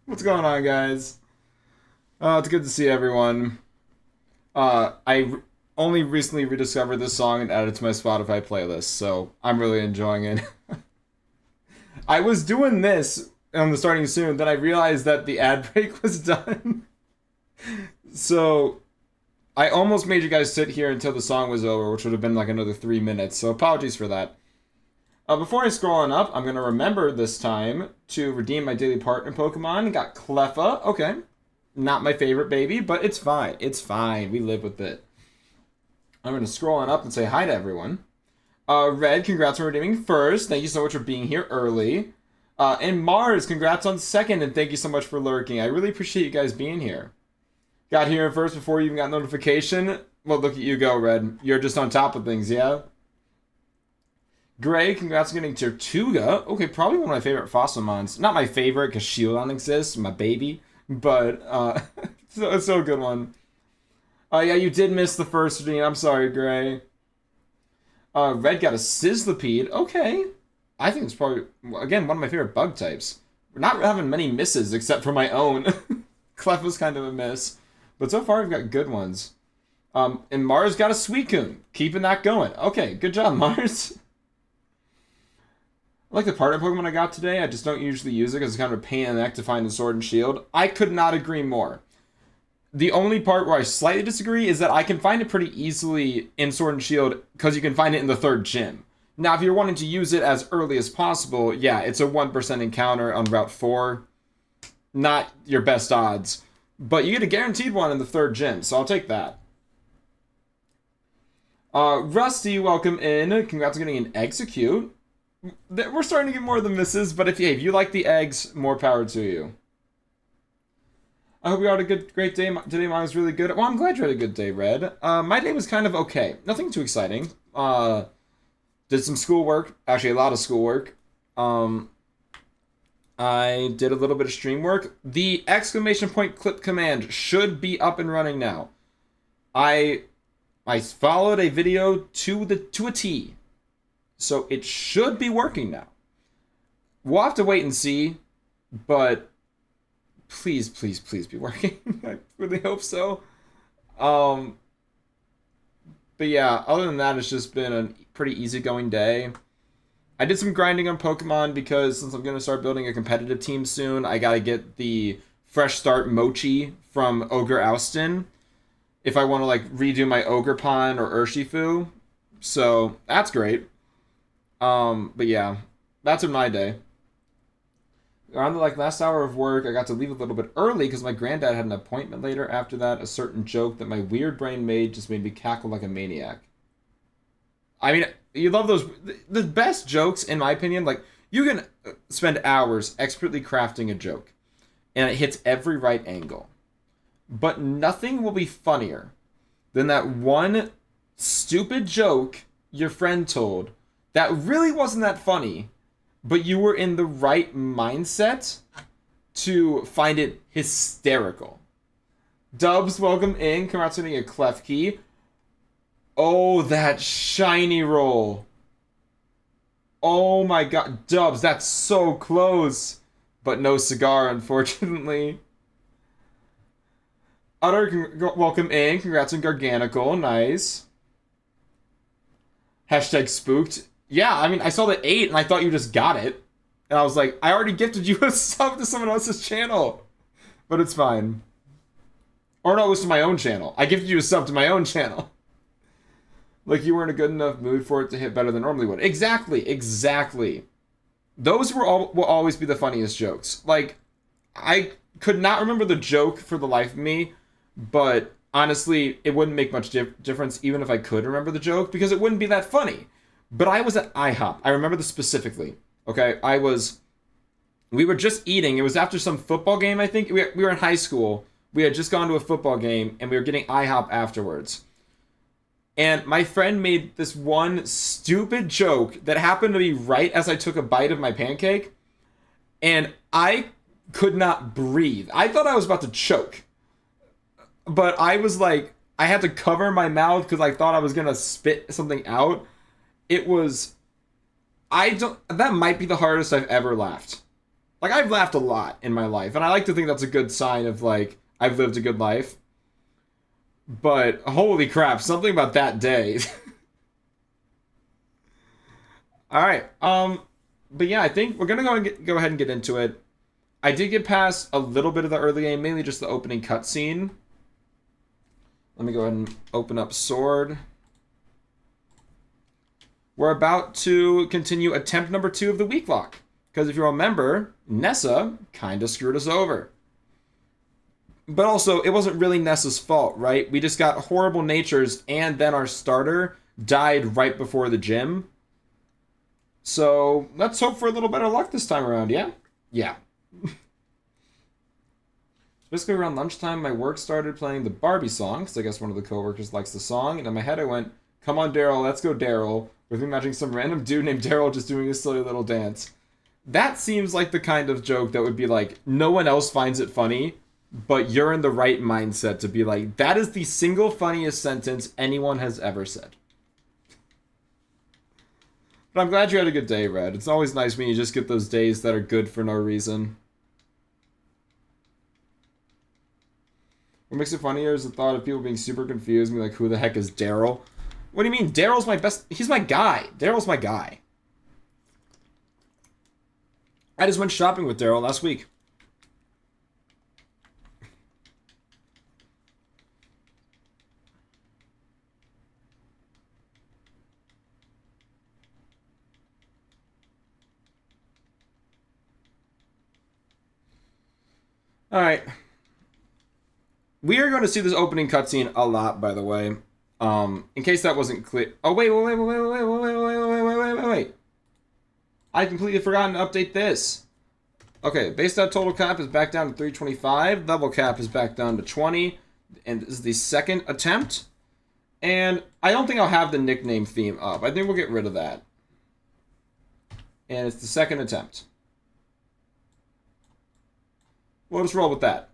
What's going on, guys? It's good to see everyone. Only recently rediscovered this song and added it to my Spotify playlist, so I'm really enjoying it. I was doing this on the starting soon, then I realized that the ad break was done. So I almost made you guys sit here until the song was over, which would have been like another 3 minutes, so apologies for that. Before I scroll on up, I'm going to remember this time to redeem my daily partner Pokemon. Got Cleffa. Okay. Not my favorite baby, but it's fine. It's fine. We live with it. I'm going to scroll on up and say hi to everyone. Red, congrats on redeeming first. Thank you so much for being here early. And Mars, congrats on second, and thank you so much for lurking. I really appreciate you guys being here. Got here first before you even got notification. Well, look at you go, Red. You're just on top of things, yeah? Gray, congrats on getting Tortuga. Okay, probably one of my favorite fossil mons. Not my favorite because Shieldon exists, my baby. But, it's still a good one. Yeah, you did miss the first redeem. I'm sorry, Gray. Red got a Sizzlipede. Okay. I think it's probably, again, one of my favorite bug types. We're not having many misses except for my own. Clef was kind of a miss. But so far, we've got good ones. And Mars got a Suicune. Keeping that going. Okay, good job, Mars. I like the partner Pokemon I got today. I just don't usually use it because it's kind of a pain in the neck to find in Sword and Shield. I could not agree more. The only part where I slightly disagree is that I can find it pretty easily in Sword and Shield because you can find it in the third gym. Now, if you're wanting to use it as early as possible, yeah, it's a 1% encounter on Route 4. Not your best odds. But you get a guaranteed one in the third gym, so I'll take that. Rusty, welcome in. Congrats on getting an Execute. We're starting to get more of the misses, but if you like the eggs, more power to you. I hope you had a great day. Today mine was really good. Well, I'm glad you had a good day, Red. My day was kind of okay. Nothing too exciting. Did some schoolwork. Actually, a lot of schoolwork. I did a little bit of stream work. The exclamation point clip command should be up and running now. I followed a video to a T. So it should be working now. We'll have to wait and see, but please, please, please be working. I really hope so. But yeah, other than that, it's just been a pretty easygoing day. I did some grinding on Pokemon because since I'm going to start building a competitive team soon, I got to get the Fresh Start Mochi from Ogre Oustin if I want to like redo my Ogerpon or Urshifu. So that's great. But yeah, that's in my day. Around the last hour of work, I got to leave a little bit early because my granddad had an appointment later. After that, a certain joke that my weird brain made just made me cackle like a maniac. I mean, you love those. The best jokes, in my opinion, like, you can spend hours expertly crafting a joke, and it hits every right angle. But nothing will be funnier than that one stupid joke your friend told that really wasn't that funny, but you were in the right mindset to find it hysterical. Dubs, welcome in. Congrats on getting a Clef Key. Oh, that shiny roll. Oh my god. Dubs, that's so close. But no cigar, unfortunately. Utter, welcome in. Congrats on Garganical. Nice. Hashtag spooked. Yeah, I mean, I saw the 8 and I thought you just got it. And I was like, I already gifted you a sub to someone else's channel. But it's fine. Or no, it was to my own channel. I gifted you a sub to my own channel. Like you were in a good enough mood for it to hit better than normally would. Exactly. Those will always be the funniest jokes. Like, I could not remember the joke for the life of me, but honestly, it wouldn't make much difference even if I could remember the joke, because it wouldn't be that funny. But I was at IHOP. I remember this specifically. Okay, we were just eating. It was after some football game, I think. We were in high school. We had just gone to a football game, and we were getting IHOP afterwards. And my friend made this one stupid joke that happened to be right as I took a bite of my pancake. And I could not breathe. I thought I was about to choke. But I was like, I had to cover my mouth because I thought I was going to spit something out. It was, that might be the hardest I've ever laughed. Like, I've laughed a lot in my life, and I like to think that's a good sign of, like, I've lived a good life. But, holy crap, something about that day. Alright, but yeah, I think we're gonna go ahead and get into it. I did get past a little bit of the early game, mainly just the opening cutscene. Let me go ahead and open up Sword. We're about to continue attempt number 2 of the Weaklocke. Because if you remember, Nessa kind of screwed us over. But also, it wasn't really Nessa's fault, right? We just got horrible natures, and then our starter died right before the gym. So, let's hope for a little better luck this time around, yeah? Yeah. Basically, around lunchtime, my work started playing the Barbie song, because I guess one of the coworkers likes the song, and in my head I went, come on, Daryl, let's go, Daryl, with me imagining some random dude named Daryl just doing a silly little dance. That seems like the kind of joke that would be like, no one else finds it funny, but you're in the right mindset to be like, that is the single funniest sentence anyone has ever said. But I'm glad you had a good day, Red. It's always nice when you just get those days that are good for no reason. What makes it funnier is the thought of people being super confused and be like, who the heck is Daryl? What do you mean? Daryl's my best... He's my guy. Daryl's my guy. I just went shopping with Daryl last week. Alright. We are going to see this opening cutscene a lot, by the way. In case that wasn't clear. Oh, wait. I completely forgot to update this. Okay, base stat total cap is back down to 325. Level cap is back down to 20. And this is the second attempt. And I don't think I'll have the nickname theme up. I think we'll get rid of that. And it's the second attempt. We'll just roll with that.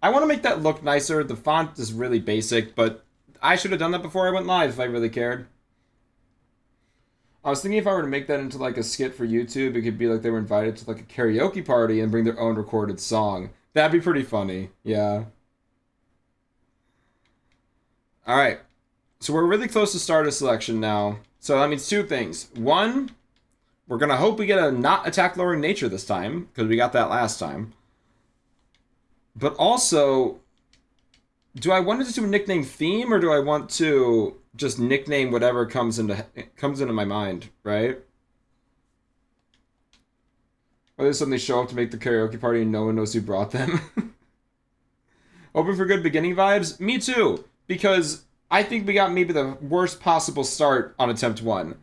I want to make that look nicer. The font is really basic, but I should have done that before I went live if I really cared. I was thinking if I were to make that into like a skit for YouTube, it could be like they were invited to like a karaoke party and bring their own recorded song. That'd be pretty funny. Yeah. Alright. So we're really close to starter selection now. So that means two things. One, we're going to hope we get a not attack lowering nature this time, because we got that last time. But also, do I want to do a nickname theme, or do I want to just nickname whatever comes into my mind, right? Or there's something they show up to make the karaoke party and no one knows who brought them. Hoping for good beginning vibes? Me too, because I think we got maybe the worst possible start on attempt 1.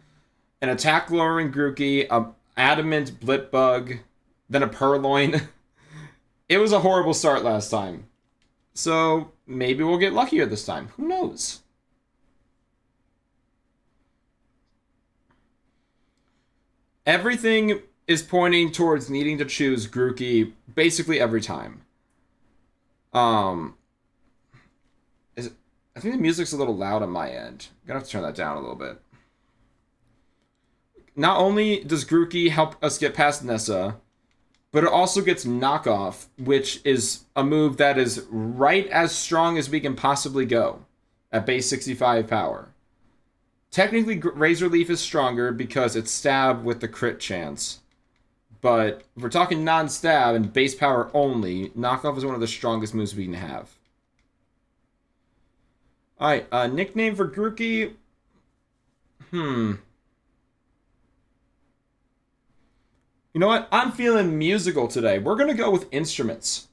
An attack lowering Grookey, a adamant Blitbug, then a Purloin. It was a horrible start last time. So maybe we'll get luckier this time. Who knows? Everything is pointing towards needing to choose Grookey basically every time. I think the music's a little loud on my end. I'm gonna have to turn that down a little bit. Not only does Grookey help us get past Nessa, but it also gets knockoff, which is a move that is right as strong as we can possibly go at base 65 power. Technically, Razor Leaf is stronger because it's stab with the crit chance. But if we're talking non-stab and base power only, knockoff is one of the strongest moves we can have. Alright, nickname for Grookey. You know what? I'm feeling musical today. We're going to go with instruments.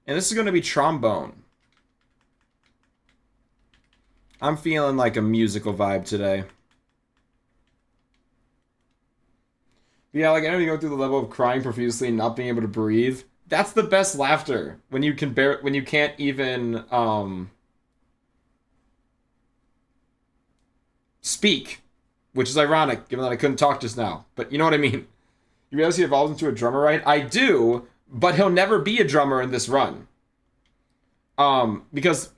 And this is going to be trombone. I'm feeling like a musical vibe today. But yeah, like I know you go through the level of crying profusely and not being able to breathe. That's the best laughter. When you can't even speak. Which is ironic, given that I couldn't talk just now. But you know what I mean. You realize he evolves into a drummer, right? I do, but he'll never be a drummer in this run. Because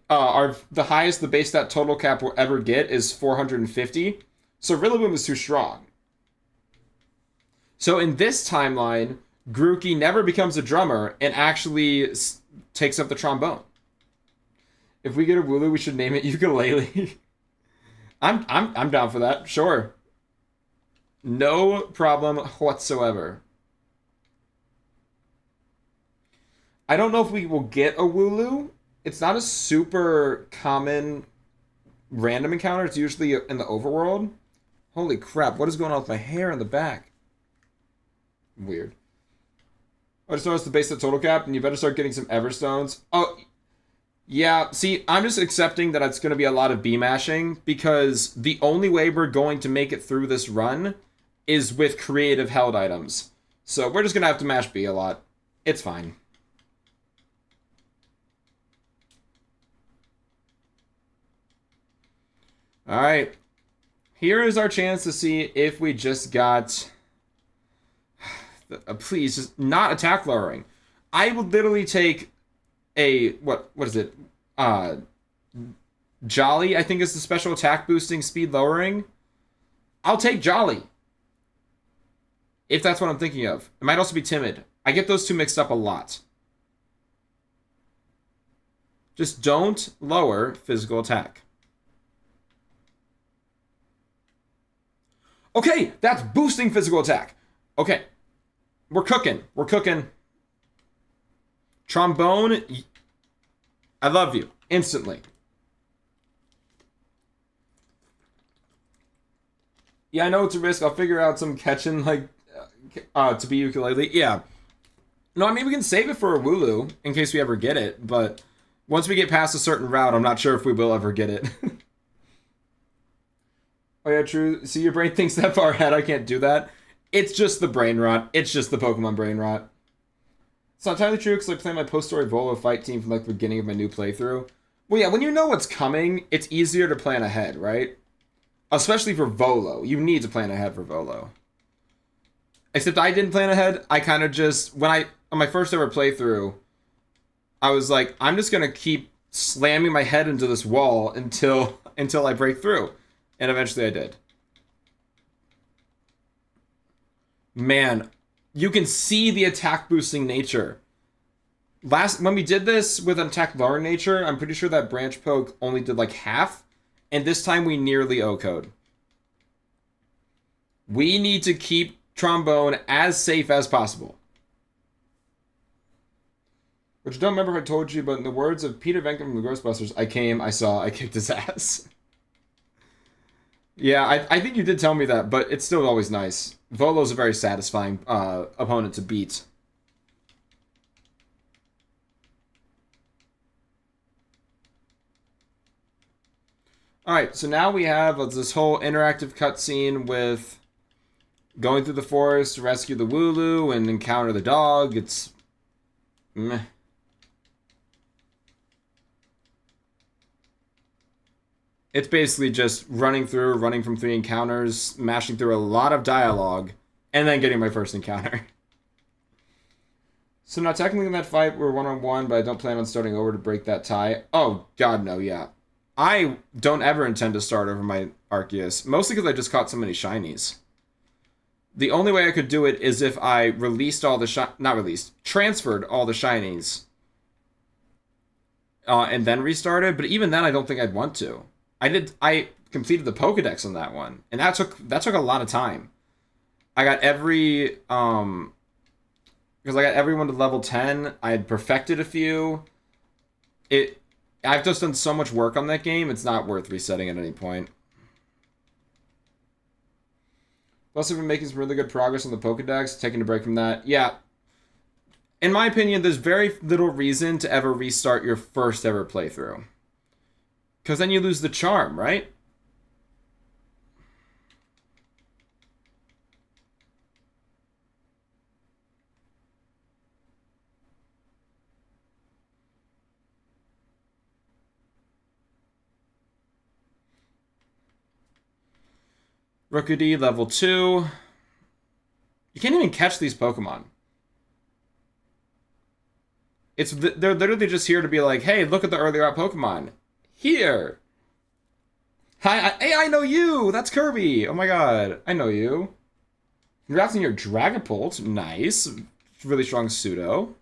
the highest the base stat total cap will ever get is 450. So Rillaboom is too strong. So in this timeline, Grookey never becomes a drummer and actually takes up the trombone. If we get a Wooloo, we should name it ukulele. I'm down for that. Sure. No problem whatsoever. I don't know if we will get a Wooloo. It's not a super common random encounter. It's usually in the overworld. Holy crap, what is going on with my hair in the back? Weird. I just noticed the base of the total cap, and you better start getting some Everstones. Oh, yeah, see, I'm just accepting that it's going to be a lot of B mashing, because the only way we're going to make it through this run is with creative held items. So we're just going to have to mash B a lot. It's fine. Alright. Here is our chance to see if we just got... please, just not attack lowering. I would literally take a... What is it? Jolly, I think, is the special attack boosting speed lowering. I'll take Jolly. If that's what I'm thinking of. It might also be Timid. I get those two mixed up a lot. Just don't lower physical attack. Okay, that's boosting physical attack. Okay. We're cooking. We're cooking. Trombone. I love you. Instantly. Yeah, I know it's a risk. I'll figure out some catching, like, to be ukulele. Yeah. No, I mean, we can save it for a Wooloo in case we ever get it, but once we get past a certain route, I'm not sure if we will ever get it. Oh yeah, true. See, your brain thinks that far ahead. I can't do that. It's just the brain rot. It's just the Pokemon brain rot. It's not entirely true because I play my post-story Volo fight team from like the beginning of my new playthrough. Well, yeah, when you know what's coming, it's easier to plan ahead, right? Especially for Volo. You need to plan ahead for Volo. Except I didn't plan ahead. I kind of just, on my first ever playthrough, I was like, I'm just going to keep slamming my head into this wall until I break through. And eventually I did. Man, you can see the attack boosting nature. When we did this with an attack lowering nature, I'm pretty sure that branch poke only did like half. And this time we nearly O-code. We need to keep Trombone as safe as possible. Which I don't remember if I told you, but in the words of Peter Venkin from the Ghostbusters, I came, I saw, I kicked his ass. Yeah, I think you did tell me that, but it's still always nice. Volo's a very satisfying opponent to beat. Alright, so now we have this whole interactive cutscene with going through the forest to rescue the Wooloo and encounter the dog. It's meh. It's basically just running from 3 encounters, mashing through a lot of dialogue, and then getting my first encounter. So now technically in that fight, we're 1-on-1, but I don't plan on starting over to break that tie. Oh, god, no, yeah. I don't ever intend to start over my Arceus, mostly because I just caught so many shinies. The only way I could do it is if I released all the transferred all the shinies, and then restarted, but even then I don't think I'd want to. I completed the Pokedex on that one, and that took a lot of time. I got because I got everyone to level 10. I had perfected a few. I've just done so much work on that game, it's not worth resetting at any point. I've also been making some really good progress on the Pokedex, taking a break from that. Yeah. In my opinion, there's very little reason to ever restart your first ever playthrough. Because then you lose the charm, right? Rookidee, level 2. You can't even catch these Pokemon. They're literally just here to be like, hey, look at the earlier out Pokemon. Here. Hi, hey, I know you! That's Kirby! Oh my god, I know you. Congrats on your Dragapult. Nice. Really strong pseudo.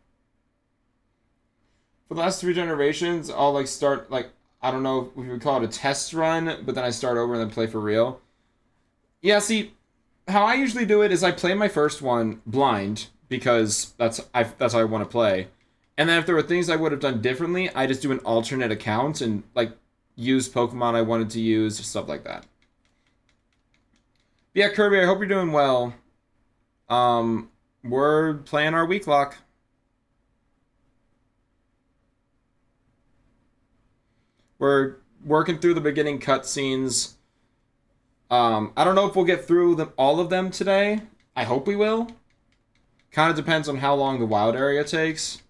For the last 3 generations, I'll like start like I don't know if we would call it a test run, but then I start over and then play for real. Yeah, see, how I usually do it is I play my first one blind because that's how I want to play. And then if there were things I would have done differently, I just do an alternate account and like use Pokemon I wanted to use, stuff like that. But yeah, Kirby, I hope you're doing well. We're playing our Weaklocke. We're working through the beginning cutscenes. I don't know if we'll get through all of them today. I hope we will. Kind of depends on how long the wild area takes.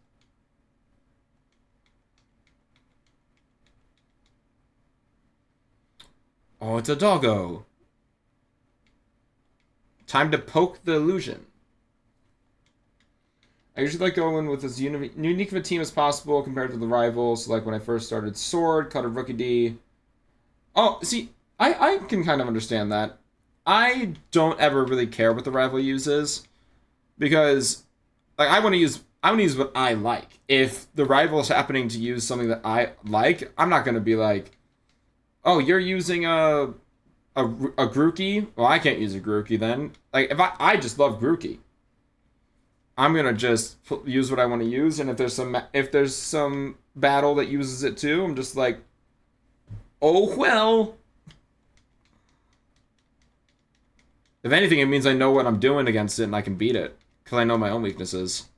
Oh, it's a doggo. Time to poke the illusion. I usually like going with as unique of a team as possible compared to the rivals. Like when I first started Sword, caught a Rookie D. Oh, see, I can kind of understand that. I don't ever really care what the rival uses because, like, I want to use what I like. If the rival is happening to use something that I like, I'm not gonna be like, oh, you're using a Grookey. Well, I can't use a Grookey then. Like, if I just love Grookey. I'm gonna just use what I want to use, and if there's some battle that uses it too, I'm just like, oh well. If anything, it means I know what I'm doing against it and I can beat it because I know my own weaknesses.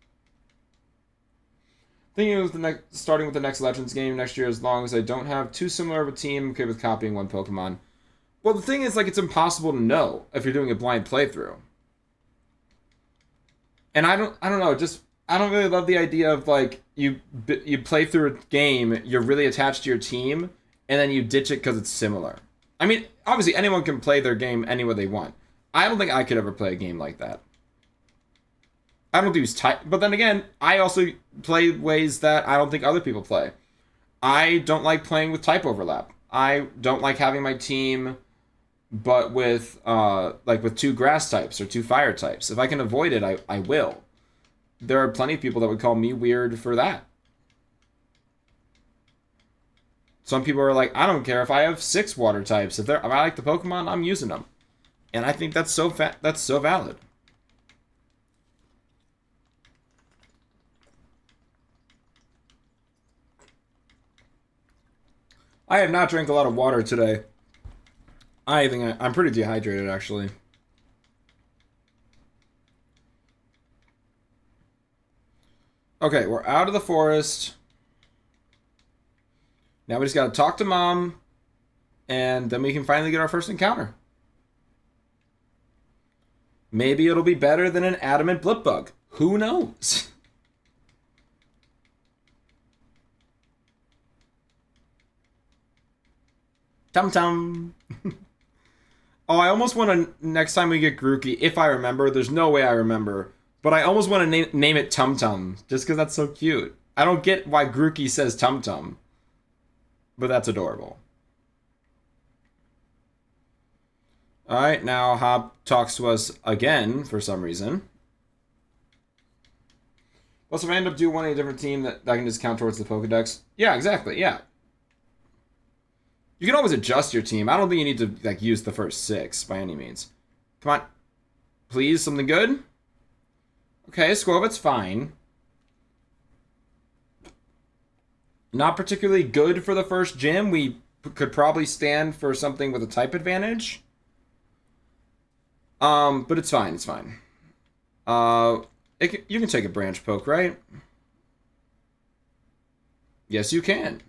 Thinking of starting with the next Legends game next year, as long as I don't have too similar of a team, okay with copying one Pokemon. Well, the thing is, like, it's impossible to know if you're doing a blind playthrough. And I don't know, just I don't really love the idea of like you play through a game, you're really attached to your team, and then you ditch it because it's similar. I mean, obviously anyone can play their game any way they want. I don't think I could ever play a game like that. I don't use type, but then again, I also play ways that I don't think other people play. I don't like playing with type overlap. I don't like having my team but with like with 2 grass types or 2 fire types. If I can avoid it, I will. There are plenty of people that would call me weird for that. Some people are like, I don't care if I have 6 water types. If I like the Pokemon, I'm using them. And I think that's so valid. I have not drank a lot of water today. I think I'm pretty dehydrated, actually. Okay, we're out of the forest. Now we just gotta talk to Mom, and then we can finally get our first encounter. Maybe it'll be better than an adamant Blipbug. Who knows? Tum Tum. Oh, I almost want to, next time we get Grookey, if I remember, there's no way I remember, but I almost want to name it Tum Tum, just because that's so cute. I don't get why Grookey says Tum Tum, but that's adorable. Alright, now Hop talks to us again for some reason. Plus, if I end up doing a different team, that can just count towards the Pokedex. Yeah, exactly, yeah. You can always adjust your team. I don't think you need to like use the first 6 by any means. Come on. Please, something good? Okay, Squovit's fine. Not particularly good for the first gym. We could probably stand for something with a type advantage. But it's fine, it's fine. You can take a branch poke, right? Yes, you can.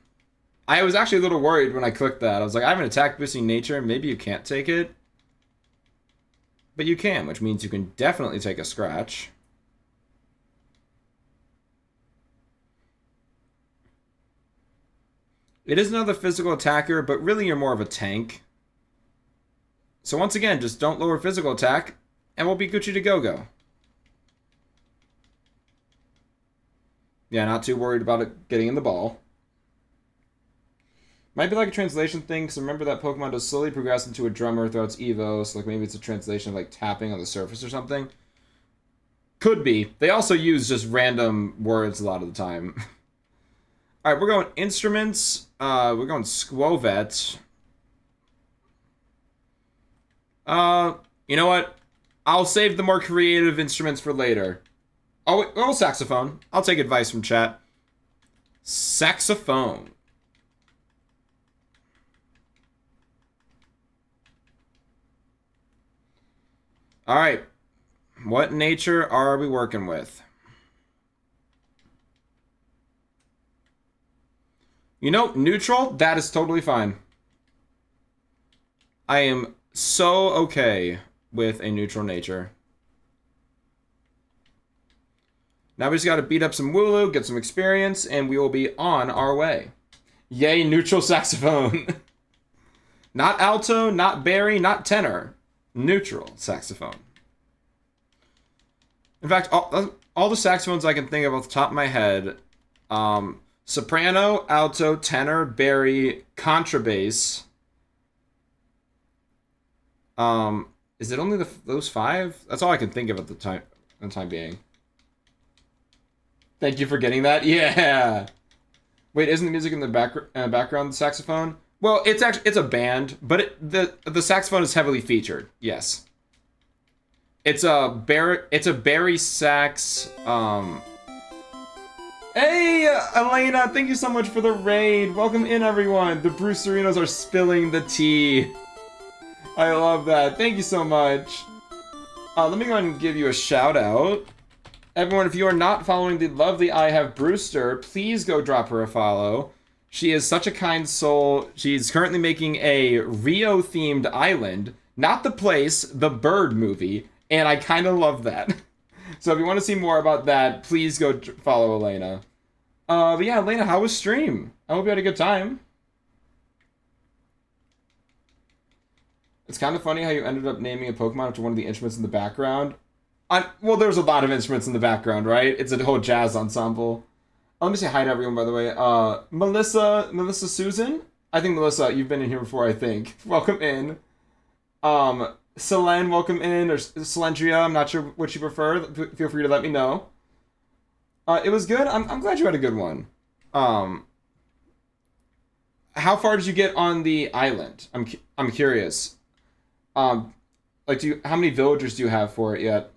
I was actually a little worried when I clicked that. I was like, I have an attack boosting nature. Maybe you can't take it. But you can, which means you can definitely take a scratch. It is another physical attacker, but really you're more of a tank. So once again, just don't lower physical attack, and we'll be Gucci to go-go. Yeah, not too worried about it getting in the ball. Might be like a translation thing, because remember that Pokemon does slowly progress into a drummer throughout its Evo, so like maybe it's a translation of like tapping on the surface or something. Could be. They also use just random words a lot of the time. Alright, we're going instruments. We're going Squovet. You know what? I'll save the more creative instruments for later. Oh, saxophone. I'll take advice from chat. Saxophone. Alright. What nature are we working with? You know, neutral, that is totally fine. I am so okay with a neutral nature. Now we just got to beat up some Wooloo, get some experience, and we will be on our way. Yay, neutral saxophone. Not alto, not bari, not tenor. Neutral saxophone. In fact, all the saxophones I can think of off the top of my head, soprano, alto, tenor, bari, contrabass. Is it only those 5? That's all I can think of at the time being. Thank you for getting that. Yeah. Wait, isn't the music in the background the saxophone? Well, it's a band, but the saxophone is heavily featured. Yes. It's a bari sax. Hey, Elena, thank you so much for the raid. Welcome in, everyone. The Brewsterinos are spilling the tea. I love that. Thank you so much. Let me go ahead and give you a shout out. Everyone, if you are not following the lovely I Have Brewster, please go drop her a follow. She is such a kind soul. She's currently making a Rio-themed island. Not the place, the bird movie. And I kind of love that. So if you want to see more about that, please go follow Elena. But yeah, Elena, how was stream? I hope you had a good time. It's kind of funny how you ended up naming a Pokemon after one of the instruments in the background. Well, there's a lot of instruments in the background, right? It's a whole jazz ensemble. Let me say hi to everyone, by the way. Melissa Susan? I think, Melissa, you've been in here before, I think. Welcome in. Selene, welcome in. Or Selendria, I'm not sure what you prefer. Feel free to let me know. It was good. I'm glad you had a good one. How far did you get on the island? I'm curious. How many villagers do you have for it yet?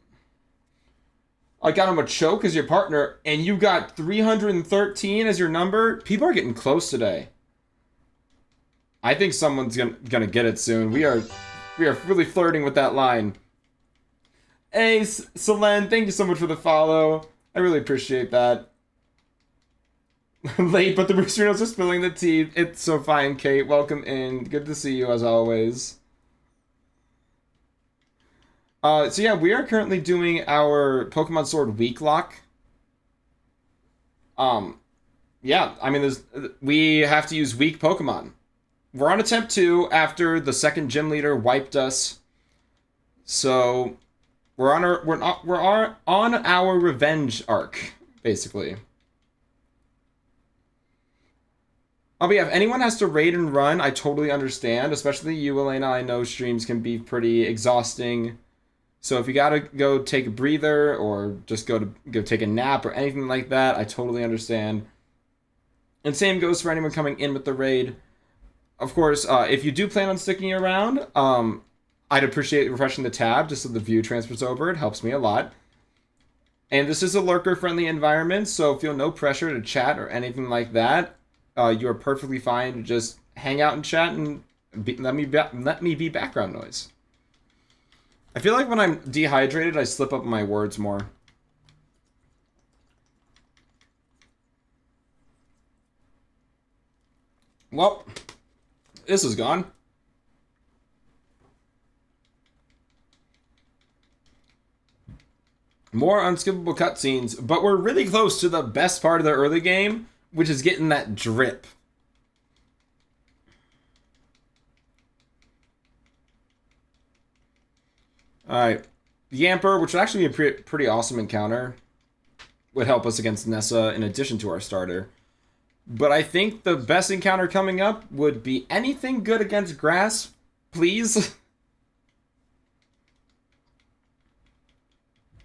I got him a choke as your partner, and you got 313 as your number? People are getting close today. I think someone's gonna get it soon. We are really flirting with that line. Hey, Selene, thank you so much for the follow. I really appreciate that. Late, but the Brewsterinos are spilling the tea. It's so fine, Kate. Welcome in. Good to see you, as always. So yeah, we are currently doing our Pokemon Sword Weaklocke. Yeah, I mean, we have to use weak Pokemon. We're on attempt 2 after the second gym leader wiped us. So we're on our revenge arc, basically. But yeah, if anyone has to raid and run, I totally understand. Especially you, Elena. I know streams can be pretty exhausting. So if you gotta go take a breather or just go take a nap or anything like that, I totally understand. And same goes for anyone coming in with the raid. Of course, if you do plan on sticking around, I'd appreciate refreshing the tab just so the view transfers over. It helps me a lot. And this is a lurker-friendly environment, so feel no pressure to chat or anything like that. You are perfectly fine to just hang out and chat and let me be background noise. I feel like when I'm dehydrated, I slip up my words more. Well, this is gone. More unskippable cutscenes, but we're really close to the best part of the early game, which is getting that drip. Alright. Yamper, which would actually be a pretty awesome encounter, would help us against Nessa in addition to our starter. But I think the best encounter coming up would be anything good against grass, please.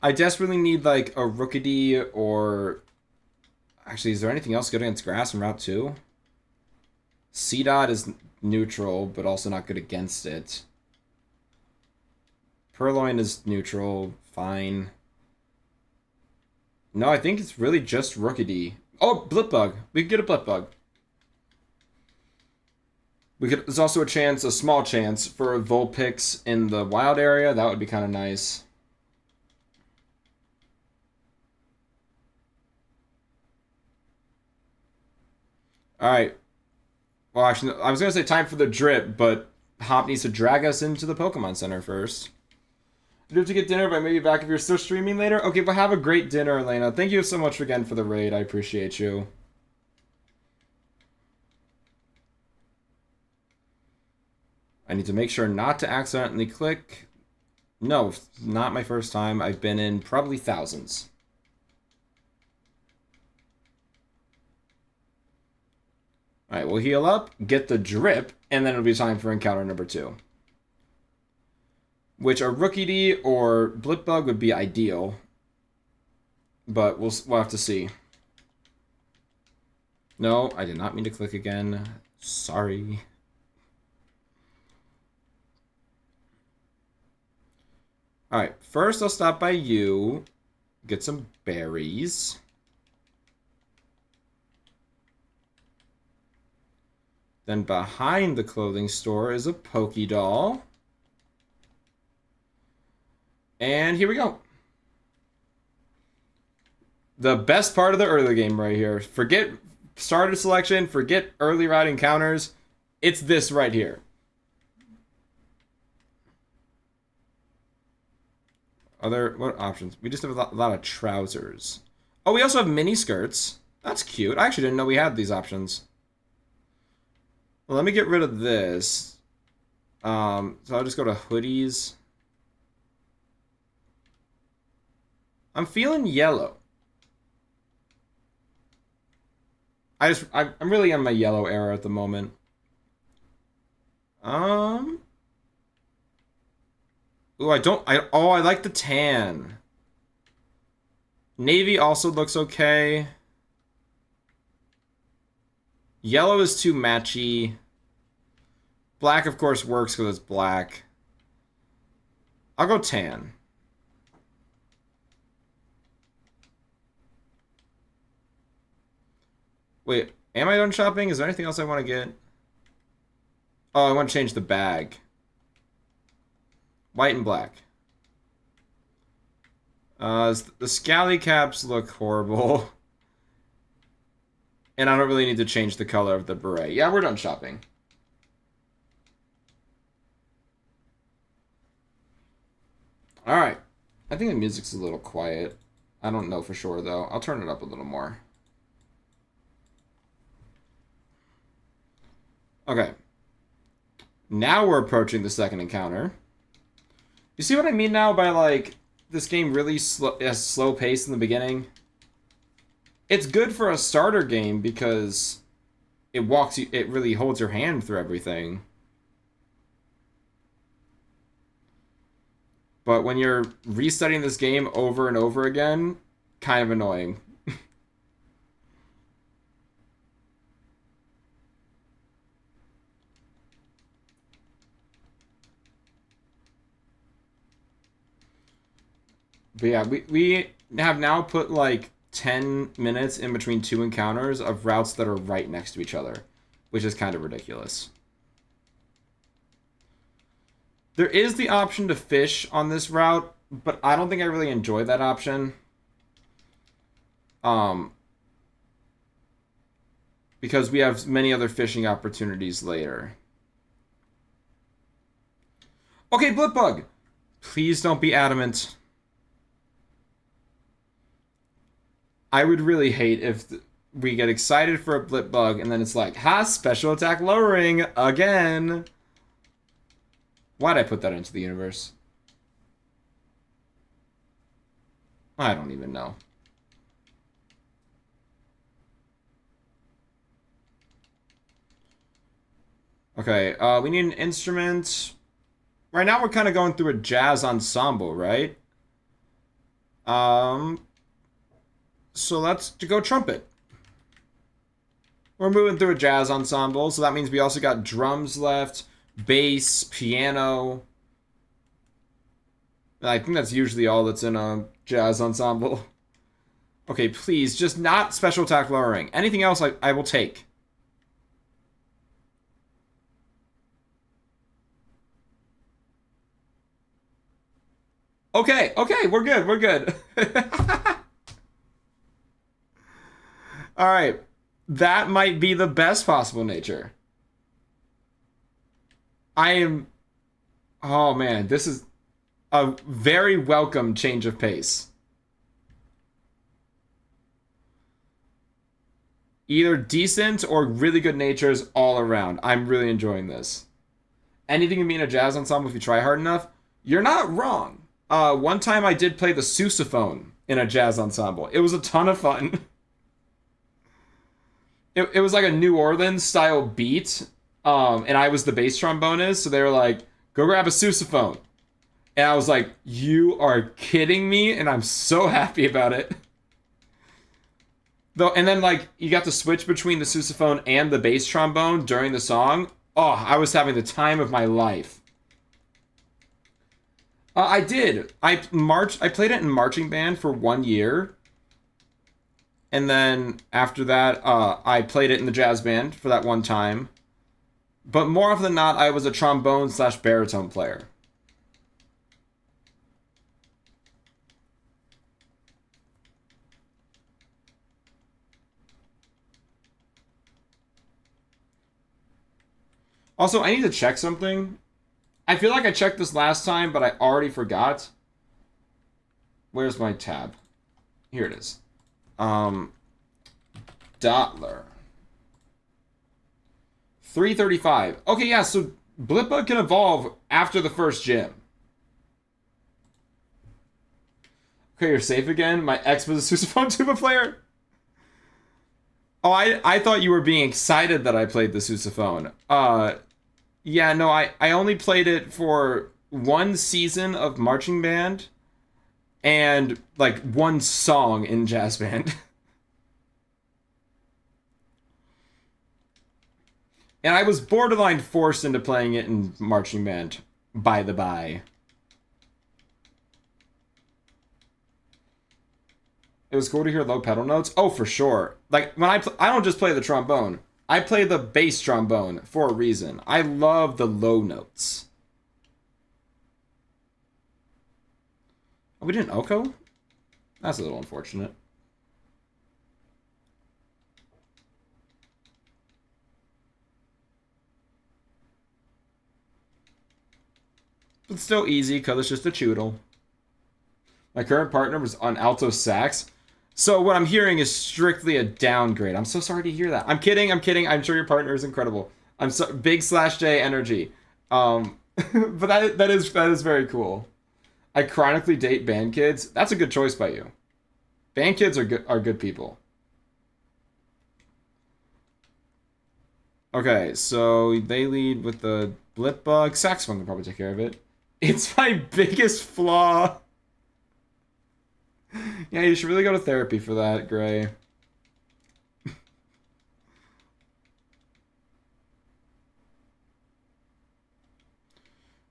I desperately need like a Rookidee or... Actually, is there anything else good against grass in Route 2? C-Dot is neutral, but also not good against it. Purloin is neutral, fine. No, I think it's really just Rookidee. Oh, Blipbug. We could get a Blipbug. There's also a small chance, for Vulpix in the wild area. That would be kind of nice. Alright. Well, actually, I was going to say time for the drip, but Hop needs to drag us into the Pokemon Center first. I do have to get dinner, but I may be back if you're still streaming later. Okay, but have a great dinner, Elena. Thank you so much again for the raid. I appreciate you. I need to make sure not to accidentally click. No, not my first time. I've been in probably thousands. Alright, we'll heal up, get the drip, and then it'll be time for encounter number 2. Which a Rookidee or Blipbug would be ideal. But we'll have to see. No, I did not mean to click again. Sorry. Alright, first I'll stop by you. Get some berries. Then behind the clothing store is a Pokédoll. And here we go. The best part of the early game right here. Forget starter selection, forget early route encounters. It's this right here. What options? We just have a lot of trousers. Oh, we also have mini skirts. That's cute. I actually didn't know we had these options. Well, let me get rid of this. So I'll just go to hoodies. I'm feeling yellow. I'm really in my yellow era at the moment. Ooh, I like the tan. Navy also looks okay. Yellow is too matchy. Black, of course, works because it's black. I'll go tan. Wait, am I done shopping? Is there anything else I want to get? Oh, I want to change the bag. White and black. The scally caps look horrible. And I don't really need to change the color of the beret. Yeah, we're done shopping. Alright. I think the music's a little quiet. I don't know for sure, though. I'll turn it up a little more. Okay. Now we're approaching the second encounter. You see what I mean now by, like, this game really has slow pace in the beginning? It's good for a starter game because it really holds your hand through everything. But when you're resetting this game over and over again, kind of annoying. But yeah, we have now put like 10 minutes in between 2 encounters of routes that are right next to each other, which is kind of ridiculous. There is the option to fish on this route, but I don't think I really enjoy that option. Because we have many other fishing opportunities later. Okay, Blipbug! Please don't be adamant. I would really hate if we get excited for a Blipbug and then it's like, ha, special attack lowering again. Why'd I put that into the universe? I don't even know. Okay, we need an instrument. Right now we're kind of going through a jazz ensemble, right? Um, so let's go trumpet. We're moving through a jazz ensemble, so that means we also got drums left, bass, piano. I think that's usually all that's in a jazz ensemble. Okay, please, just not special attack lowering. Anything else I will take. Okay, okay, we're good, we're good. Alright. That might be the best possible nature. I am... Oh man, this is a very welcome change of pace. Either decent or really good natures all around. I'm really enjoying this. Anything can be in a jazz ensemble if you try hard enough. You're not wrong. One time I did play the sousaphone in a jazz ensemble. It was a ton of fun. It was like a New Orleans style beat, and I was the bass trombonist, so they were like, go grab a sousaphone. And I was like, you are kidding me, and I'm so happy about it. Though, and then like you got to switch between the sousaphone and the bass trombone during the song. Oh, I was having the time of my life. I did. I played it in marching band for 1 year, and then after that, I played it in the jazz band for that one time. But more often than not, I was a trombone slash baritone player. Also, I need to check something. I feel like I checked this last time, but I already forgot. Where's my tab? Here it is. Dottler. 335. Okay, yeah, so Blippa can evolve after the first gym. Okay, you're safe again. My ex was a sousaphone tuba player. Oh, I thought you were being excited that I played the sousaphone. Yeah, no, I only played it for one season of marching band and like one song in jazz band. And I was borderline forced into playing it in marching band, by the by. It was cool to hear low pedal notes. Oh, for sure. Like when I don't just play the trombone. I play the bass trombone for a reason. I love the low notes. Oh, we didn't Oko? That's a little unfortunate. But still easy because it's just a choodle. My current partner was on alto sax. So what I'm hearing is strictly a downgrade. I'm so sorry to hear that. I'm kidding. I'm kidding. I'm sure your partner is incredible. I'm so big /J energy. But that is very cool. I chronically date band kids. That's a good choice by you. Band kids are good people. Okay, so they lead with the blip bug. Saxophone can probably take care of it. It's my biggest flaw. Yeah, you should really go to therapy for that, Gray.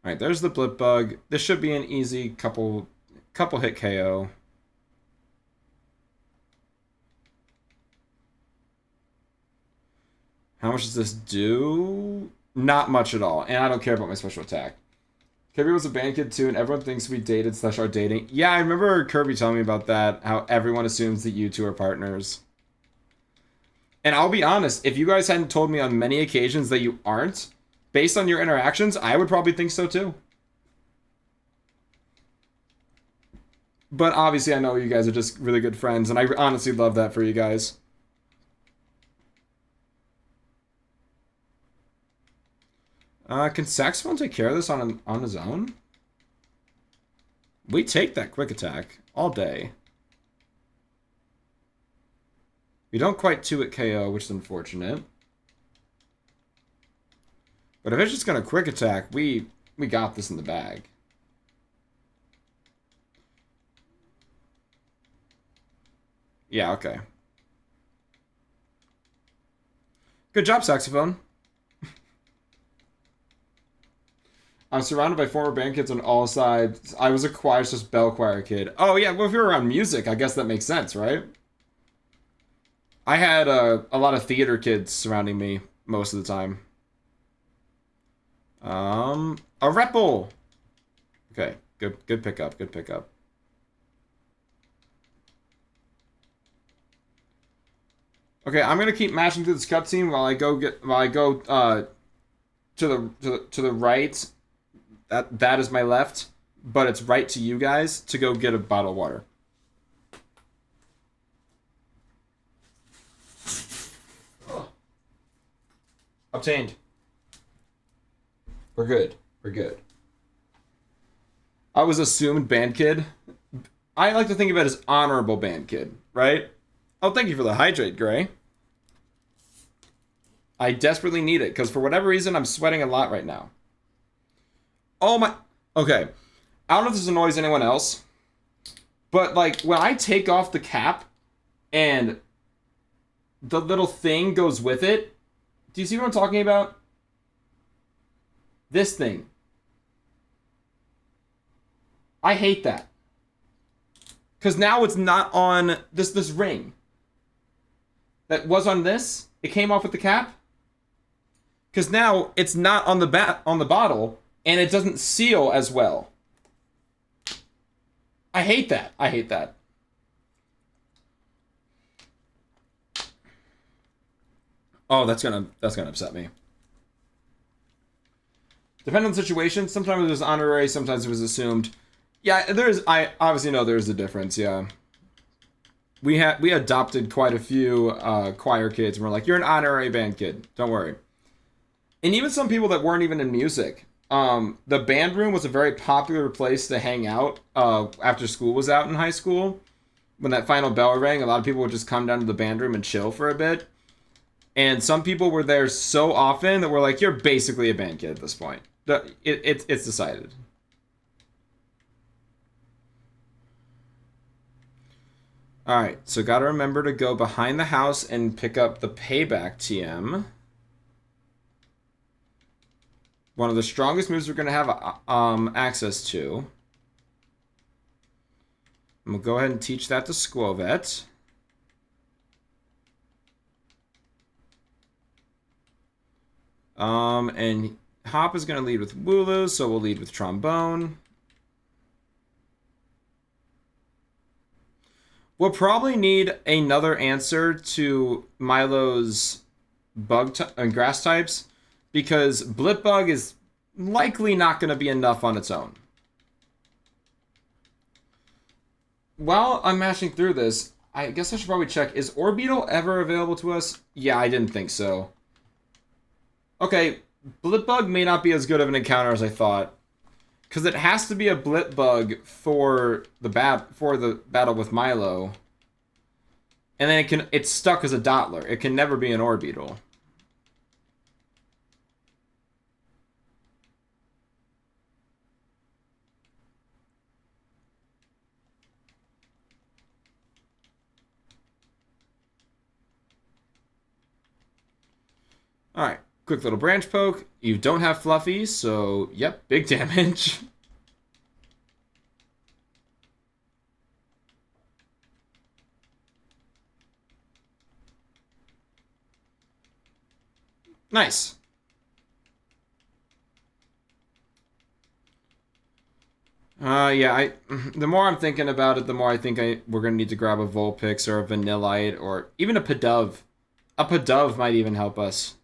Alright, there's the blip bug. This should be an easy couple hit KO. How much does this do? Not much at all, and I don't care about my special attack. Kirby was a band kid too, and everyone thinks we dated / are dating. Yeah, I remember Kirby telling me about that, how everyone assumes that you two are partners. And I'll be honest, if you guys hadn't told me on many occasions that you aren't, based on your interactions, I would probably think so too. But obviously I know you guys are just really good friends, and I honestly love that for you guys. Can Saxophone take care of this on his own? We take that quick attack all day. We don't quite 2-hit KO, which is unfortunate. But if it's just gonna quick attack, we got this in the bag. Yeah, okay. Good job, saxophone. I'm surrounded by former band kids on all sides. I was a choir, just bell choir kid. Oh yeah, well if you're around music, I guess that makes sense, right? I had a lot of theater kids surrounding me most of the time. A repel. Okay, good pickup, good pickup. Okay, I'm gonna keep mashing through this cutscene while I go to the right. That is my left, but it's right to you guys to go get a bottle of water. Obtained. We're good. We're good. I was assumed band kid. I like to think of it as honorable band kid, right? Oh, thank you for the hydrate, Gray. I desperately need it, because for whatever reason, I'm sweating a lot right now. Oh my... Okay. I don't know if this annoys anyone else, but, like, when I take off the cap, and the little thing goes with it, do you see what I'm talking about? This thing. I hate that. Because now it's not on this ring. That was on this. It came off with the cap. Because now it's not on the bottle, and it doesn't seal as well. I hate that. I hate that. Oh, that's gonna upset me. Depending on the situation, sometimes it was honorary, sometimes it was assumed. Yeah, I obviously know there's a difference, yeah. We adopted quite a few choir kids, and we're like, you're an honorary band kid, don't worry. And even some people that weren't even in music. The band room was a very popular place to hang out after school was out in high school. When that final bell rang, a lot of people would just come down to the band room and chill for a bit. And some people were there so often that we're like, you're basically a band kid at this point. It's decided. Alright, so gotta remember to go behind the house and pick up the payback TM. One of the strongest moves we're going to have access to. I'm going to go ahead and teach that to Squovet. And Hop is going to lead with Wooloo, so we'll lead with Trombone. We'll probably need another answer to Milo's bug and grass types, because Blipbug is likely not going to be enough on its own. While I'm mashing through this, I guess I should probably check, is Orbeetle ever available to us? Yeah, I didn't think so. Okay, Blipbug may not be as good of an encounter as I thought, because it has to be a Blipbug for the battle with Milo, and then it's stuck as a Dottler. It can never be an Orbeetle. Alright, quick little branch poke. You don't have Fluffy, so yep, big damage. Nice. Yeah, the more I'm thinking about it, the more I think we're going to need to grab a Vulpix or a Vanillite or even a Pidove. A Pidove might even help us.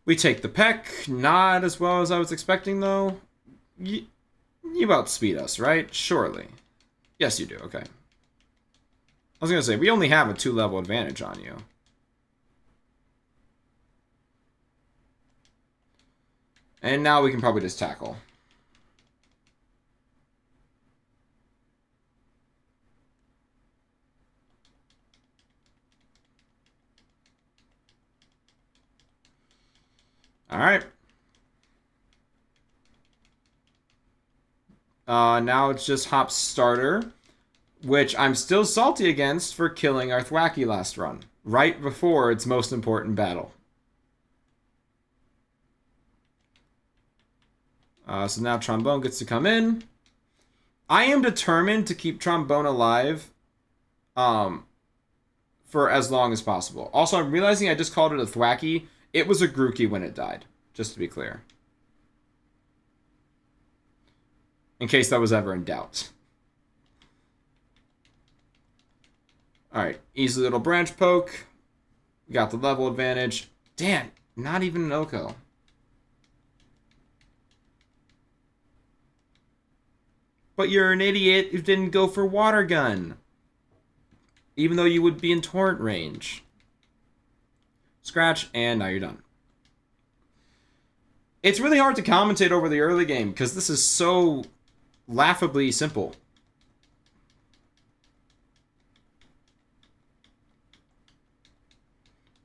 We take the Peck, not as well as I was expecting, though. You outspeed us, right? Surely. Yes, you do. Okay. I was going to say, we only have a 2-level advantage on you. And now we can probably just tackle. All right. Now it's just Hop's starter, which I'm still salty against for killing our Thwacky last run, right before its most important battle. So now Trombone gets to come in. I am determined to keep Trombone alive for as long as possible. Also, I'm realizing I just called it a Thwacky. It was a Grookey when it died, just to be clear. In case that was ever in doubt. Alright, easy little branch poke. We got the level advantage. Damn, not even an Oko. But you're an idiot who didn't go for Water Gun. Even though you would be in torrent range. Scratch, and now you're done. It's really hard to commentate over the early game because this is so laughably simple.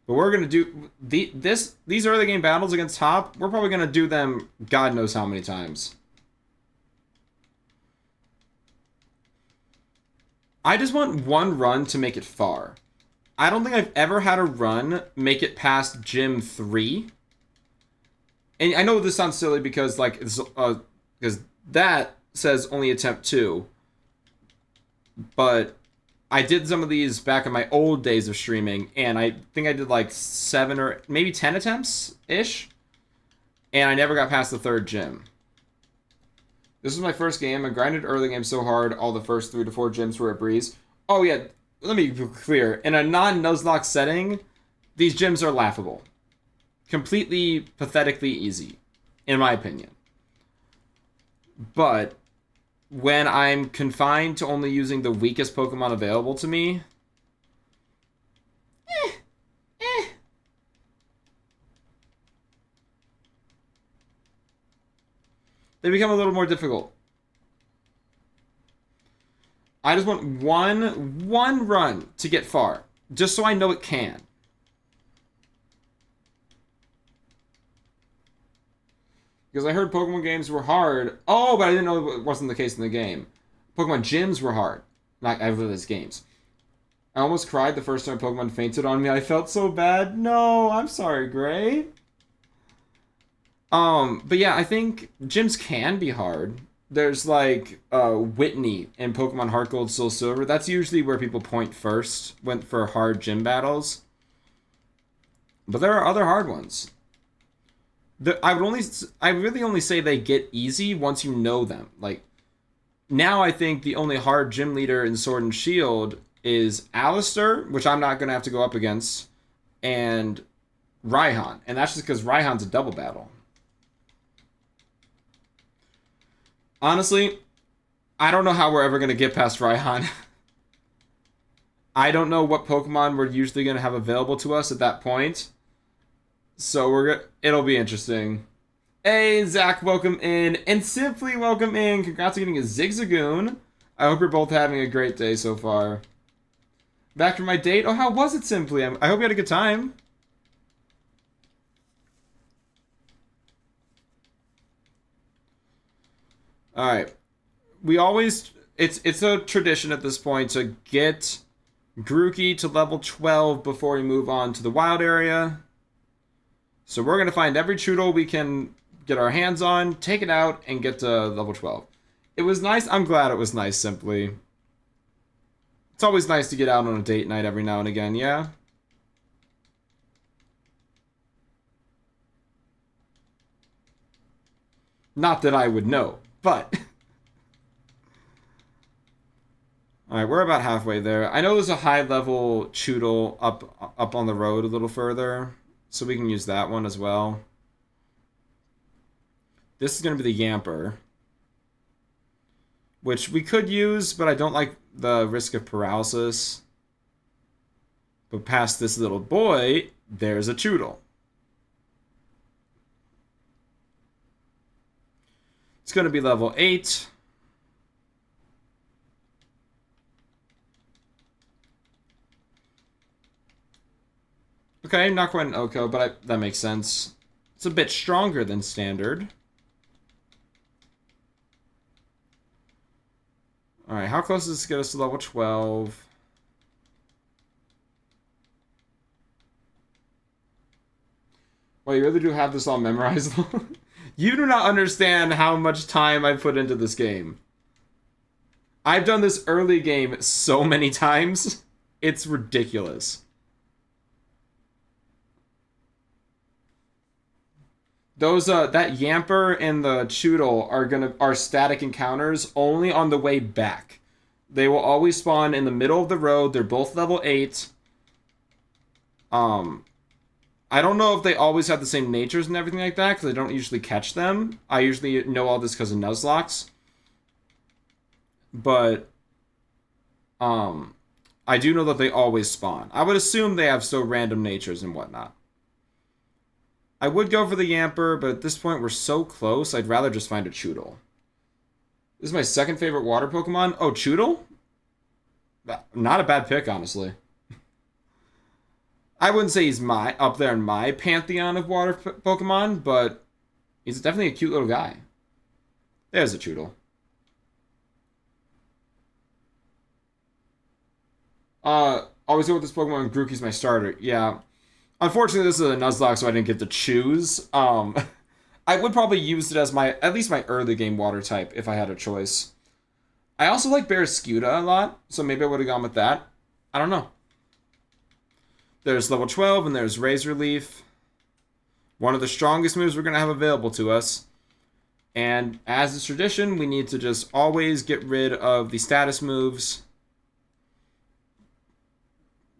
But we're going to do these early game battles against Hop. We're probably going to do them God knows how many times. I just want one run to make it far. I don't think I've ever had a run make it past Gym 3. And I know this sounds silly because like because that says only attempt 2. But I did some of these back in my old days of streaming, and I think I did like 7 or maybe 10 attempts-ish. And I never got past the 3rd gym. This was my first game. I grinded early game so hard, all the first 3 to 4 gyms were a breeze. Oh yeah, let me be clear. In a non-Nuzlocke setting, these gyms are laughable. Completely, pathetically easy, in my opinion. But when I'm confined to only using the weakest Pokemon available to me, they become a little more difficult. I just want one run to get far, just so I know it can. Because I heard Pokemon games were hard. Oh, but I didn't know it wasn't the case in the game. Pokemon gyms were hard. Not either of those games. I almost cried the first time Pokemon fainted on me. I felt so bad. No, I'm sorry, Gray. But yeah, I think gyms can be hard. There's like Whitney in Pokemon Heart Gold, Soul Silver. That's usually where people point first went for hard gym battles. But there are other hard ones. I really only say they get easy once you know them. Like now, I think the only hard gym leader in Sword and Shield is Alistair, which I'm not gonna have to go up against, and Raihan, and that's just because Raihan's a double battle. Honestly, I don't know how we're ever gonna get past Raihan. I don't know what Pokemon we're usually gonna have available to us at that point. So it'll be interesting. Hey, Zach, welcome in. And Simply, welcome in. Congrats on getting a Zigzagoon. I hope you're both having a great day so far. Back from my date. Oh, how was it, Simply? I hope you had a good time. Alright. We always... It's a tradition at this point to get Grookey to level 12 before we move on to the wild area. So we're going to find every Choodle we can get our hands on, take it out, and get to level 12. It was nice. I'm glad it was nice, Simply. It's always nice to get out on a date night every now and again, yeah? Not that I would know, but... Alright, we're about halfway there. I know there's a high-level Choodle up on the road a little further. So we can use that one as well. This is going to be the Yamper. Which we could use, but I don't like the risk of paralysis. But past this little boy, there's a Choodle. It's going to be level 8. Okay, not quite an Oko, but that makes sense. It's a bit stronger than standard. Alright, how close does this get us to level 12? Well, you really do have this all memorized? You do not understand how much time I put into this game. I've done this early game so many times. It's ridiculous. Those that Yamper and the Choodle are static encounters only on the way back. They will always spawn in the middle of the road. They're both level 8. I don't know if they always have the same natures and everything like that, because I don't usually catch them. I usually know all this because of Nuzlockes. But, I do know that they always spawn. I would assume they have so random natures and whatnot. I would go for the Yamper, but at this point we're so close, I'd rather just find a Choodle. This is my second favorite water Pokemon. Oh, Choodle? Not a bad pick, honestly. I wouldn't say he's up there in my pantheon of water Pokemon, but he's definitely a cute little guy. There's a Choodle. Always go with this Pokemon. Grookey's my starter. Yeah. Unfortunately, this is a Nuzlocke, so I didn't get to choose. I would probably use it as at least my early game water type if I had a choice. I also like Barraskewda a lot, so maybe I would have gone with that. I don't know. There's level 12, and there's Razor Leaf. One of the strongest moves we're going to have available to us. And as is tradition, we need to just always get rid of the status moves,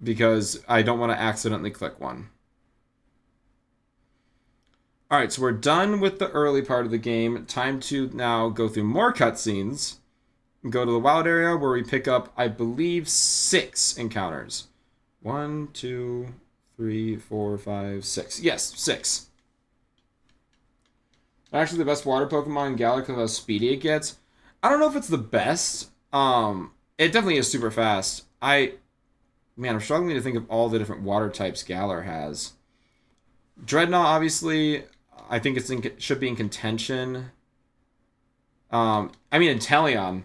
because I don't want to accidentally click one. Alright, so we're done with the early part of the game. Time to now go through more cutscenes. Go to the wild area where we pick up, I believe, 6 encounters. 1, 2, 3, 4, 5, 6. Yes, 6. Actually, the best water Pokemon in Galar because of how speedy it gets. I don't know if it's the best. It definitely is super fast. Man, I'm struggling to think of all the different water types Galar has. Dreadnought, obviously, I think it should be in contention. Inteleon.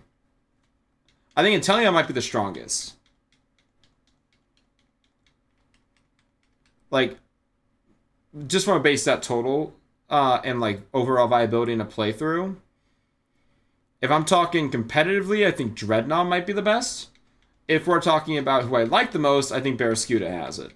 I think Inteleon might be the strongest. Like, just from a base stat total, and like overall viability in a playthrough. If I'm talking competitively, I think Dreadnought might be the best. If we're talking about who I like the most, I think Barraskewda has it.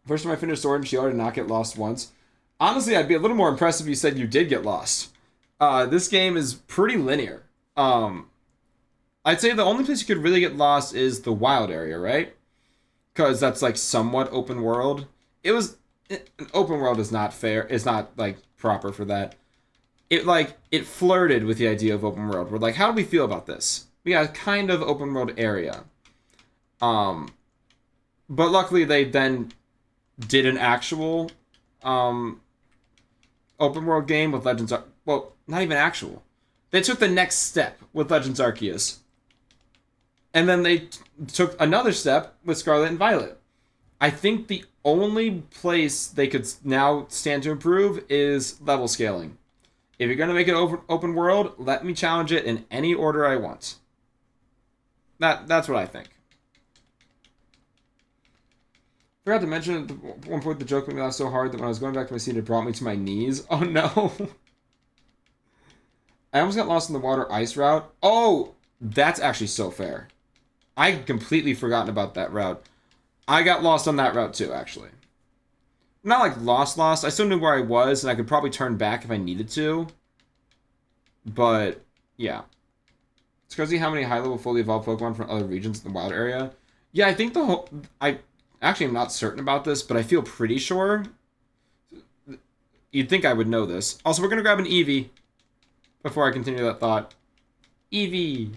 First time I finished Sword and Shield, I did not get lost once. Honestly, I'd be a little more impressed if you said you did get lost. This game is pretty linear. I'd say the only place you could really get lost is the wild area, right? Because that's like somewhat open world. Open world is not fair. It's not like proper for that. It flirted with the idea of open world. We're like, how do we feel about this? We got a kind of open world area. But luckily they then did an actual open world game with Legends Arceus. Well, not even actual. They took the next step with Legends Arceus. And then they took another step with Scarlet and Violet. I think the only place they could now stand to improve is level scaling. If you're going to make it open world, let me challenge it in any order I want. That's what I think. Forgot to mention at one point the joke made me laugh so hard that when I was going back to my seat, it brought me to my knees. Oh no. I almost got lost in the water ice route. Oh, that's actually so fair. I had completely forgotten about that route. I got lost on that route too, actually. Not like lost. I still knew where I was, and I could probably turn back if I needed to. But, yeah. It's crazy how many high-level fully evolved Pokemon from other regions in the wild area. Yeah, I think I actually am not certain about this, but I feel pretty sure. You'd think I would know this. Also, we're going to grab an Eevee before I continue that thought. Eevee.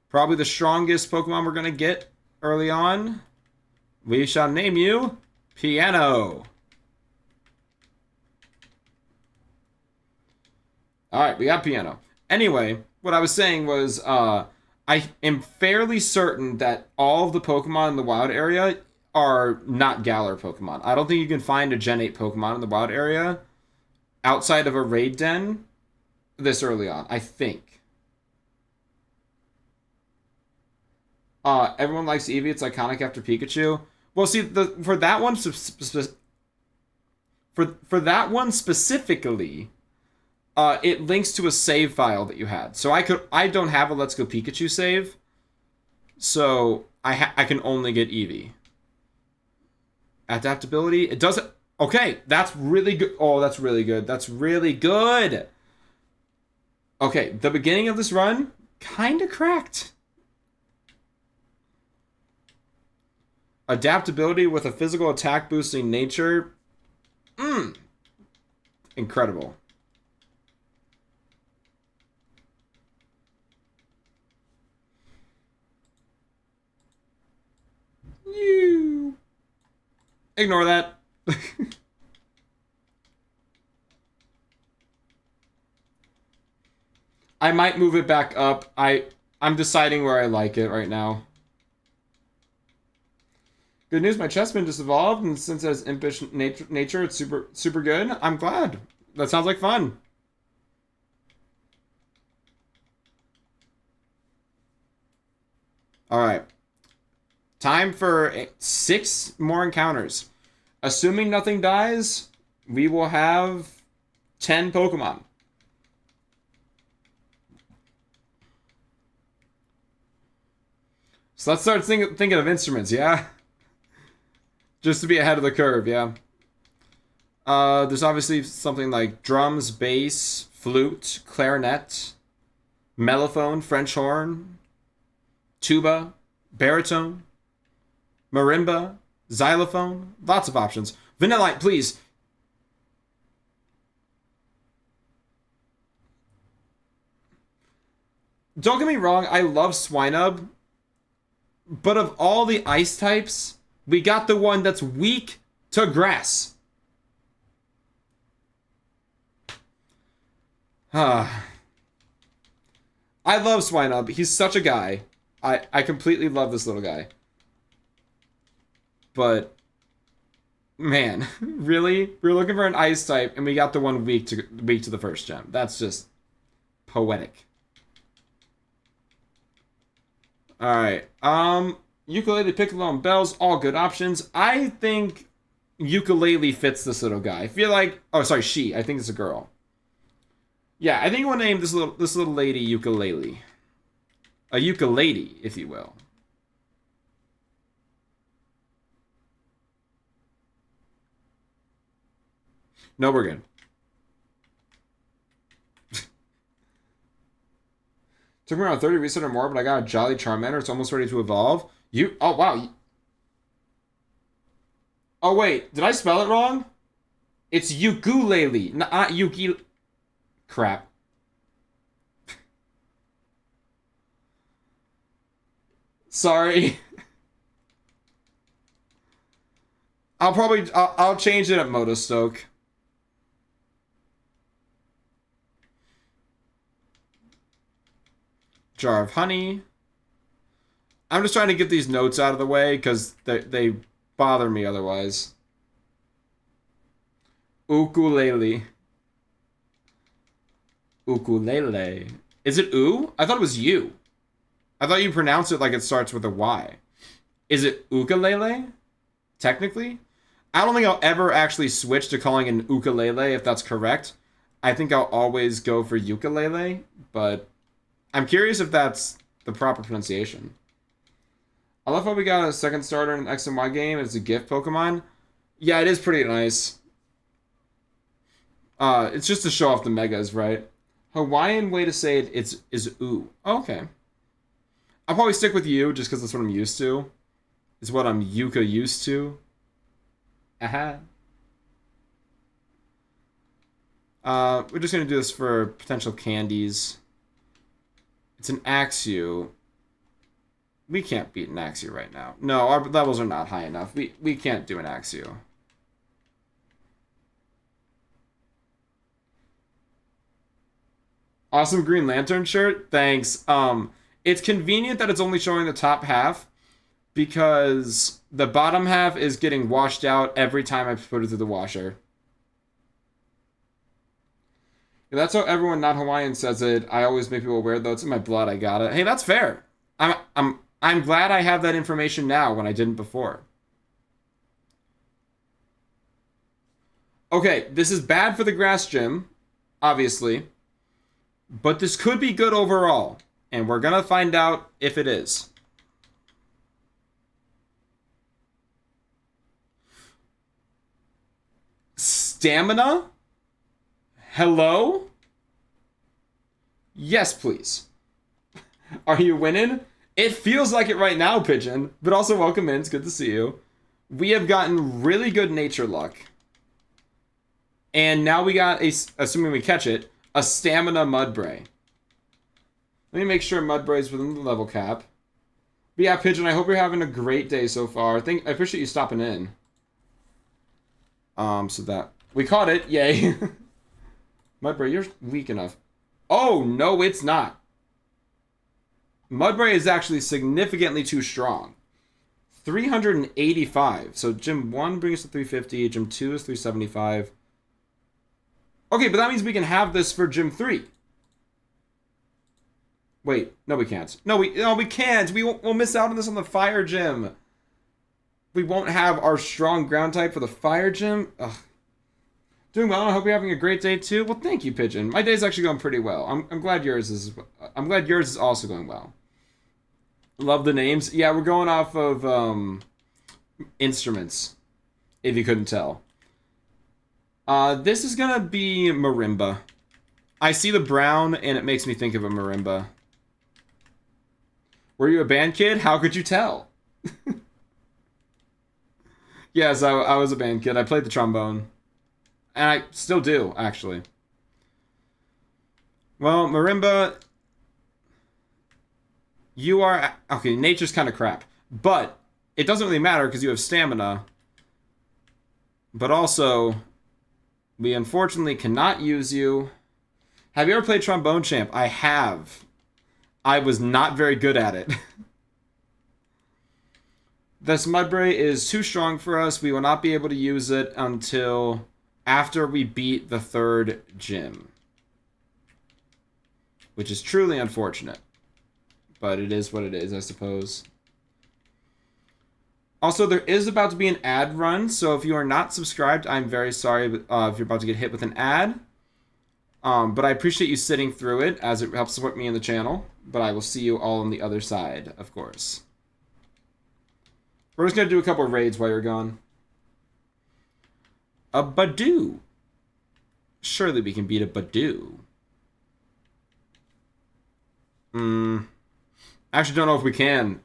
Probably the strongest Pokemon we're going to get early on. We shall name you Piano. Alright, we got Piano. Anyway, what I was saying was, I am fairly certain that all of the Pokemon in the wild area are not Galar Pokemon. I don't think you can find a Gen 8 Pokemon in the wild area outside of a raid den this early on, I think. Everyone likes Eevee. It's iconic after Pikachu. Well, see, for that one for that one specifically, it links to a save file that you had. So I don't have a Let's Go Pikachu save, so I can only get Eevee. Adaptability, it doesn't. Okay, that's really good. Oh, that's really good. That's really good. Okay, the beginning of this run kind of cracked. Adaptability with a physical attack boosting nature. Incredible. You ignore that. I might move it back up. I'm deciding where I like it right now. Good news, my chessman just evolved, and since it has impish nature, it's super good. I'm glad. That sounds like fun. All right. Time for 6 more encounters. Assuming nothing dies, we will have 10 Pokemon. So let's start thinking of instruments, yeah? Just to be ahead of the curve, yeah. There's obviously something like drums, bass, flute, clarinet, mellophone, French horn, tuba, baritone, marimba, xylophone. Lots of options. Vanillite, please. Don't get me wrong, I love Swinub, but of all the ice types, we got the one that's weak to grass. I love Swinub. He's such a guy. I completely love this little guy. But, man, really? We're looking for an ice type, and we got the one weak to the first gem. That's just poetic. Alright. Ukulele, Piccolo, and Bells, all good options. I think Ukulele fits this little guy. I feel like... Oh, sorry, she. I think it's a girl. Yeah, I think we'll name this little lady Ukulele. A ukulele, if you will. No, we're good. Took me around 30 reset or more, but I got a Jolly Charmander. It's almost ready to evolve. Oh, wow. Oh, wait. Did I spell it wrong? It's ukulele, not yuki... Crap. Sorry. I'll change it at Motostoke. Jar of honey. I'm just trying to get these notes out of the way because they bother me otherwise. Ukulele. Ukulele. Is it oo? I thought it was you. I thought you pronounced it like it starts with a Y. Is it ukulele? Technically? I don't think I'll ever actually switch to calling it an ukulele if that's correct. I think I'll always go for ukulele, but I'm curious if that's the proper pronunciation. I love how we got a second starter in an X and Y game. It's a gift Pokemon. Yeah, it is pretty nice. It's just to show off the megas, right? Hawaiian way to say it is ooh. Oh, okay. I'll probably stick with you just because that's what I'm used to. It's what I'm Yuka used to. Aha. We're just gonna do this for potential candies. It's an Axew. We can't beat an Axew right now. No, our levels are not high enough. We can't do an Axew. Awesome Green Lantern shirt. Thanks. It's convenient that it's only showing the top half because the bottom half is getting washed out every time I put it through the washer. Yeah, that's how everyone not Hawaiian says it. I always make people aware though. It's in my blood. I got it. Hey, that's fair. I'm glad I have that information now when I didn't before. Okay, this is bad for the grass gym, obviously, but this could be good overall, and we're gonna find out if it is. Stamina? Hello? Yes, please. Are you winning? It feels like it right now, Pigeon, but also welcome in. It's good to see you. We have gotten really good nature luck. And now we got, assuming we catch it, a stamina Mudbray. Let me make sure Mudbray's within the level cap. But yeah, Pigeon, I hope you're having a great day so far. I appreciate you stopping in. So that... We caught it. Yay. Mudbray, you're weak enough. Oh, no, it's not. Mudbray is actually significantly too strong. 385. So Gym 1 brings us to 350. Gym 2 is 375. Okay, but that means we can have this for Gym 3. Wait, no, we can't. No, we can't. We'll miss out on this on the Fire Gym. We won't have our strong ground type for the Fire Gym. Ugh. Doing well. I hope you're having a great day too. Well, thank you, Pigeon. My day's actually going pretty well. I'm glad yours is. I'm glad yours is also going well. Love the names. Yeah, we're going off of instruments. If you couldn't tell. This is gonna be marimba. I see the brown and it makes me think of a marimba. Were you a band kid? How could you tell? Yes, I was a band kid. I played the trombone. And I still do, actually. Well, marimba, you are... Okay, nature's kind of crap. But it doesn't really matter because you have stamina. But also, we unfortunately cannot use you. Have you ever played Trombone Champ? I have. I was not very good at it. This Mudbray is too strong for us. We will not be able to use it until after we beat the 3rd gym. Which is truly unfortunate. But it is what it is, I suppose. Also, there is about to be an ad run, so if you are not subscribed, I'm very sorry if you're about to get hit with an ad. But I appreciate you sitting through it, as it helps support me in the channel. But I will see you all on the other side, of course. We're just going to do a couple of raids while you're gone. A Badoo. Surely we can beat a Badoo. I actually don't know if we can.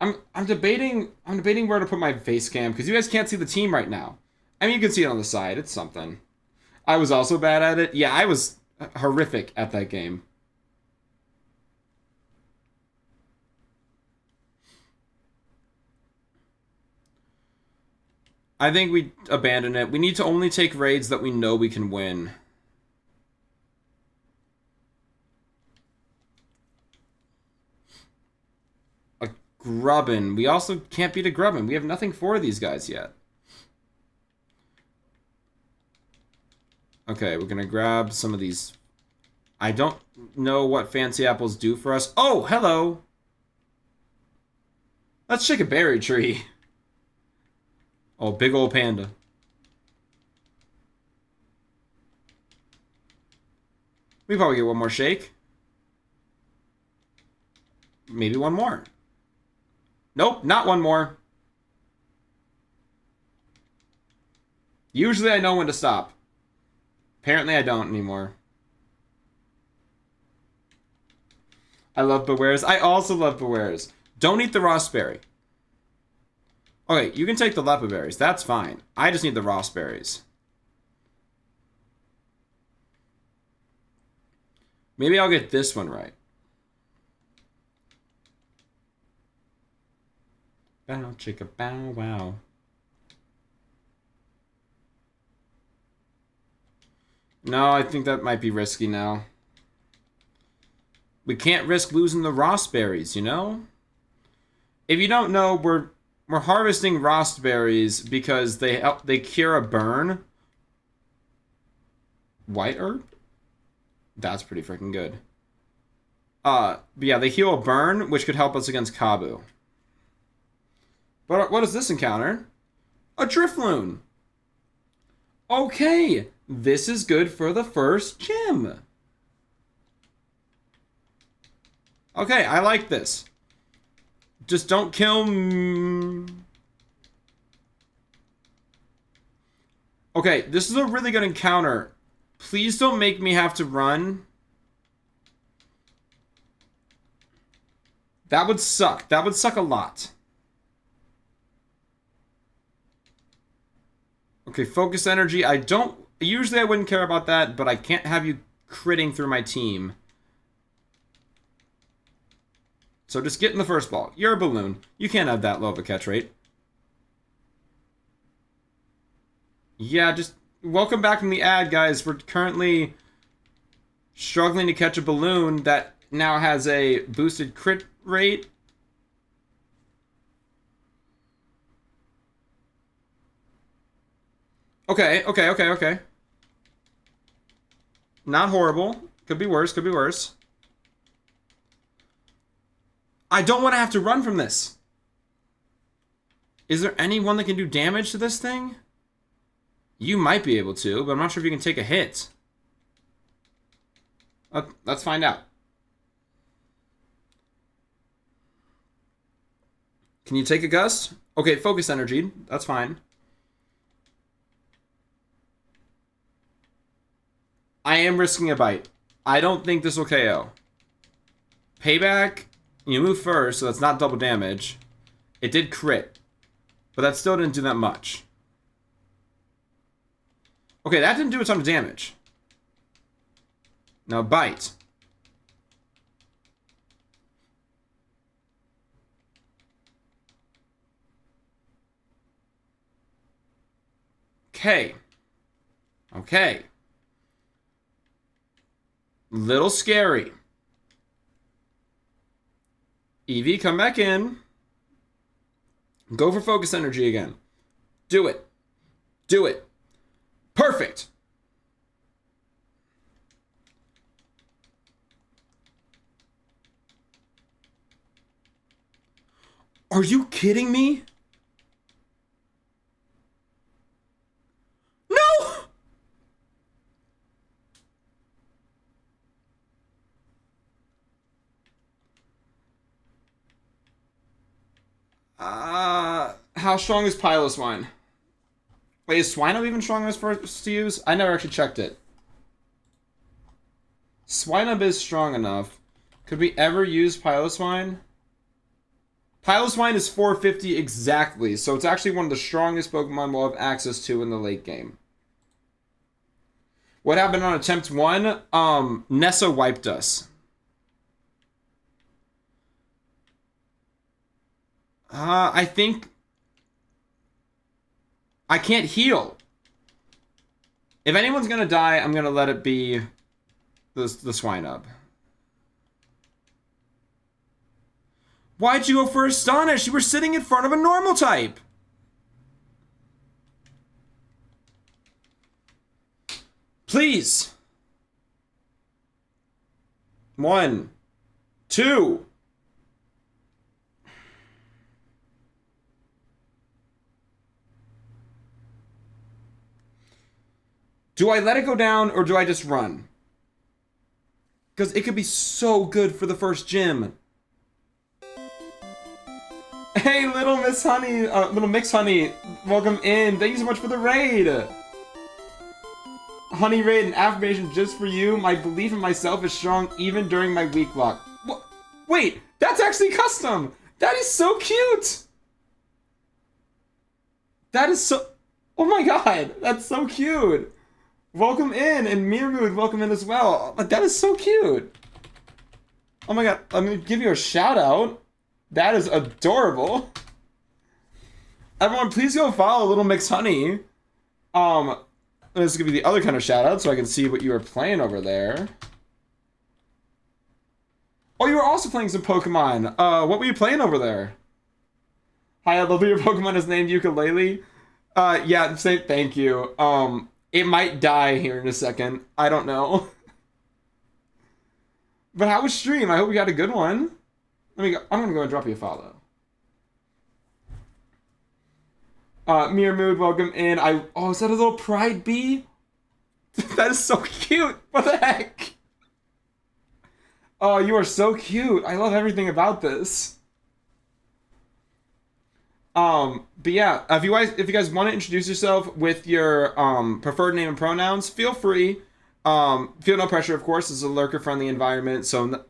I'm debating where to put my face cam because you guys can't see the team right now. I mean, you can see it on the side. It's something. I was also bad at it. Yeah, I was horrific at that game. I think we abandon it. We need to only take raids that we know we can win. A Grubbin. We also can't beat a Grubbin. We have nothing for these guys yet. Okay, we're gonna grab some of these. I don't know what fancy apples do for us. Oh, hello! Let's shake a berry tree. Oh, big old panda. We probably get one more shake. Maybe one more. Nope, not one more. Usually I know when to stop. Apparently I don't anymore. I love Bewares. I also love Bewares. Don't eat the raspberry. Okay, you can take the lepa berries. That's fine. I just need the raspberries. Maybe I'll get this one right. Bow chicka bow wow. No, I think that might be risky now. We can't risk losing the raspberries, you know? If you don't know, we're harvesting raspberries because they cure a burn. White herb? That's pretty freaking good. But yeah, they heal a burn, which could help us against Kabu. But what does this encounter? A Drifloon. Okay, this is good for the first gym. Okay, I like this. Just don't kill me. Okay, this is a really good encounter. Please don't make me have to run. That would suck. That would suck a lot. Okay, focus energy. Usually I wouldn't care about that, but I can't have you critting through my team. So just get in the first ball. You're a balloon. You can't have that low of a catch rate. Yeah, just welcome back from the ad, guys. We're currently struggling to catch a balloon that now has a boosted crit rate. Okay. Not horrible. Could be worse, could be worse. I don't want to have to run from this. Is there anyone that can do damage to this thing? You might be able to, but I'm not sure if you can take a hit. Let's find out. Can you take a gust? Okay, focus energy. That's fine. I am risking a bite. I don't think this will KO. Payback, you move first, so that's not double damage. It did crit, but that still didn't do that much. Okay, that didn't do a ton of damage. Now bite. Okay. Okay. Little scary. Eevee, come back in. Go for focus energy again. Do it. Do it. Perfect. Are you kidding me? No! How strong is Piloswine? Wait, is Swinub even strong as first to use? I never actually checked it. Swinub is strong enough. Could we ever use Piloswine? Piloswine is 450 exactly, so it's actually one of the strongest Pokemon we'll have access to in the late game. What happened on attempt 1? Nessa wiped us. I think I can't heal. If anyone's gonna die, I'm gonna let it be the Swinub. Why'd you go for Astonish? You were sitting in front of a normal type. Please. 1, 2. Do I let it go down or do I just run? Because it could be so good for the first gym. Hey, Little Miss Honey, Little Mix Honey, welcome in. Thank you so much for the raid. Honey raid, an affirmation just for you. My belief in myself is strong even during my Weaklocke. Wait, that's actually custom. That is so cute. That is so... Oh my god, that's so cute. Welcome in, and Mirmood, welcome in as well. That is so cute. Oh my god, let me give you a shout out. That is adorable. Everyone, please go follow Little Mix Honey. let's give you the other kind of shout out so I can see what you were playing over there. Oh, you were also playing some Pokemon. What were you playing over there? Hi, I love that your Pokemon is named Ukulele. Yeah, say thank you. It might die here in a second. I don't know. But how was stream? I hope you had a good one. Let me go. I'm gonna go and drop you a follow. Mirror Mood, welcome in. Oh, is that a little pride bee? That is so cute. What the heck? Oh, you are so cute. I love everything about this. But yeah, if you guys want to introduce yourself with your preferred name and pronouns, feel free. Feel no pressure, of course. This is a lurker-friendly environment, so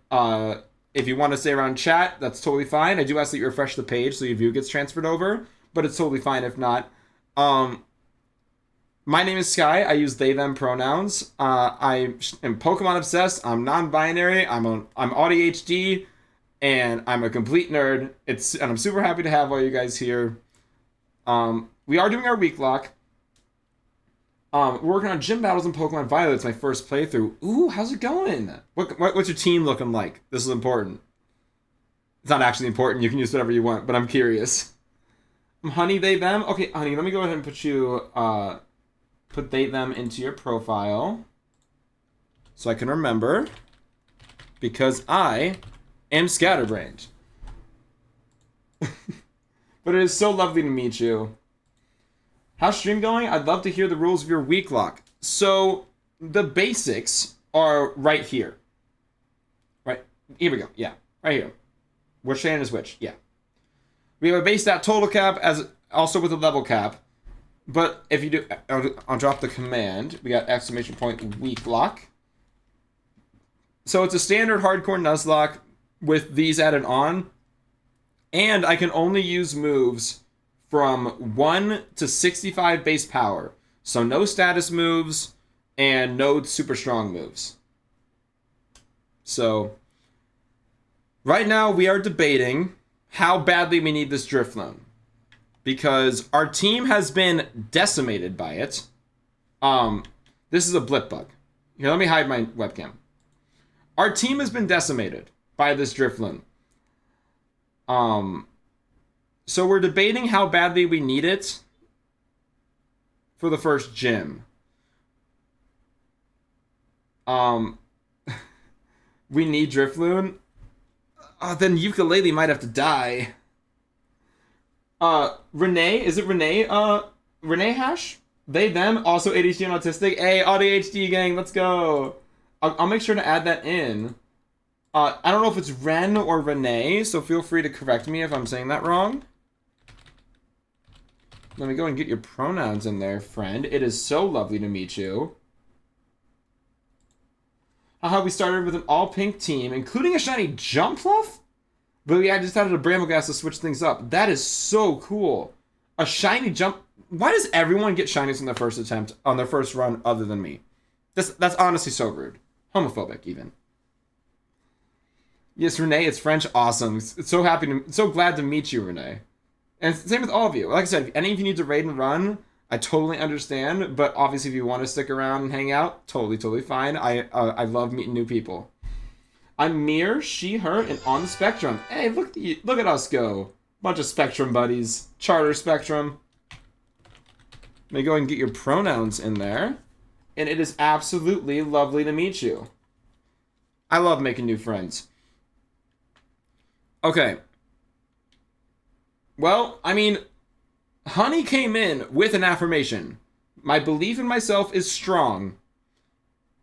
if you want to stay around chat, that's totally fine. I do ask that you refresh the page so your view gets transferred over, but it's totally fine if not. My name is Sky. I use they them pronouns. I am Pokemon obsessed. I'm non-binary. I'm ADHD. And I'm a complete nerd. And I'm super happy to have all you guys here. We are doing our Weaklocke. We're working on gym battles in Pokemon Violet. It's my first playthrough. Ooh, how's it going? What's your team looking like? This is important. It's not actually important. You can use whatever you want, but I'm curious. Honey, they, them. Okay, honey, let me go ahead and put you, put they, them into your profile. So I can remember. Because I am scatterbrained. But it is so lovely to meet you. How's stream going? I'd love to hear the rules of your Weaklocke. So, the basics are right here. Right, here we go. Yeah, right here. Which hand is which? Yeah. We have a base stat total cap, as also with a level cap. But if you do, I'll drop the command. We got exclamation point Weaklocke. So it's a standard hardcore Nuzlocke with these added on. And I can only use moves from 1 to 65 base power. So no status moves and no super strong moves. So right now we are debating how badly we need this Drifloon. Because our team has been decimated by it. This is a blip bug. Here, let me hide my webcam. Our team has been decimated by this Drifloon. So we're debating how badly we need it for the first gym. We need Drifloon. Then Ukulele might have to die. Renee, is it Renee? Renee Hash? They, them, also ADHD and autistic. Hey, ADHD gang, let's go. I'll make sure to add that in. I don't know if it's Ren or Renee, so feel free to correct me if I'm saying that wrong. Let me go and get your pronouns in there, friend. It is so lovely to meet you. Haha, we started with an all-pink team, including a shiny Jumpluff? But yeah, I just added a Brambleghast to switch things up. That is so cool. A shiny Jump... Why does everyone get shinies on their first attempt, on their first run, other than me? That's honestly so rude. Homophobic, even. Yes, Renee, it's French. Awesome. It's so glad to meet you, Renee. And same with all of you. Like I said, if any of you need to raid and run, I totally understand. But obviously, if you want to stick around and hang out, totally fine. I love meeting new people. I'm Mir, she, her, and on the spectrum. Hey, look at us go. Bunch of spectrum buddies. Charter spectrum. Let me go and get your pronouns in there. And it is absolutely lovely to meet you. I love making new friends. Okay. Well, I mean, Honey came in with an affirmation. My belief in myself is strong,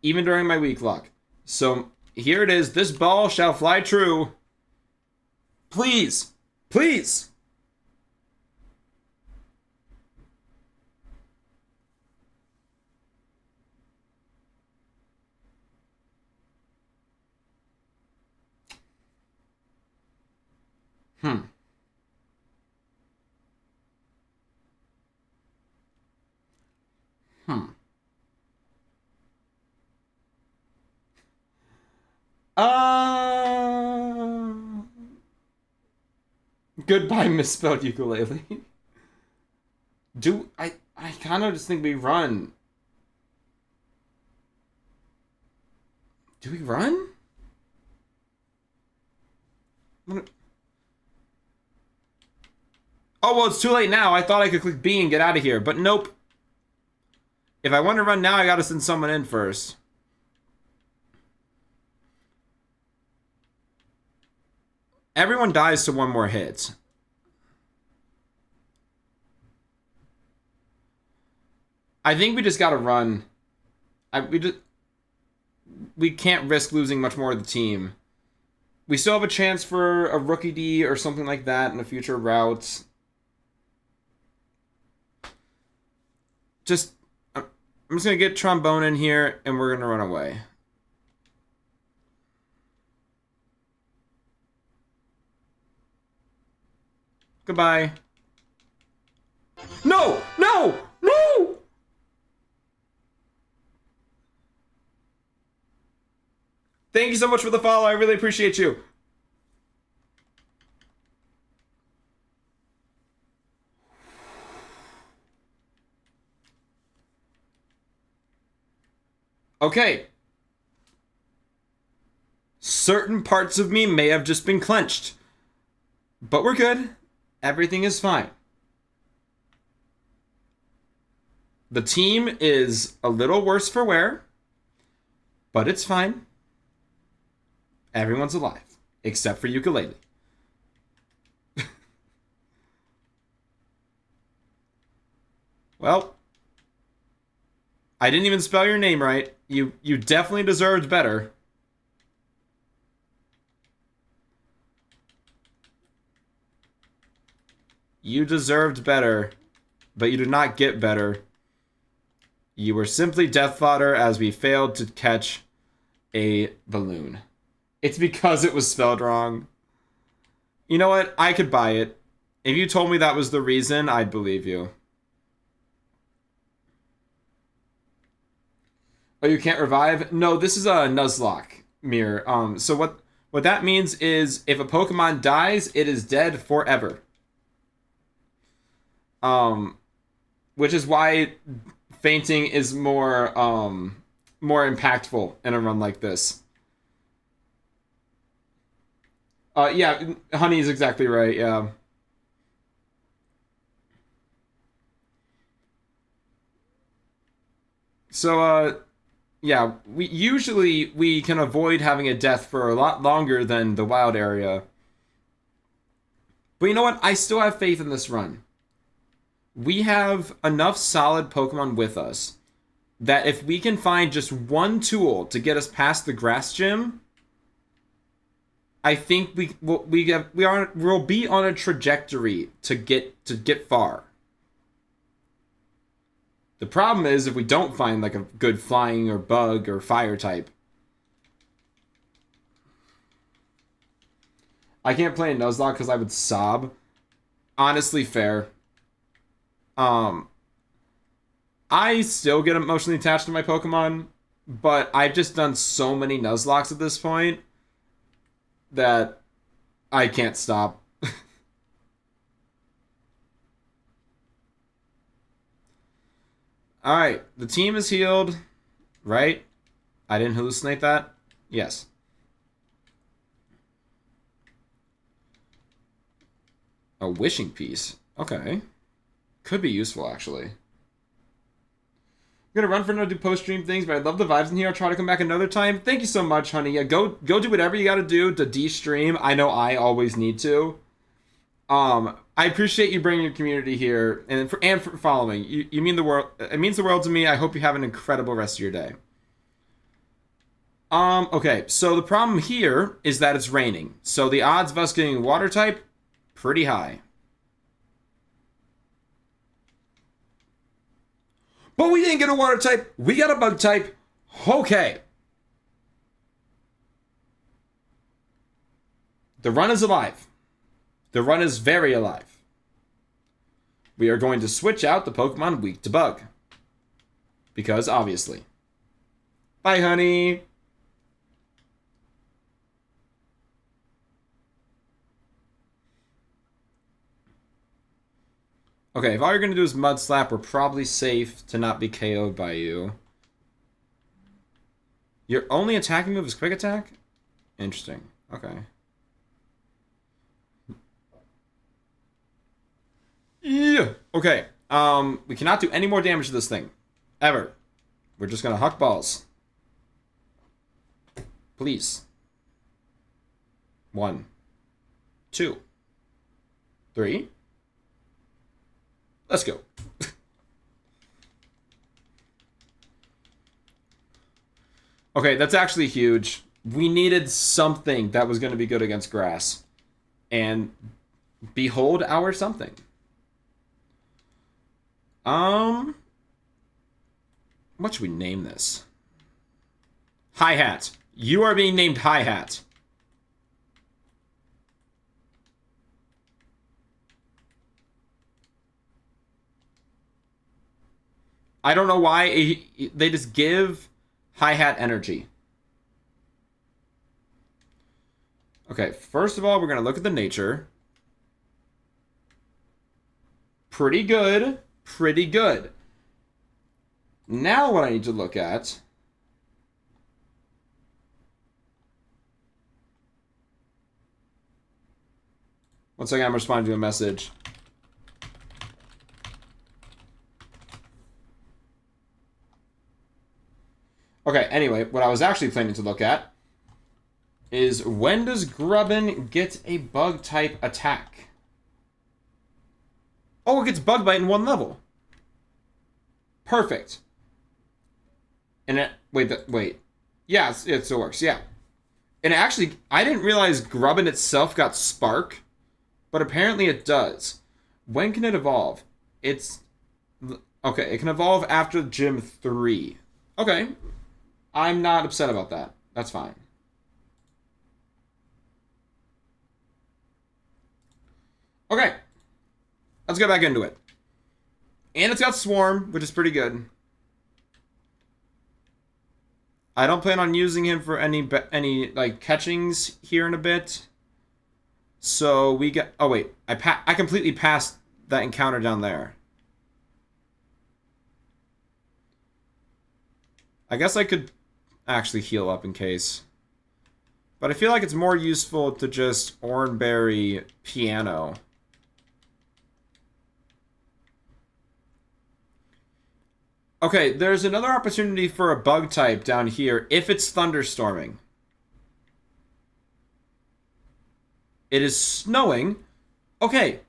even during my Weaklocke. So here it is. This ball shall fly true. Please. Please. Hmm. Goodbye, misspelled ukulele. I kind of just think we run. Do we run? Oh, well, it's too late now. I thought I could click B and get out of here, but nope. If I want to run now, I gotta send someone in first. Everyone dies to one more hit. I think we just gotta run. We can't risk losing much more of the team. We still have a chance for a rookie D or something like that in a future route. I'm just gonna get Trombone in here and we're gonna run away. Goodbye. No! No! No! Thank you so much for the follow. I really appreciate you. Okay. Certain parts of me may have just been clenched. But we're good. Everything is fine. The team is a little worse for wear. But it's fine. Everyone's alive. Except for Ukulele. Well, I didn't even spell your name right. You definitely deserved better. You deserved better, but you did not get better. You were simply death fodder as we failed to catch a balloon. It's because it was spelled wrong. You know what? I could buy it. If you told me that was the reason, I'd believe you. Oh, you can't revive? No, this is a Nuzlocke mirror. So what that means is if a Pokemon dies, it is dead forever. Which is why fainting is more impactful in a run like this. Yeah, Honey is exactly right, yeah. So, yeah, we can avoid having a death for a lot longer than the wild area. But you know what? I still have faith in this run. We have enough solid Pokemon with us that if we can find just one tool to get us past the grass gym, I think we'll be on a trajectory to get far. The problem is if we don't find like a good flying or bug or fire type. I can't play a Nuzlocke because I would sob. Honestly, fair. I still get emotionally attached to my Pokemon, but I've just done so many Nuzlocks at this point that I can't stop. Alright, the team is healed, right? I didn't hallucinate that? Yes. A wishing piece. Okay. Could be useful, actually. I'm gonna run for another post-stream things, but I love the vibes in here. I'll try to come back another time. Thank you so much, honey. Yeah, go do whatever you gotta do to de-stream. I know I always need to. I appreciate you bringing your community here and for following. You mean the world. It means the world to me. I hope you have an incredible rest of your day. Okay, so the problem here is that it's raining. So the odds of us getting water type, pretty high. But we didn't get a water type. We got a bug type. Okay. The run is alive. The run is very alive. We are going to switch out the Pokemon weak to bug. Because, obviously. Bye, honey. Okay, if all you're going to do is Mud Slap, we're probably safe to not be KO'd by you. Your only attacking move is quick attack? Interesting. Okay. Yeah. Okay. We cannot do any more damage to this thing. Ever. We're just gonna huck balls. Please. 1, 2, 3. Let's go. Okay, that's actually huge. We needed something that was going to be good against grass. And behold our something. What should we name this? Hi-Hat. You are being named Hi-Hat. I don't know why they just give Hi-Hat energy. Okay, first of all, we're going to look at the nature. Pretty good. Pretty good. Now what I need to look at... One second, I'm responding to a message. Okay, anyway, what I was actually planning to look at is when does Grubbin get a bug-type attack? Oh, it gets Bug Bite in 1 level. Perfect. And it... Wait. Yeah, it still works, yeah. And actually, I didn't realize Grubbin itself got Spark, but apparently it does. When can it evolve? It's... Okay, it can evolve after Gym 3. Okay. I'm not upset about that. That's fine. Okay. Let's get back into it. And it's got Swarm, which is pretty good. I don't plan on using him for any like catchings here in a bit. So we get... Oh, wait. I completely passed that encounter down there. I guess I could actually heal up in case. But I feel like it's more useful to just Oranberry Piano. Okay, there's another opportunity for a bug type down here if it's thunderstorming. It is snowing. Okay.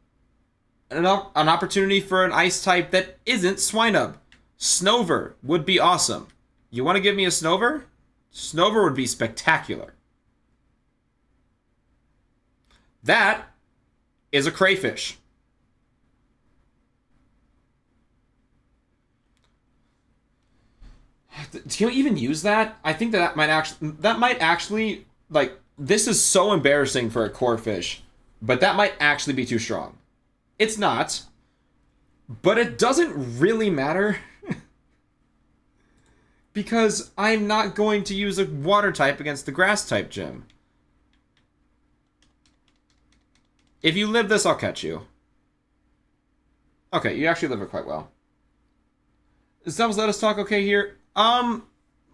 An opportunity for an ice type that isn't Swinub. Snover would be awesome. You want to give me a Snover? Snover would be spectacular. That is a crayfish. Do you even use that? I think that might actually like, this is so embarrassing for a core fish, but that might actually be too strong. It's not, but it doesn't really matter because I'm not going to use a water type against the grass type gym. If you live this, I'll catch you. Okay, you actually live it quite well. Zubs, let us talk okay here.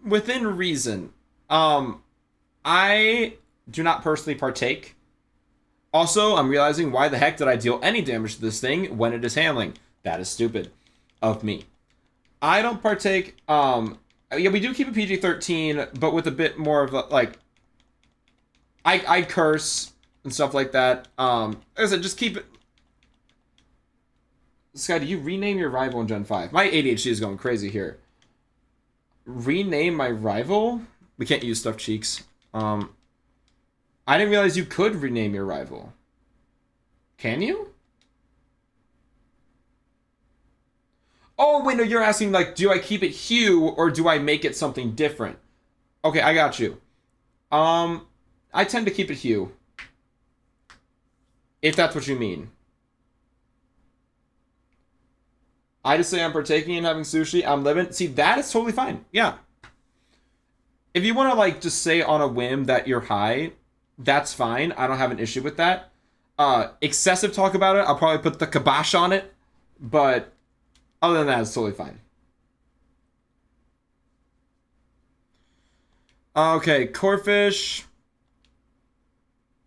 Within reason. I do not personally partake. Also, I'm realizing why the heck did I deal any damage to this thing when it is handling? That is stupid of me. I don't partake. Yeah, we do keep a PG-13, but with a bit more of a, like, I curse and stuff like that. Like I said, just keep it. Sky, do you rename your rival in Gen 5? My ADHD is going crazy here. Rename my rival? We can't use stuffed cheeks. I didn't realize you could rename your rival. Can you? Oh, wait, no, you're asking, like, do I keep it Hugh or do I make it something different? Okay, I got you. I tend to keep it Hugh. If that's what you mean. I just say I'm partaking and having sushi. I'm living. See, that is totally fine. Yeah. If you want to, like, just say on a whim that you're high, that's fine. I don't have an issue with that. Excessive talk about it, I'll probably put the kibosh on it. But other than that, it's totally fine. Okay, Corfish.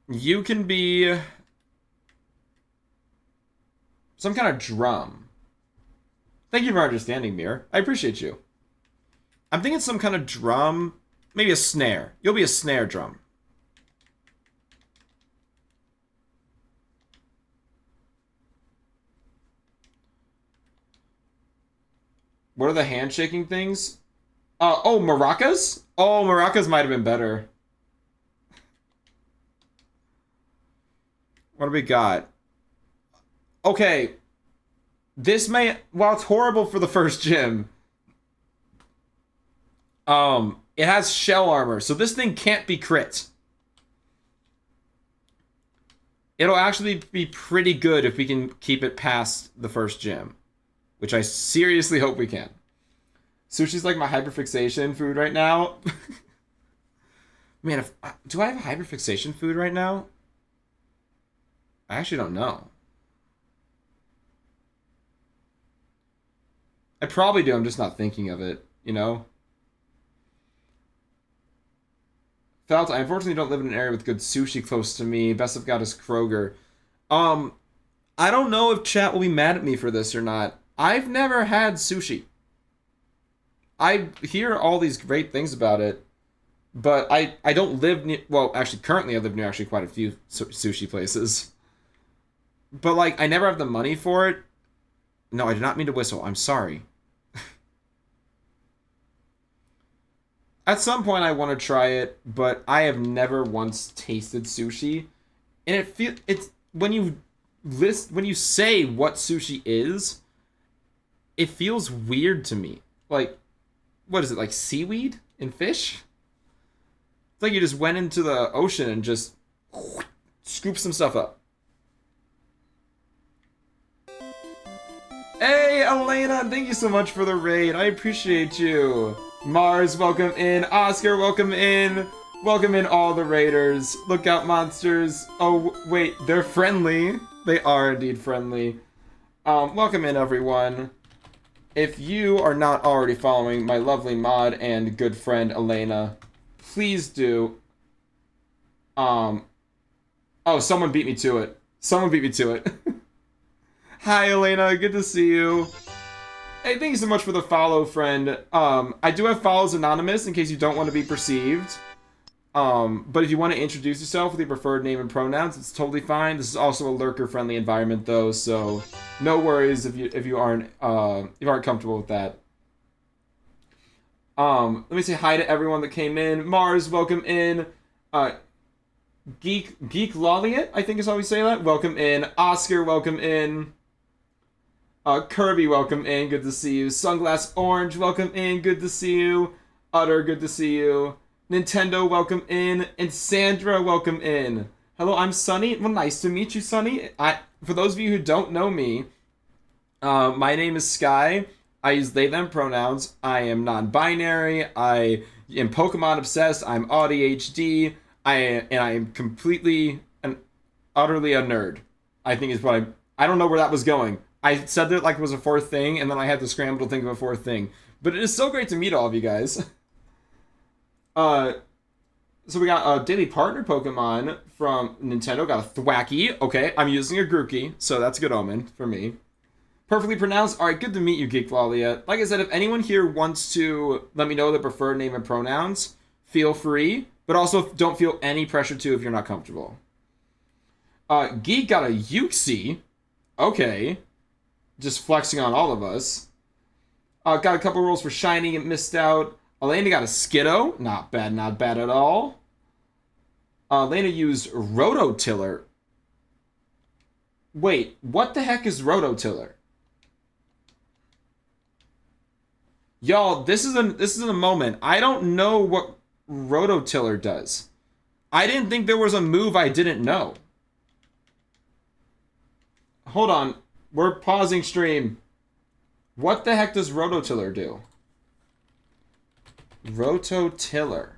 You can be some kind of drum. Thank you for understanding, Mir. I appreciate you. I'm thinking some kind of drum. Maybe a snare. You'll be a snare drum. What are the handshaking things? Oh, maracas? Oh, maracas might have been better. What do we got? Okay. This may... While it's horrible for the first gym, it has shell armor, so this thing can't be crit. It'll actually be pretty good if we can keep it past the first gym, which I seriously hope we can. Sushi's like my hyperfixation food right now. Man, do I have a hyperfixation food right now? I actually don't know. I probably do, I'm just not thinking of it, you know? Felt, I unfortunately don't live in an area with good sushi close to me. Best I've got is Kroger. Um, I don't know if chat will be mad at me for this or not. I've never had sushi. I hear all these great things about it, but I don't live near... Well, actually, currently I live near actually quite a few sushi places. But, like, I never have the money for it. No, I did not mean to whistle. I'm sorry. At some point I want to try it, but I have never once tasted sushi. And it's when you say what sushi is, it feels weird to me. Like, what is it, like seaweed and fish? It's like you just went into the ocean and just scooped some stuff up. Hey, Elena, thank you so much for the raid. I appreciate you. Mars, welcome in. Oscar, welcome in. Welcome in all the raiders. Look out, monsters. Oh, wait, they're friendly. They are indeed friendly. Welcome in, everyone. If you are not already following my lovely mod and good friend Elena, please do. Oh, someone beat me to it. Someone beat me to it. Hi, Elena. Good to see you. Hey, thank you so much for the follow, friend. I do have follows anonymous in case you don't want to be perceived. But if you want to introduce yourself with your preferred name and pronouns, it's totally fine. This is also a lurker-friendly environment, though, so no worries if you aren't comfortable with that. Let me say hi to everyone that came in. Mars, welcome in. Geek Lolliot, I think is how we say that. Welcome in. Oscar, welcome in. Kirby, welcome in. Good to see you. Sunglass Orange, welcome in. Good to see you. Utter, good to see you. Nintendo, welcome in. And Sandra, welcome in. Hello, I'm Sunny. Well, nice to meet you, Sunny. For those of you who don't know me, my name is Sky. I use they, them pronouns. I am non-binary. I am Pokemon obsessed. I'm ADHD. I am completely and utterly a nerd. I think is what I don't know where that was going. I said that like it was a fourth thing, and then I had to scramble to think of a fourth thing. But it is so great to meet all of you guys. So we got a daily partner Pokemon from Nintendo. Got a Thwacky. Okay, I'm using a Grookey, so that's a good omen for me. Perfectly pronounced. All right, good to meet you, Geek Lalia. Like I said, if anyone here wants to let me know their preferred name and pronouns, feel free. But also don't feel any pressure to if you're not comfortable. Geek got a Uxie. Okay. Just flexing on all of us. Got a couple rolls for Shining and missed out. Elena got a Skiddo. Not bad at all. Elena used Rototiller. Wait, what the heck is Rototiller? Y'all, this is a moment. I don't know what Rototiller does. I didn't think there was a move I didn't know. Hold on. We're pausing stream. What the heck does Rototiller do? Rototiller.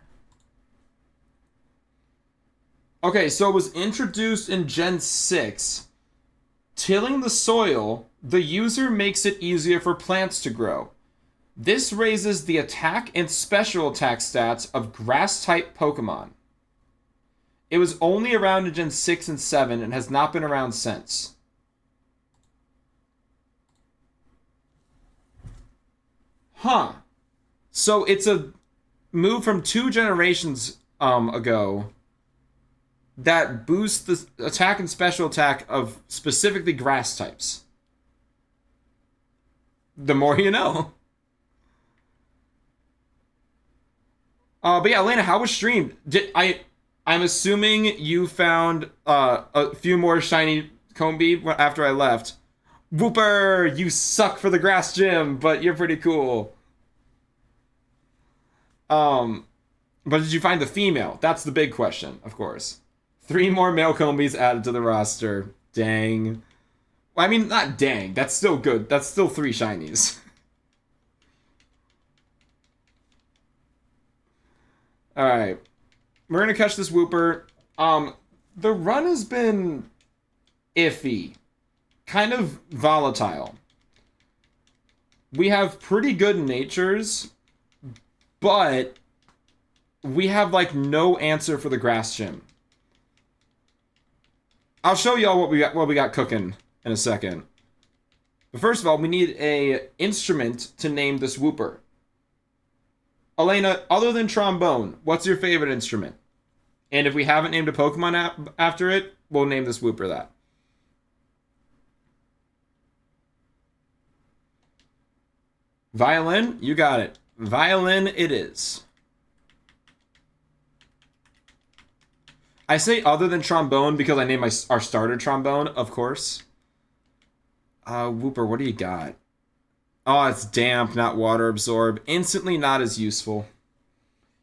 Okay, so it was introduced in Gen 6. Tilling the soil, the user makes it easier for plants to grow. This raises the attack and special attack stats of grass-type Pokemon. It was only around in Gen 6 and 7 and has not been around since. Huh. So it's a move from 2 generations ago that boosts the attack and special attack of specifically grass types. The more you know. But yeah, Elena, how was streamed? I'm assuming you found a few more shiny Combi after I left. Whooper, you suck for the grass gym, but you're pretty cool. But did you find the female? That's the big question, of course. 3 more male Combis added to the roster. Dang. Well, I mean, not dang. That's still good. That's still 3 shinies. Alright. We're gonna catch this Whooper. The run has been iffy. Kind of volatile. We have pretty good natures, but we have, like, no answer for the grass gym. I'll show y'all what we got cooking in a second. But first of all, we need a instrument to name this Whooper. Elena, other than trombone, what's your favorite instrument? And if we haven't named a Pokemon after it, we'll name this Whooper that. Violin? You got it. Violin it is. I say other than trombone because I named our starter trombone, of course. Whooper, what do you got? Oh, it's damp, not water absorb. Instantly not as useful.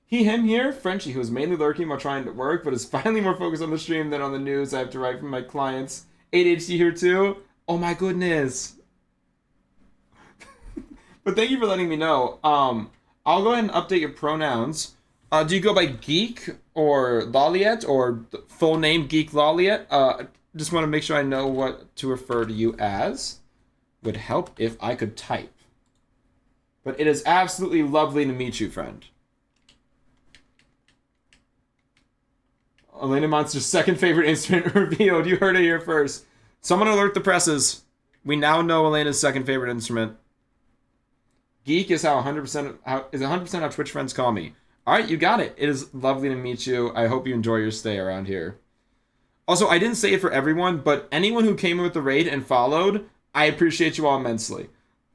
He, him here, Frenchie, who is mainly lurking while trying to work, but is finally more focused on the stream than on the news I have to write from my clients. ADHD here too? Oh my goodness. But thank you for letting me know. I'll go ahead and update your pronouns. Do you go by Geek or Loliet or full name Geek Loliet? Just want to make sure I know what to refer to you as. Would help if I could type. But it is absolutely lovely to meet you, friend. Elena Monster's second favorite instrument revealed. You heard it here first. Someone alert the presses. We now know Elena's second favorite instrument. Geek is how 100% how Twitch friends call me. All right, you got it. It is lovely to meet you. I hope you enjoy your stay around here. Also, I didn't say it for everyone, but anyone who came in with the raid and followed, I appreciate you all immensely.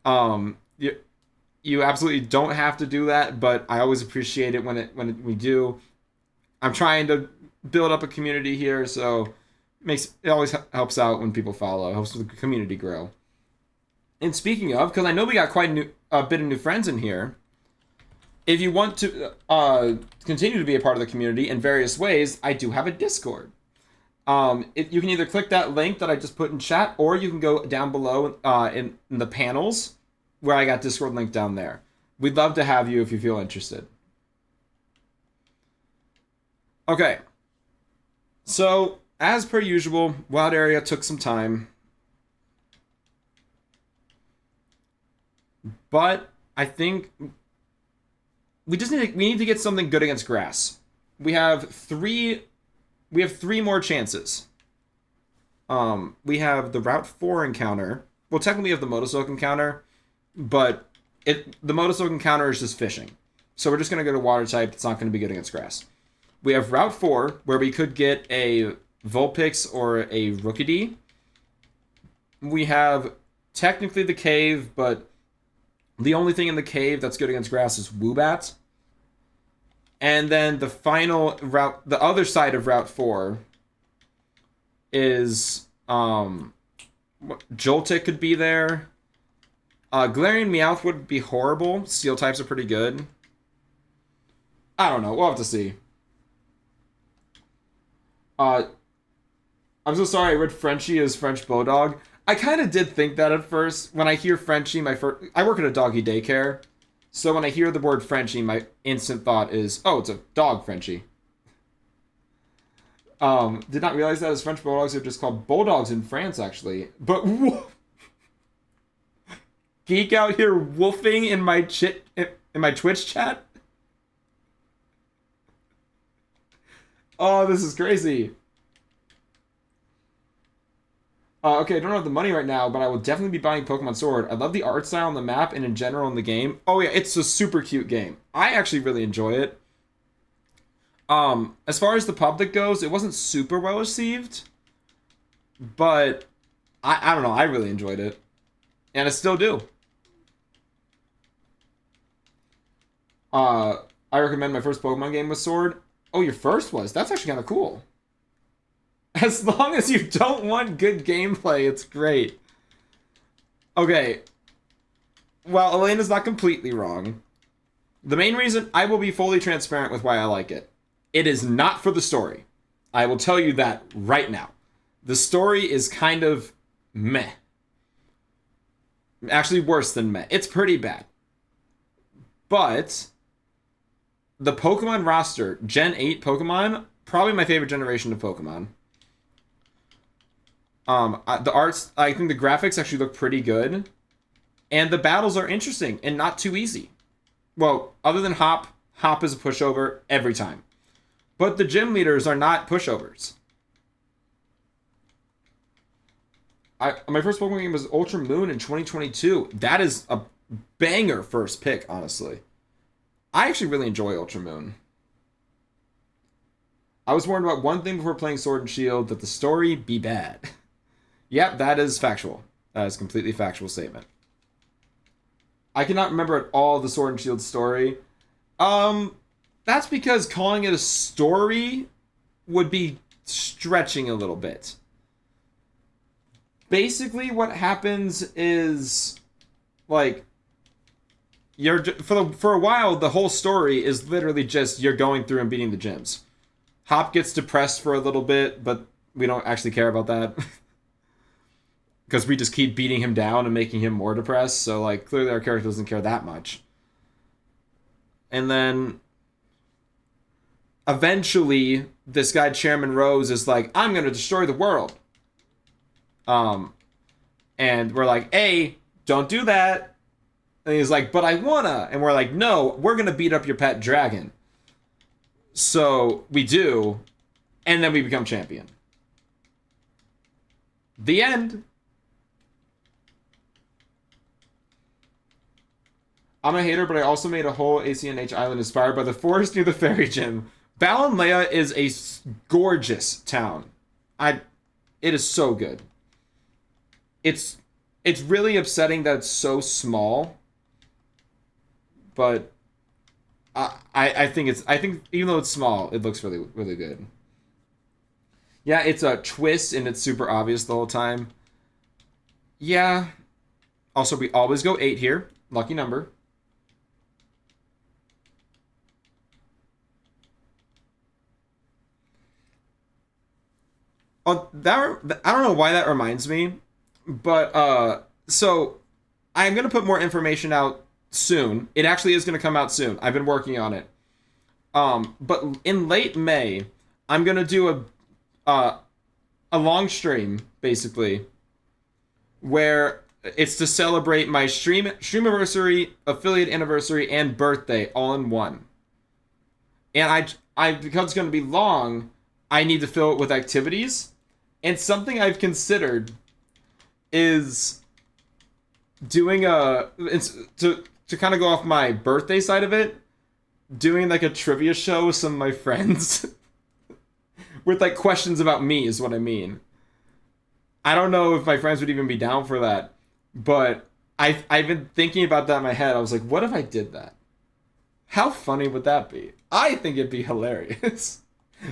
You absolutely don't have to do that, but I always appreciate it when we do. I'm trying to build up a community here, so it always helps out when people follow. It helps the community grow. And speaking of, because I know we got quite a bit of new friends in here, if you want to continue to be a part of the community in various ways, I do have a Discord. You can either click that link that I just put in chat, or you can go down below in the panels where I got Discord link down there. We'd love to have you if you feel interested. Okay. So, as per usual, Wild Area took some time. But I think we need to get something good against grass. We have three more chances. We have the Route 4 encounter. Well, technically we have the Motosilk encounter, but the Motosilk encounter is just fishing. So we're just going to go to water type. It's not going to be good against grass. We have Route 4, where we could get a Vulpix or a Rookidee. We have technically the cave, but the only thing in the cave that's good against grass is Woobat. And then the final route, the other side of Route 4 is Joltik could be there. Galarian Meowth would be horrible. Steel types are pretty good. I don't know. We'll have to see. I'm so sorry I read Frenchie as French Bulldog. I kind of did think that at first. When I hear Frenchie, I work at a doggy daycare. So when I hear the word Frenchie, my instant thought is, oh, it's a dog Frenchie. Did not realize that as French Bulldogs are just called Bulldogs in France, actually. But geek out here wolfing in my in my Twitch chat. Oh, this is crazy. Okay, I don't have the money right now, but I will definitely be buying Pokemon Sword. I love the art style on the map and in general in the game. Oh yeah, it's a super cute game. I actually really enjoy it. As far as the public goes, it wasn't super well received, but I don't know, I really enjoyed it. And I still do. Uh, I recommend my first Pokemon game with Sword. Oh, your first was? That's actually kind of cool. As long as you don't want good gameplay, it's great. Okay. Well, Elena's not completely wrong. The main reason, I will be fully transparent with why I like it. It is not for the story. I will tell you that right now. The story is kind of meh. Actually worse than meh. It's pretty bad. But the Pokemon roster, Gen 8 Pokemon, probably my favorite generation of Pokemon. The arts, I think the graphics actually look pretty good. And the battles are interesting and not too easy. Well, other than Hop is a pushover every time. But the gym leaders are not pushovers. My first Pokemon game was Ultra Moon in 2022. That is a banger first pick, honestly. I actually really enjoy Ultra Moon. I was warned about one thing before playing Sword and Shield, that the story be bad. Yep, that is factual. That is a completely factual statement. I cannot remember at all the Sword and Shield story. That's because calling it a story would be stretching a little bit. Basically, what happens is, like, for a while, the whole story is literally just you're going through and beating the gyms. Hop gets depressed for a little bit, but we don't actually care about that. Because we just keep beating him down and making him more depressed, so, like, clearly our character doesn't care that much. And then eventually, this guy, Chairman Rose, is like, I'm going to destroy the world. And we're like, hey, don't do that. And he's like, but I wanna. And we're like, no, we're going to beat up your pet dragon. So we do. And then we become champion. The end. I'm a hater, but I also made a whole ACNH island inspired by the forest near the fairy gym. Balanlea is a gorgeous town. It is so good. It's really upsetting that it's so small, but I think even though it's small, it looks really, really good. Yeah, it's a twist and it's super obvious the whole time. Yeah. Also, we always go 8 here. Lucky number. Oh, I don't know why that reminds me, but so I'm gonna put more information out soon. It actually is gonna come out soon. I've been working on it. But in late May, I'm gonna do a long stream basically, where it's to celebrate my stream anniversary, affiliate anniversary, and birthday all in one. And because it's gonna be long, I need to fill it with activities. And something I've considered is doing to kind of go off my birthday side of it, doing like a trivia show with some of my friends with like questions about me is what I mean. I don't know if my friends would even be down for that, but I've been thinking about that in my head. I was like, what if I did that? How funny would that be? I think it'd be hilarious.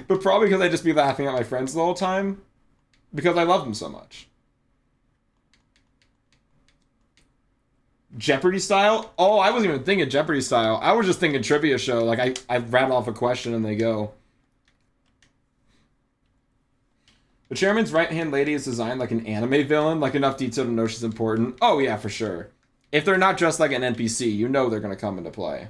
But probably because I'd just be laughing at my friends the whole time. Because I love them so much. Jeopardy style? Oh, I wasn't even thinking Jeopardy style. I was just thinking trivia show. Like, I rattle off a question and they go. The chairman's right-hand lady is designed like an anime villain. Like, enough detail to know she's important. Oh, yeah, for sure. If they're not dressed like an NPC, you know they're going to come into play.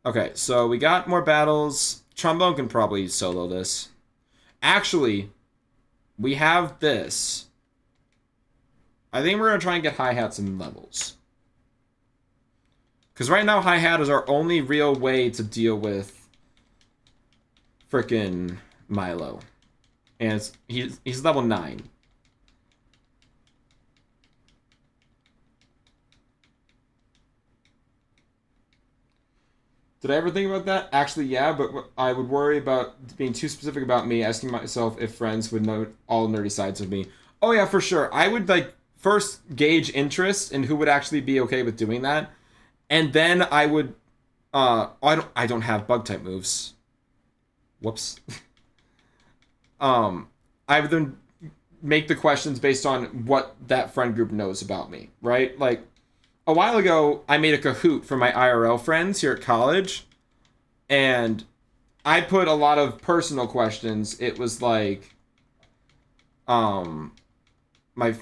Okay, so we got more battles. Trombone can probably solo this. Actually, we have this. I think we're going to try and get Hi-Hat some levels. Because right now, Hi-Hat is our only real way to deal with frickin' Milo. And he's level 9. Did I ever think about that? Actually, yeah, but I would worry about being too specific about me, asking myself if friends would know all nerdy sides of me. Oh yeah, for sure. I would like first gauge interest in who would actually be okay with doing that, and then I would. I don't have bug type moves. Whoops. um, I would then make the questions based on what that friend group knows about me, right? Like a while ago, I made a Kahoot for my IRL friends here at college, and I put a lot of personal questions. It was like, um, my,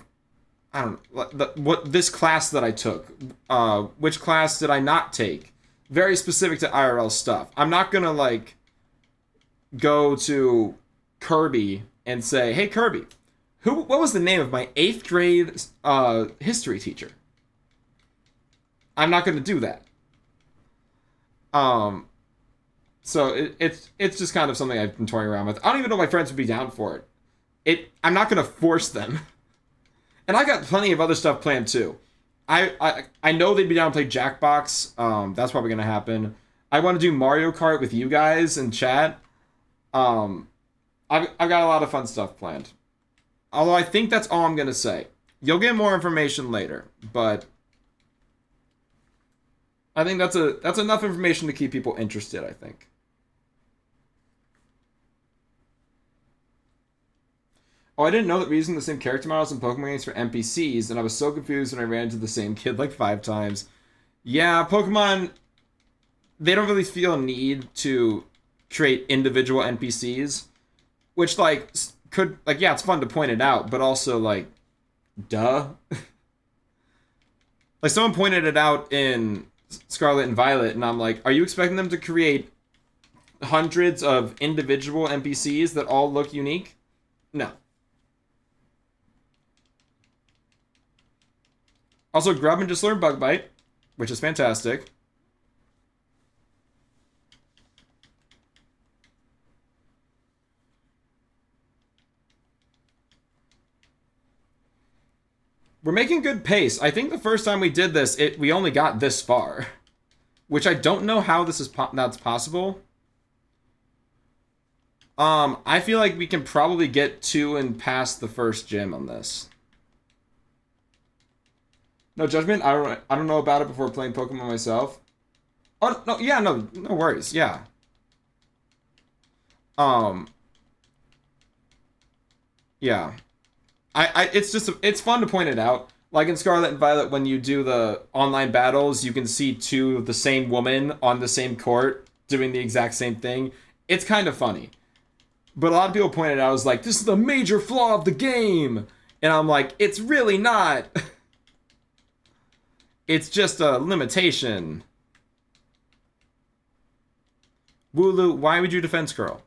I don't know, what this class that I took, which class did I not take? Very specific to IRL stuff. I'm not gonna like go to Kirby and say, "Hey Kirby, what was the name of my 8th grade history teacher?" I'm not gonna do that. Um, so it's just kind of something I've been toying around with. I don't even know if my friends would be down for it. I'm not gonna force them. And I got plenty of other stuff planned too. I know they'd be down to play Jackbox. That's probably gonna happen. I want to do Mario Kart with you guys in chat. Um, I've got a lot of fun stuff planned. Although I think that's all I'm gonna say. You'll get more information later, but I think that's enough information to keep people interested, I think. Oh, I didn't know that we're using the same character models in Pokemon games for NPCs, and I was so confused when I ran into the same kid like 5 times. Yeah, Pokemon, they don't really feel a need to create individual NPCs, which like could like yeah, it's fun to point it out, but also like duh. Like someone pointed it out in Scarlet and Violet, and I'm like, are you expecting them to create hundreds of individual NPCs that all look unique? No. Also, Grub and just learned Bug Bite, which is fantastic. We're making good pace. I think the first time we did this, we only got this far, which I don't know how this is that's possible. I feel like we can probably get to and past the first gym on this. No judgment. I don't know about it before playing Pokemon myself. Oh no, yeah, no worries. Yeah. Um. Yeah. It's fun to point it out. Like in Scarlet and Violet, when you do the online battles, you can see 2 of the same woman on the same court doing the exact same thing. It's kind of funny. But a lot of people pointed out, I was like, this is the major flaw of the game. And I'm like, it's really not. It's just a limitation. Wooloo, why would you defend Skrull?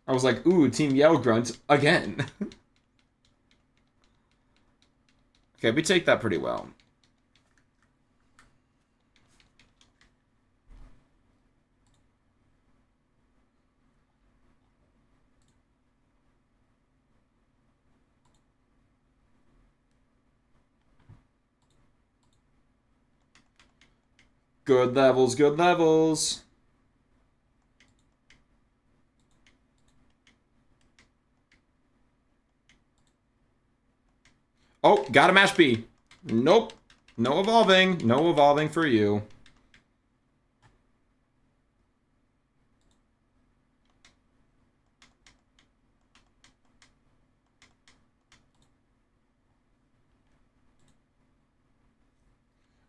I was like, ooh, Team Yell Grunt again. Okay, we take that pretty well. Good levels, good levels. Oh, gotta match B. Nope. No evolving. No evolving for you.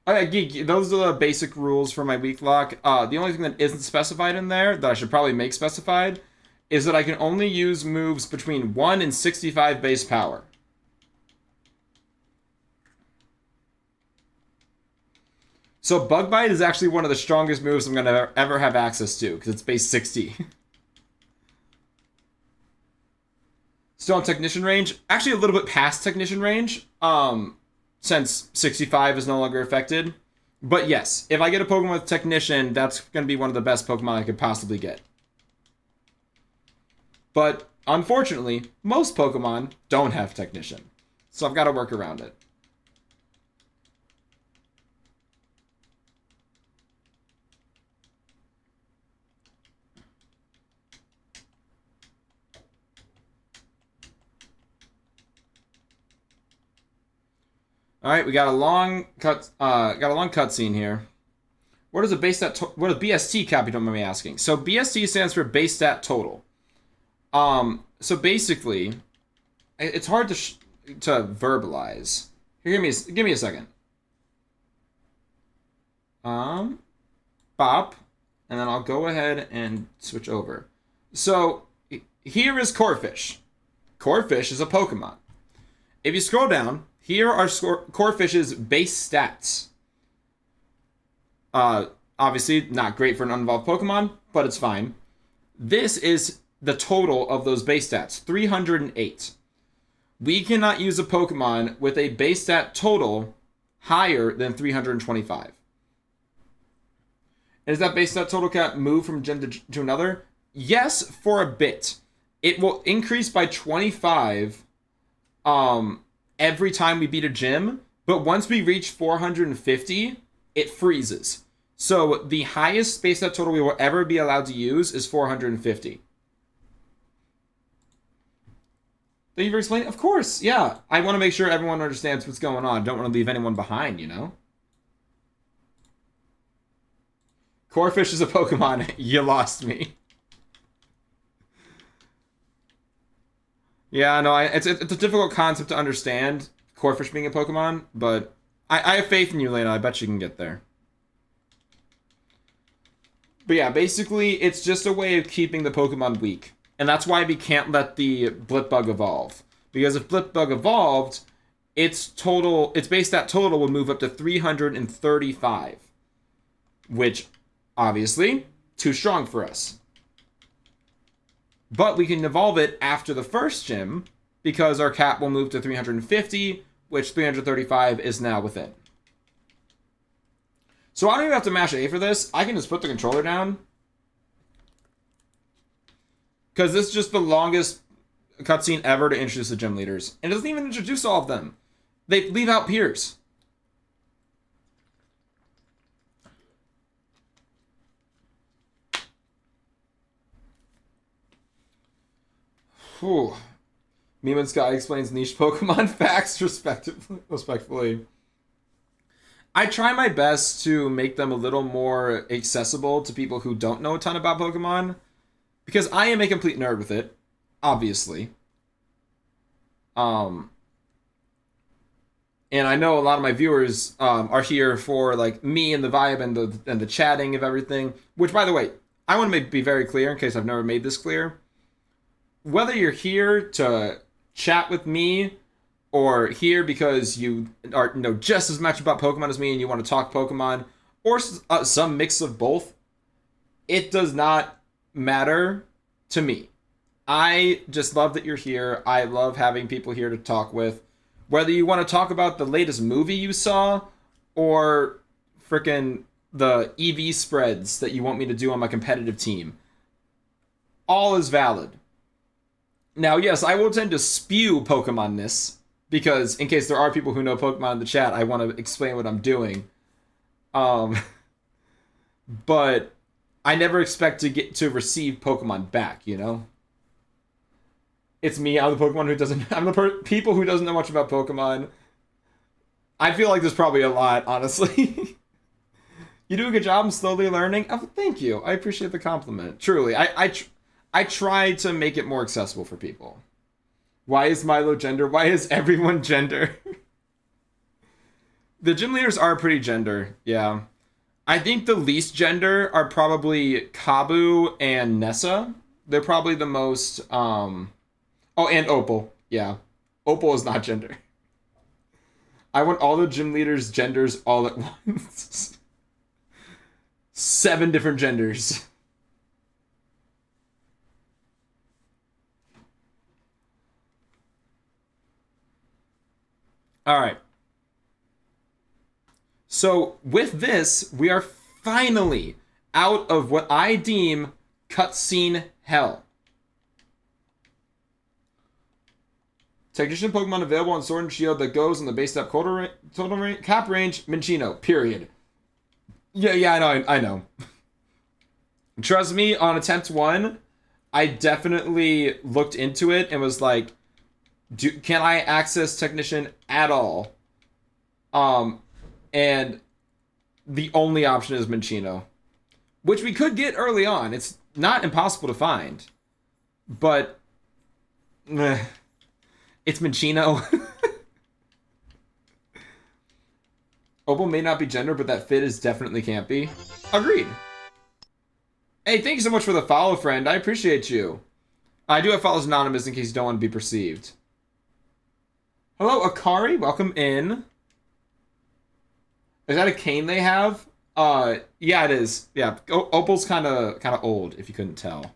Okay, Geek, those are the basic rules for my Weaklocke. The only thing that isn't specified in there, that I should probably make specified, is that I can only use moves between 1 and 65 base power. So Bug Bite is actually one of the strongest moves I'm going to ever have access to, because it's base 60. still in technician range. Actually, a little bit past technician range. Since 65 is no longer affected. But yes, if I get a Pokemon with technician, that's going to be one of the best Pokemon I could possibly get. But unfortunately, most Pokemon don't have technician. So I've got to work around it. All right, we got a long cutscene here. What is a base stat? What is BST cap? You don't mind me asking. So BST stands for base stat total. So basically, it's hard to verbalize. Here, give me a second. Bop, and then I'll go ahead and switch over. So here is Corphish. Corphish is a Pokemon. If you scroll down, here are Corphish's base stats. Obviously, not great for an uninvolved Pokemon, but it's fine. This is the total of those base stats, 308. We cannot use a Pokemon with a base stat total higher than 325. And does that base stat total cap move from gym to another? Yes, for a bit. It will increase by 25 every time we beat a gym, but once we reach 450, it freezes. So the highest base stat total we will ever be allowed to use is 450. Thank you for explaining. Of course, yeah. I want to make sure everyone understands what's going on. Don't want to leave anyone behind, you know? Corphish is a Pokemon. You lost me. Yeah, no, it's a difficult concept to understand, Corphish being a Pokemon, but I have faith in you, Lena. I bet you can get there. But yeah, basically, it's just a way of keeping the Pokemon weak. And that's why we can't let the Blipbug evolve. Because if Blipbug evolved, its base stat total would move up to 335. Which, obviously, too strong for us. But we can evolve it after the first gym, because our cap will move to 350, which 335 is now within. So I don't even have to mash A for this. I can just put the controller down. Because this is just the longest cutscene ever to introduce the gym leaders. And it doesn't even introduce all of them. They leave out peers. Whew. Meme and Sky explains niche Pokemon facts respectfully. I try my best to make them a little more accessible to people who don't know a ton about Pokemon. Because I am a complete nerd with it, obviously. And I know a lot of my viewers are here for like me and the vibe and the chatting of everything. Which, by the way, I want to be very clear in case I've never made this clear. Whether you're here to chat with me or here because you know just as much about Pokemon as me and you want to talk Pokemon, or some mix of both, it does not matter to me. I just love that you're here. I love having people here to talk with. Whether you want to talk about the latest movie you saw or frickin' the EV spreads that you want me to do on my competitive team, all is valid. Now, yes, I will tend to spew Pokemon-ness because in case there are people who know Pokemon in the chat, I want to explain what I'm doing. But I never expect to get to receive Pokemon back, you know? It's me, I'm the Pokemon who doesn't... I'm the people who doesn't know much about Pokemon. I feel like there's probably a lot, honestly. You do a good job, I'm slowly learning. Oh, thank you, I appreciate the compliment. Truly, I try to make it more accessible for people. Why is Milo gender? Why is everyone gender? The gym leaders are pretty gender, yeah. I think the least gender are probably Kabu and Nessa. They're probably the most... Oh, and Opal. Yeah. Opal is not gender. I want all the gym leaders' genders all at once. 7 different genders. All right. So with this, we are finally out of what I deem cutscene hell. Technician Pokemon available on Sword and Shield that goes in the base step total cap range, Minccino, period. Yeah, I know. Trust me, on attempt 1, I definitely looked into it and was like, can I access Technician at all? And the only option is Minccino, which we could get early on. It's not impossible to find, but it's Minccino. Opal may not be gender, but that fit is definitely campy. Agreed. Hey, thank you so much for the follow, friend. I appreciate you. I do have follows anonymous in case you don't want to be perceived. Hello, Akari. Welcome in. Is that a cane they have? Yeah, it is. Yeah, Opal's kind of old, if you couldn't tell.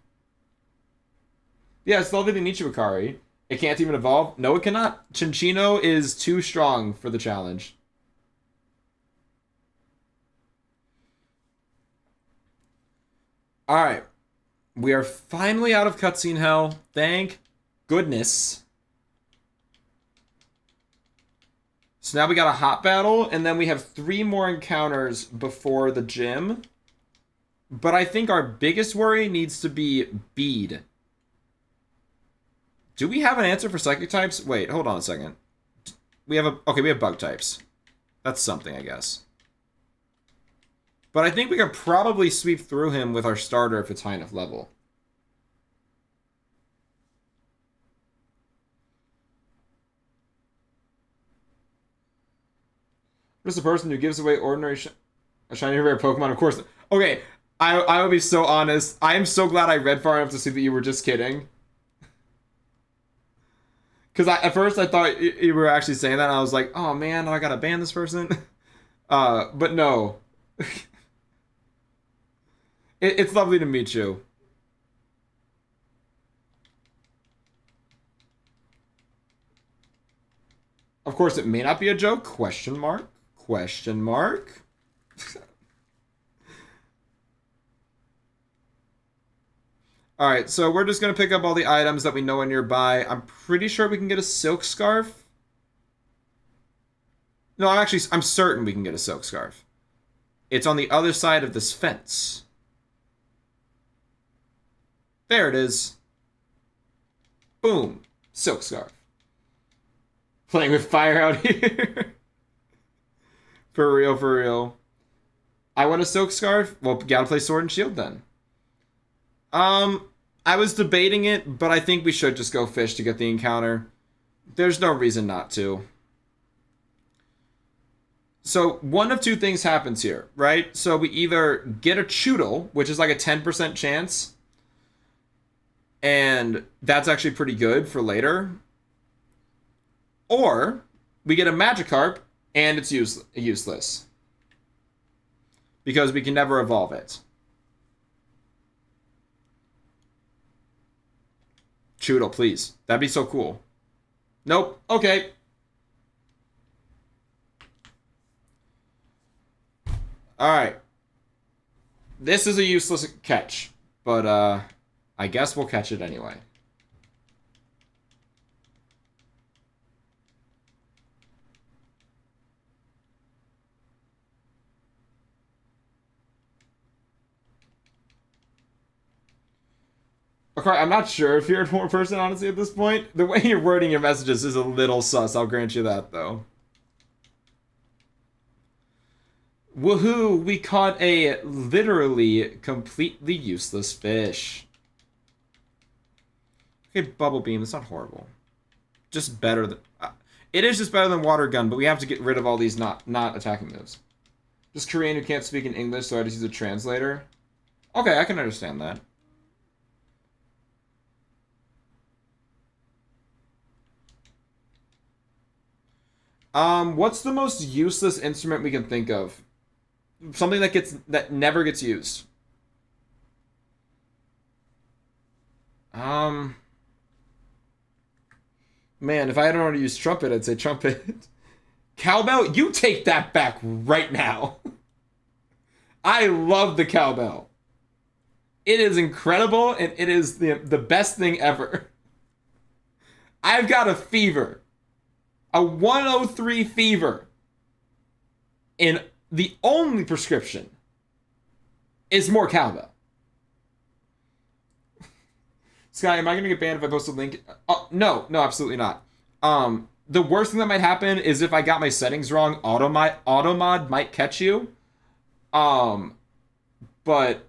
Yeah, it's lovely to meet you, Akari. It can't even evolve? No, it cannot. Cinccino is too strong for the challenge. Alright. We are finally out of cutscene hell. Thank goodness. So now we got a hot battle, and then we have 3 more encounters before the gym. But I think our biggest worry needs to be Bead. Do we have an answer for psychic types? Wait, hold on a second. We have bug types. That's something, I guess. But I think we could probably sweep through him with our starter if it's high enough level. Just a person who gives away ordinary shiny rare Pokemon, of course. Okay, I will be so honest. I am so glad I read far enough to see that you were just kidding. Because at first I thought you were actually saying that, and I was like, oh man, I gotta ban this person. But no. It's lovely to meet you. Of course, it may not be a joke. Question mark. Question mark. Alright, so we're just going to pick up all the items that we know are nearby. I'm pretty sure we can get a silk scarf. No, I'm certain we can get a silk scarf. It's on the other side of this fence. There it is. Boom. Silk scarf. Playing with fire out here. For real, for real. I want a silk scarf. Well, gotta play Sword and Shield then. I was debating it, but I think we should just go fish to get the encounter. There's no reason not to. So, one of 2 things happens here, right? So, we either get a Choodle, which is like a 10% chance, and that's actually pretty good for later. Or, we get a Magikarp, and it's useless. Because we can never evolve it. Choodle, please. That'd be so cool. Nope. Okay. Alright. This is a useless catch. But, I guess we'll catch it anyway. Okay, I'm not sure if you're a more person, honestly, at this point. The way you're wording your messages is a little sus, I'll grant you that, though. Woohoo! We caught a literally completely useless fish. Okay, Bubble Beam, it's not horrible. Just better than... it is just better than Water Gun, but we have to get rid of all these not attacking moves. Just Korean who can't speak in English, so I just use a translator. Okay, I can understand that. What's the most useless instrument we can think of? Something that never gets used. Man, if I hadn't already used trumpet, I'd say trumpet. Cowbell, you take that back right now. I love the cowbell. It is incredible, and it is the best thing ever. I've got a fever. A 103 fever. And the only prescription is more cowbell. Sky, am I going to get banned if I post a link? No, absolutely not. The worst thing that might happen is if I got my settings wrong, automod might catch you. But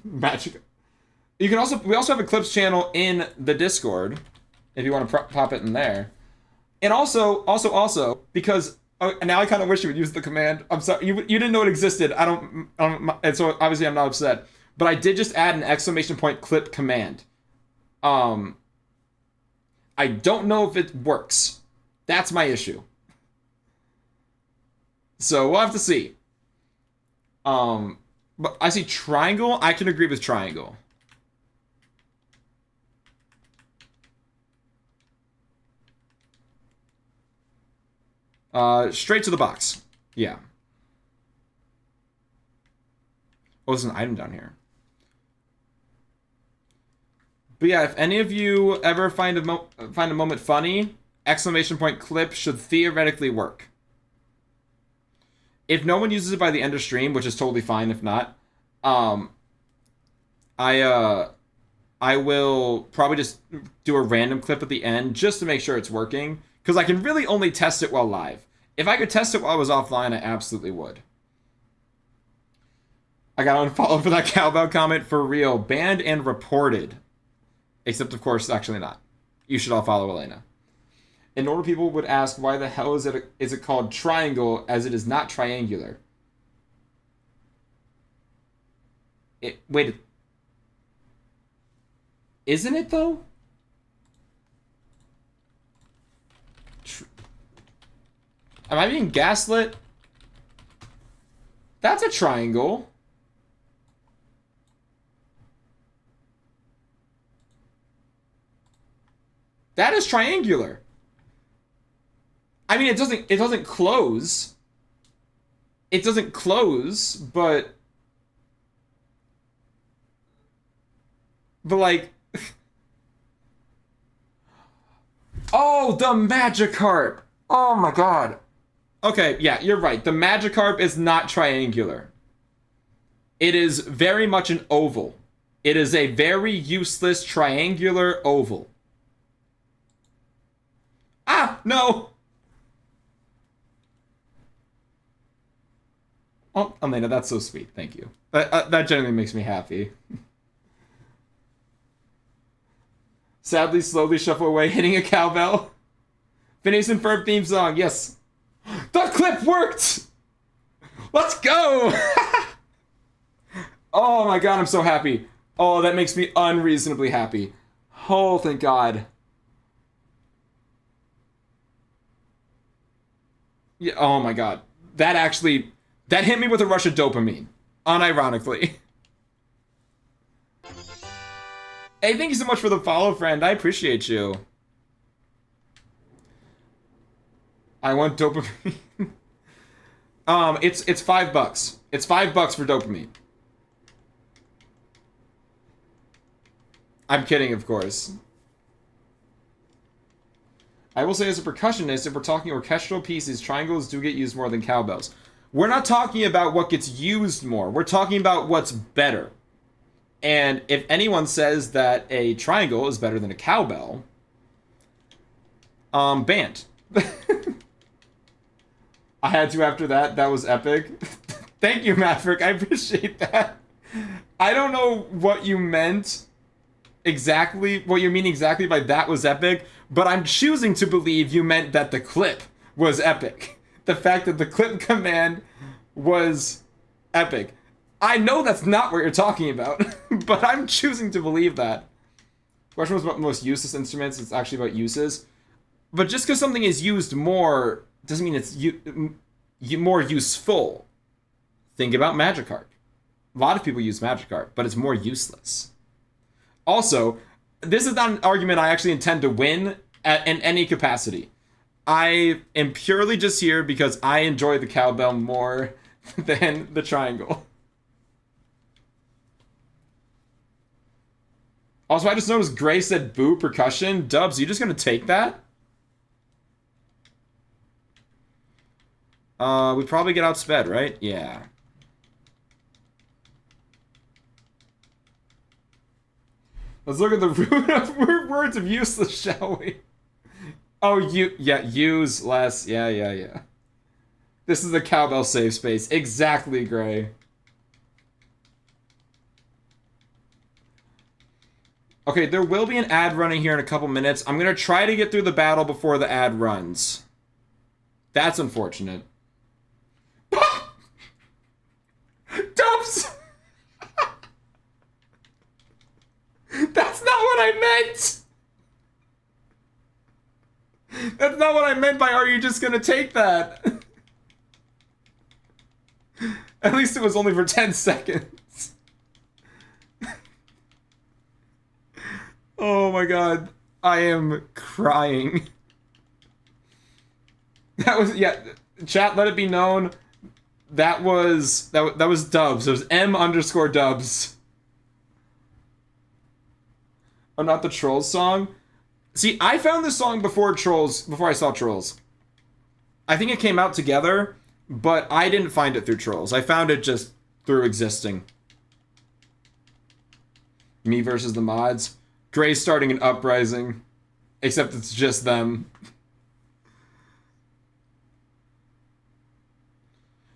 magic. We also have a clips channel in the Discord if you want to pop it in there. And also because now I kind of wish you would use the command. I'm sorry, you didn't know it existed. I don't, and so obviously I'm not upset. But I did just add an exclamation point clip command. I don't know if it works. That's my issue. So we'll have to see. But I see triangle. I can agree with triangle. Straight to the box. Yeah. Oh, there's an item down here. But yeah, if any of you ever find a moment funny, exclamation point clip should theoretically work. If no one uses it by the end of stream, which is totally fine if not, I will probably just do a random clip at the end just to make sure it's working, because I can really only test it while live. If I could test it while I was offline, I absolutely would. I got unfollowed for that cowbell comment, for real. Banned and reported. Except, of course, actually not. You should all follow Elena. In order, people would ask, why the hell is it called triangle, as it is not triangular? Wait. Isn't it, though? Am I being gaslit? That's a triangle. That is triangular. I mean, it doesn't close. It doesn't close, but like, oh, the Magikarp. Oh my god. Okay, yeah, you're right. The Magikarp is not triangular. It is very much an oval. It is a very useless triangular oval. Ah, no. Oh, Elena, that's so sweet. Thank you. That genuinely makes me happy. Sadly, slowly shuffle away, hitting a cowbell. Phineas and Ferb theme song. Yes. The clip worked! Let's go! Oh my god, I'm so happy. Oh, that makes me unreasonably happy. Oh, thank god. Yeah, oh my god. That hit me with a rush of dopamine. Unironically. Hey, thank you so much for the follow, friend. I appreciate you. I want dopamine. It's $5. It's $5 for dopamine. I'm kidding, of course. I will say, as a percussionist, if we're talking orchestral pieces, triangles do get used more than cowbells. We're not talking about what gets used more. We're talking about what's better. And if anyone says that a triangle is better than a cowbell, banned. I had to after that. That was epic. Thank you, Maverick. I appreciate that. I don't know what you meant exactly, what you mean exactly by that was epic, but I'm choosing to believe you meant that the clip was epic. The fact that the clip command was epic. I know that's not what you're talking about, but I'm choosing to believe that. The question was about most useless instruments. It's actually about uses. But just because something is used more doesn't mean it's more useful. Think about Magikarp. A lot of people use Magikarp, but it's more useless. Also, this is not an argument I actually intend to win in any capacity. I am purely just here because I enjoy the cowbell more than the triangle. Also, I just noticed Gray said boo percussion. Dubs, you just gonna take that? We probably get outsped, right? Yeah. Let's look at the root of words of useless, shall we? Oh, yeah, use less. Yeah, yeah, yeah. This is the cowbell safe space. Exactly, Gray. Okay, there will be an ad running here in a couple minutes. I'm gonna try to get through the battle before the ad runs. That's unfortunate. Dubs! That's not what I meant! That's not what I meant by are you just gonna take that? At least it was only for 10 seconds. Oh my god. I am crying. That was, yeah, chat, let it be known. That was Dubs. It was M_Dubs. Oh, not the Trolls song? See, I found this song before I saw Trolls. I think it came out together, but I didn't find it through Trolls. I found it just through existing. Me versus the mods. Gray's starting an uprising. Except it's just them.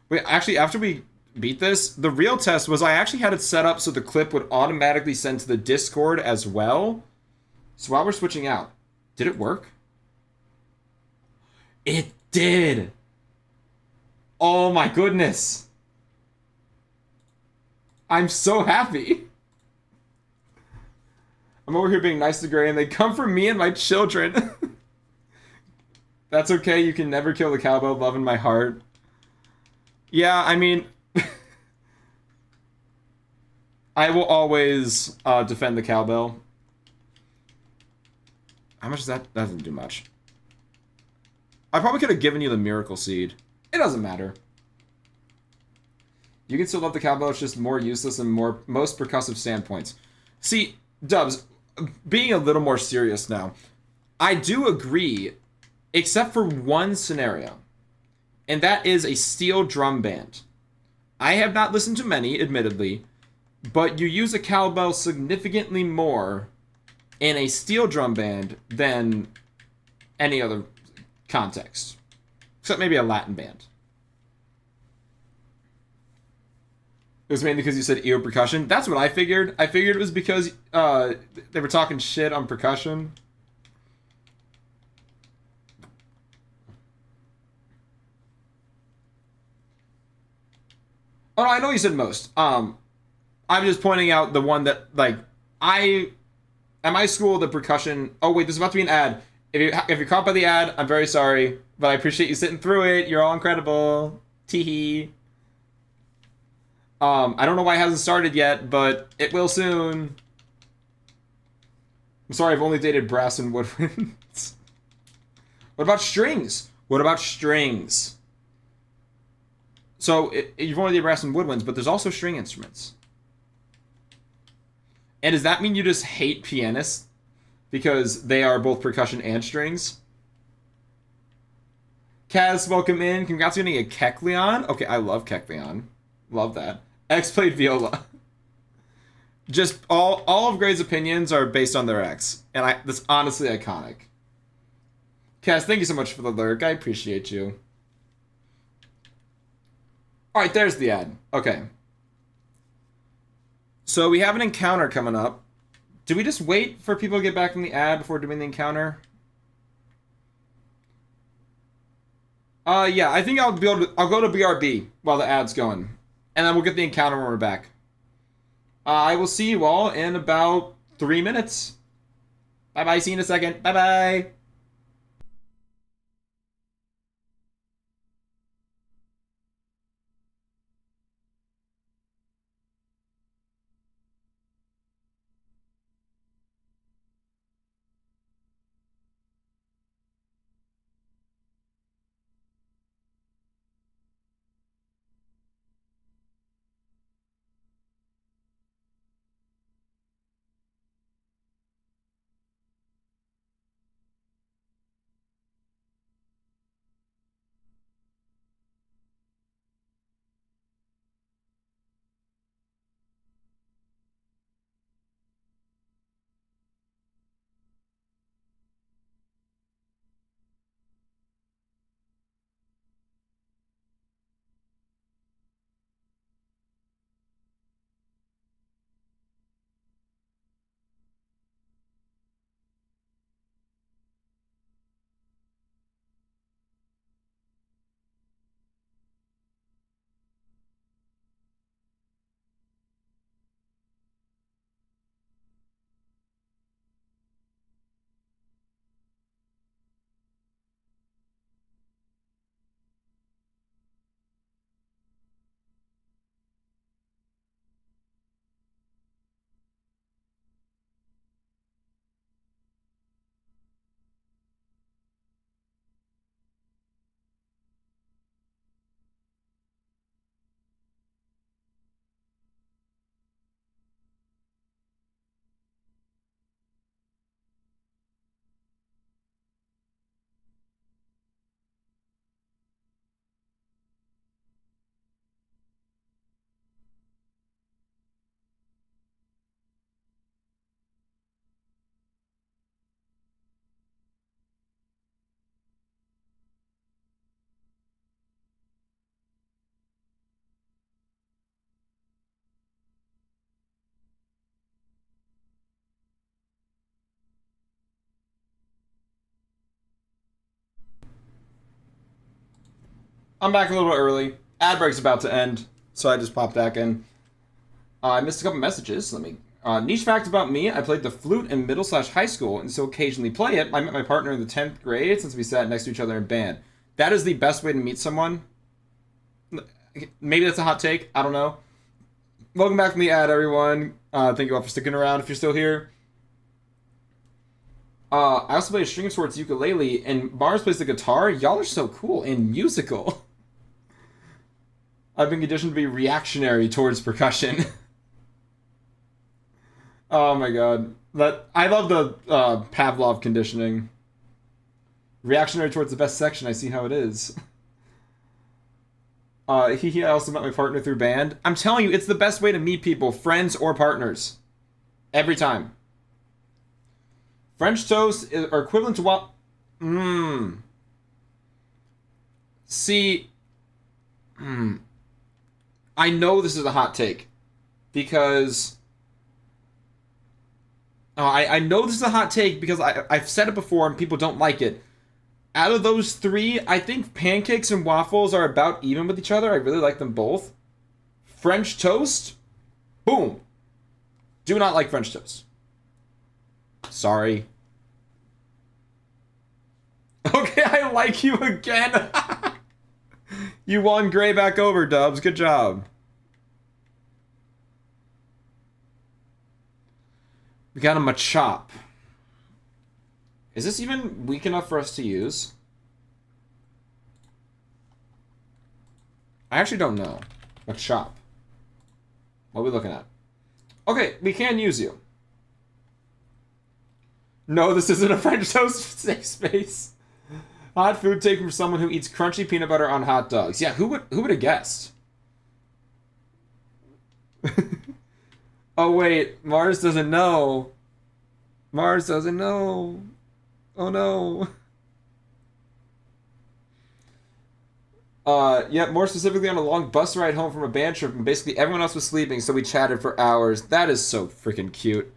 Wait, actually, after we beat this, the real test was I actually had it set up so the clip would automatically send to the Discord as well. So while we're switching out, did it work? It did! Oh my goodness! I'm so happy! I'm over here being nice to Gray and they come for me and my children. That's okay, you can never kill the cowbell love in my heart. Yeah, I mean... I will always defend the cowbell. How much is that? That doesn't do much. I probably could have given you the miracle seed. It doesn't matter. You can still love the cowbell, it's just more useless and most percussive standpoints. See, Dubs, being a little more serious now, I do agree, except for one scenario, and that is a steel drum band. I have not listened to many, admittedly, but you use a cowbell significantly more in a steel drum band than any other context. Except maybe a Latin band. It was mainly because you said EO percussion. That's what I figured. I figured it was because they were talking shit on percussion. Oh, no, I know you said most. I'm just pointing out the one that, like, at my school, the percussion... Oh, wait, there's about to be an ad. If you're caught by the ad, I'm very sorry. But I appreciate you sitting through it. You're all incredible. Teehee. I don't know why it hasn't started yet, but it will soon. I'm sorry, I've only dated brass and woodwinds. What about strings? What about strings? So, you've only dated brass and woodwinds, but there's also string instruments. And does that mean you just hate pianists? Because they are both percussion and strings? Kaz, welcome in. Congrats on getting a Kekleon. Okay, I love Kekleon. Love that. X played viola. Just all of Gray's opinions are based on their ex. And that's honestly iconic. Kaz, thank you so much for the lurk. I appreciate you. Alright, there's the ad. Okay. So we have an encounter coming up. Do we just wait for people to get back from the ad before doing the encounter? Yeah, I think I'll go to BRB while the ad's going. And then we'll get the encounter when we're back. I will see you all in about 3 minutes. Bye-bye, see you in a second. Bye-bye. I'm back a little early. Ad break's about to end, so I just popped back in. I missed a couple messages. Let me. Niche fact about me: I played the flute in middle/high school, and so occasionally play it. I met my partner in the 10th grade since we sat next to each other in band. That is the best way to meet someone. Maybe that's a hot take. I don't know. Welcome back from the ad, everyone. Thank you all for sticking around if you're still here. I also play a string sports ukulele, and Mars plays the guitar. Y'all are so cool and musical. I've been conditioned to be reactionary towards percussion. Oh my god. I love the Pavlov conditioning. Reactionary towards the best section, I see how it is. I also met my partner through band. I'm telling you, it's the best way to meet people, friends or partners. Every time. French toast are equivalent to what? See. I know this is a hot take. Because... I know this is a hot take because I've said it before and people don't like it. Out of those three, I think pancakes and waffles are about even with each other. I really like them both. French toast? Boom. Do not like French toast. Sorry. Okay, I like you again. You won Gray back over, Dubs. Good job. We got him a chop. Is this even weak enough for us to use? I actually don't know. A chop. What are we looking at? Okay, we can use you. No, this isn't a French toast safe space. Hot food take from someone who eats crunchy peanut butter on hot dogs. Yeah, who would have guessed? Oh wait, Mars doesn't know. Mars doesn't know. Oh no. Yeah, more specifically on a long bus ride home from a band trip, and basically everyone else was sleeping, so we chatted for hours. That is so freaking cute.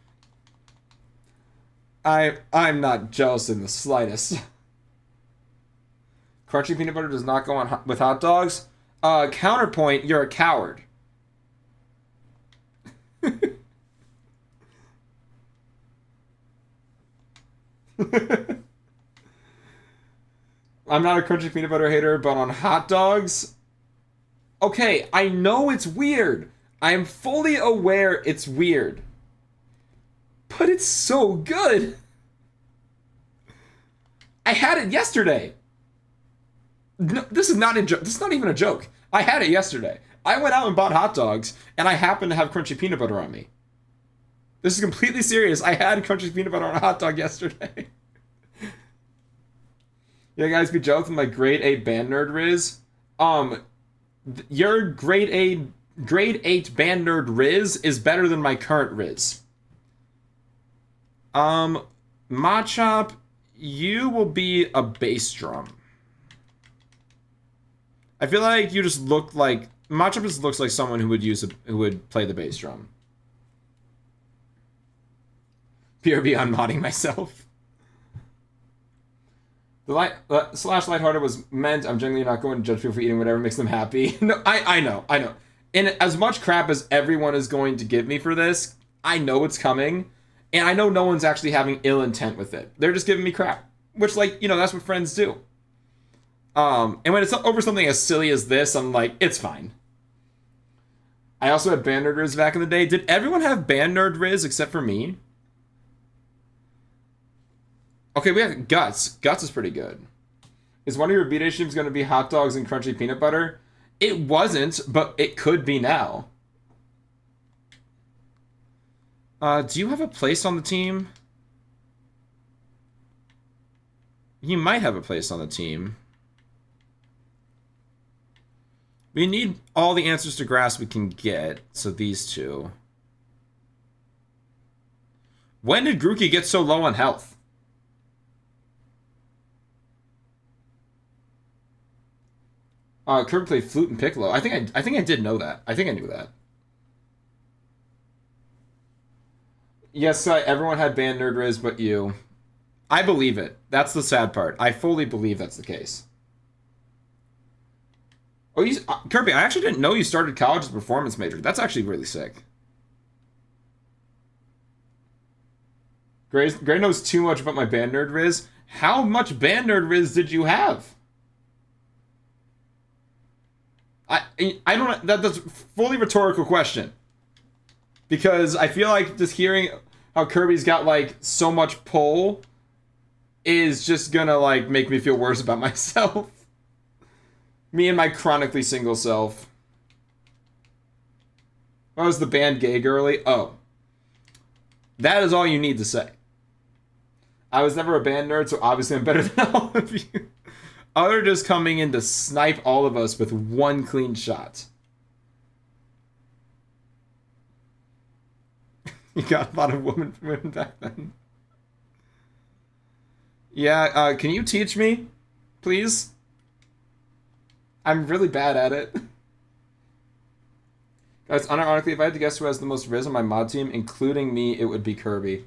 I'm not jealous in the slightest. Crunchy peanut butter does not go on with hot dogs. Counterpoint, you're a coward. I'm not a crunchy peanut butter hater, but on hot dogs... Okay, I know it's weird. I am fully aware it's weird. But it's so good. I had it yesterday. No, this is not even a joke. I had it yesterday. I went out and bought hot dogs, and I happened to have crunchy peanut butter on me. This is completely serious. I had crunchy peanut butter on a hot dog yesterday. Yeah, guys, be jealous of my grade 8 band nerd Riz. Your grade 8 band nerd Riz is better than my current Riz. Machop, you will be a bass drum. I feel like you just look like Machop just looks like someone who would play the bass drum. PRB on modding myself. The slash lighthearted was meant. I'm generally not going to judge people for eating whatever makes them happy. No, I know. And as much crap as everyone is going to give me for this, I know it's coming. And I know no one's actually having ill intent with it. They're just giving me crap. Which, like, that's what friends do. And when it's over something as silly as this, I'm like, it's fine. I also had Band Nerd Riz back in the day. Did everyone have Band Nerd Riz except for me? Okay, we have Guts. Guts is pretty good. Is one of your B-Day streams going to be hot dogs and crunchy peanut butter? It wasn't, but it could be now. Do you have a place on the team? You might have a place on the team. We need all the answers to grass we can get, so these two. When did Grookey get so low on health? Kirk played flute and piccolo. I think I did know that. I think I knew that. Yes, everyone had band nerd Riz, but you. I believe it. That's the sad part. I fully believe that's the case. Oh, Kirby, I actually didn't know you started college as a performance major. That's actually really sick. Gray knows too much about my band nerd Riz. How much band nerd Riz did you have? I don't that's a fully rhetorical question. Because I feel like just hearing how Kirby's got like so much pull is just gonna like make me feel worse about myself. Me and my chronically single self. Oh, was the band gay girly? Oh. That is all you need to say. I was never a band nerd, so obviously I'm better than all of you. Other just coming in to snipe all of us with one clean shot. You got a lot of women back then. Yeah, can you teach me, please? I'm really bad at it. Guys, unironically, if I had to guess who has the most Riz on my mod team, including me, it would be Kirby.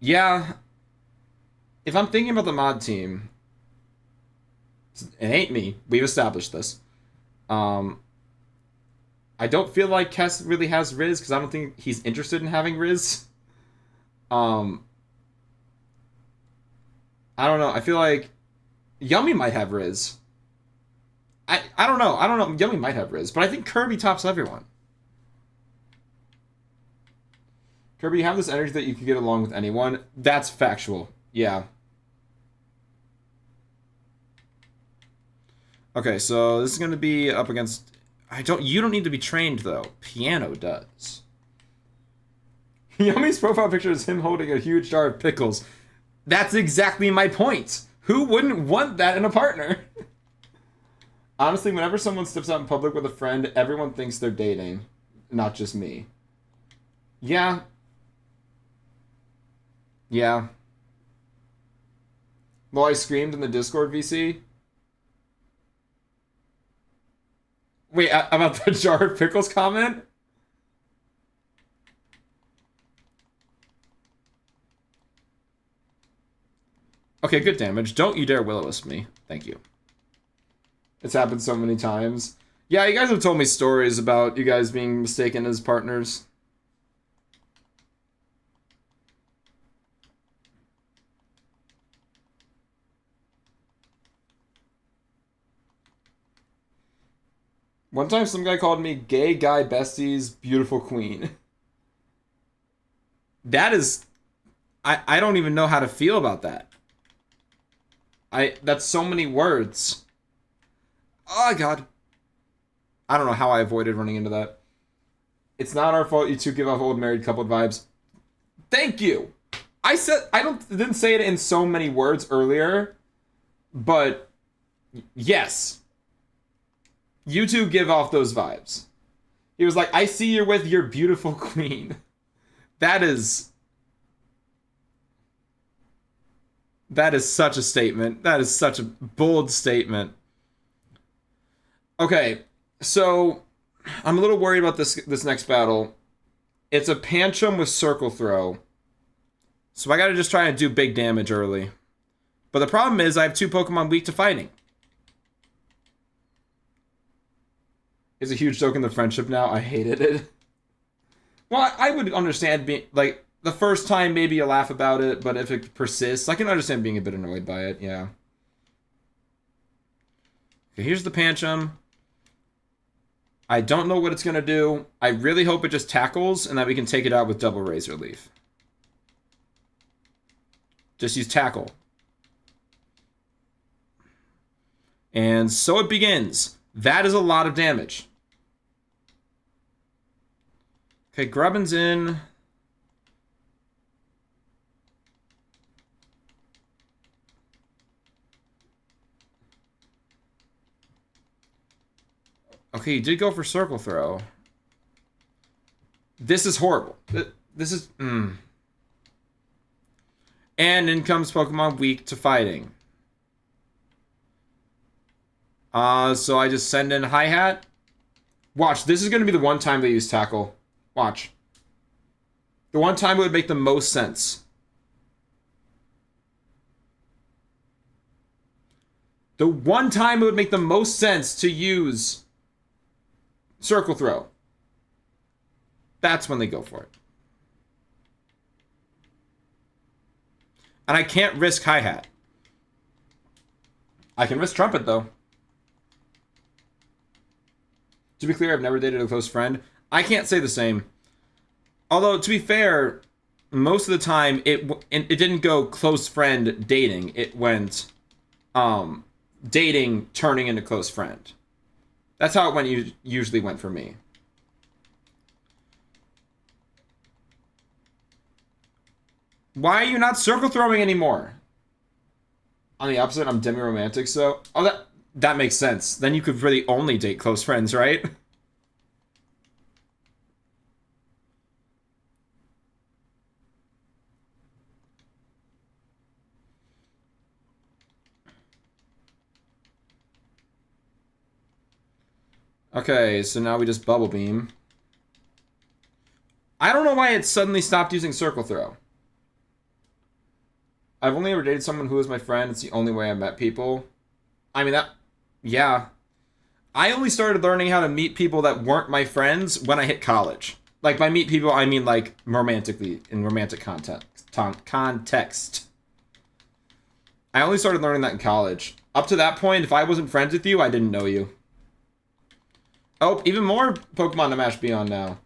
Yeah. If I'm thinking about the mod team, it ain't me. We've established this. I don't feel like Kess really has Riz, because I don't think he's interested in having Riz. I don't know. I feel like Yummy might have Riz. I don't know. I don't know. Yummy might have Riz, but I think Kirby tops everyone. Kirby, you have this energy that you can get along with anyone. That's factual. Yeah. Okay, so this is going to be up against... You don't need to be trained, though. Piano does. Yummy's profile picture is him holding a huge jar of pickles. That's exactly my point. Who wouldn't want that in a partner? Honestly, whenever someone steps out in public with a friend, everyone thinks they're dating. Not just me. Yeah. Yeah. Well, I screamed in the Discord VC. Wait, about the jar of pickles comment? Okay, good damage. Don't you dare Will-O-Wisp me. Thank you. It's happened so many times. Yeah, you guys have told me stories about you guys being mistaken as partners. One time some guy called me gay guy besties, beautiful queen. That is... I don't even know how to feel about that. That's so many words. Oh, God. I don't know how I avoided running into that. It's not our fault you two give off old married couple vibes. Thank you. I didn't say it in so many words earlier, but yes. You two give off those vibes. He was like, I see you're with your beautiful queen. That is such a statement. That is such a bold statement. Okay, so I'm a little worried about this next battle. It's a Pancham with Circle Throw. So I gotta just try and do big damage early. But the problem is I have 2 Pokemon weak to fighting. It's a huge joke in the friendship now. I hated it. Well, I would understand being, like, the first time maybe you laugh about it, but if it persists, I can understand being a bit annoyed by it, yeah. Okay, here's the Pancham. I don't know what it's going to do. I really hope it just tackles and that we can take it out with double Razor Leaf. Just use Tackle. And so it begins. That is a lot of damage. Okay, Grubbin's in. Okay, he did go for Circle Throw. This is horrible. This is... And in comes Pokemon weak to fighting. So I just send in Hi-Hat. Watch, this is going to be the one time they use Tackle. Watch. The one time it would make the most sense. The one time it would make the most sense to use circle throw, that's when they go for it. And I can't risk hi-hat. I can risk trumpet, though. To be clear, I've never dated a close friend. I can't say the same. Although, to be fair, most of the time, it didn't go close friend dating. It went dating turning into close friend. That's how it usually went for me. Why are you not circle throwing anymore? On the opposite, I'm demi-romantic, so... Oh, that makes sense. Then you could really only date close friends, right? Okay, so now we just bubble beam. I don't know why it suddenly stopped using circle throw. I've only ever dated someone who was my friend. It's the only way I met people. I mean, yeah. I only started learning how to meet people that weren't my friends when I hit college. Like, by meet people, I mean, like, romantically, in romantic context. I only started learning that in college. Up to that point, if I wasn't friends with you, I didn't know you. Oh, even more Pokemon to match Beyond now.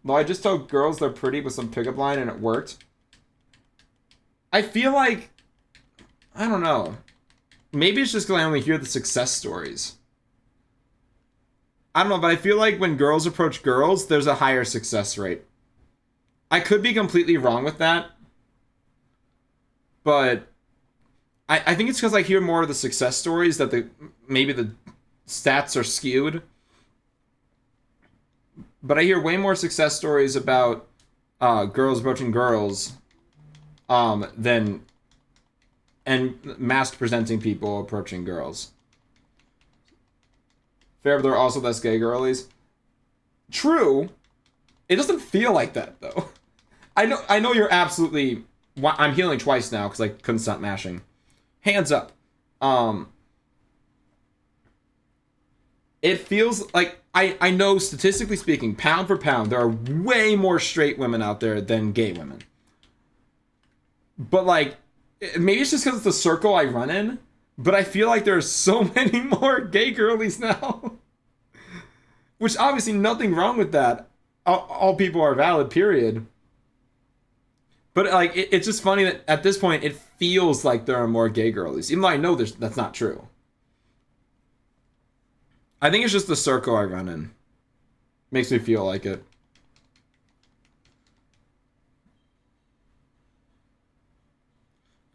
Though I just told girls they're pretty with some pickup line and it worked. I feel like... I don't know. Maybe it's just because I only hear the success stories. I don't know, but I feel like when girls approach girls, there's a higher success rate. I could be completely wrong with that. But... I think it's because I hear more of the success stories that maybe the stats are skewed. But I hear way more success stories about girls approaching girls than and masked presenting people approaching girls. Fair, but there are also less gay girlies. True. It doesn't feel like that though. I know you're absolutely. I'm healing twice now because I couldn't stop mashing. Hands up. It feels like I know statistically speaking, pound for pound, there are way more straight women out there than gay women. But like, maybe it's just because it's the circle I run in, but I feel like there's so many more gay girlies now. Which obviously nothing wrong with that. All people are valid, period. But like, it's just funny that at this point, it feels like there are more gay girlies, even though I know that's not true. I think it's just the circle I run in. Makes me feel like it.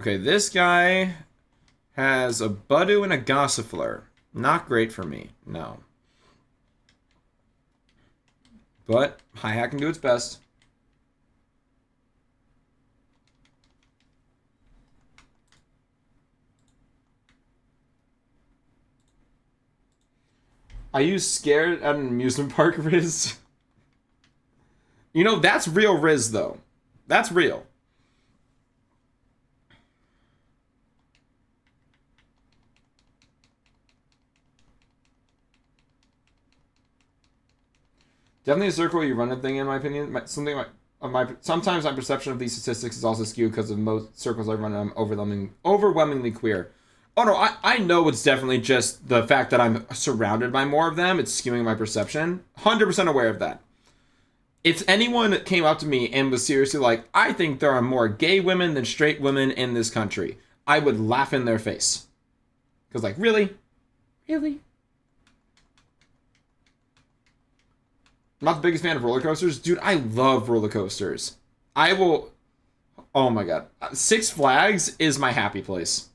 Okay, this guy has a Budu and a Gossifleur. Not great for me, no. But Hi-Hat can do its best. I use scared at an amusement park Riz. You know, that's real Riz, though. That's real. Definitely a circle you run a thing, in my opinion. Sometimes my perception of these statistics is also skewed because of most circles I run, I'm overwhelmingly queer. Oh no, I know it's definitely just the fact that I'm surrounded by more of them. It's skewing my perception. 100% aware of that. If anyone came up to me and was seriously like, I think there are more gay women than straight women in this country, I would laugh in their face. Because like, really? Really? I'm not the biggest fan of roller coasters. Dude, I love roller coasters. I will... Oh my god. Six Flags is my happy place.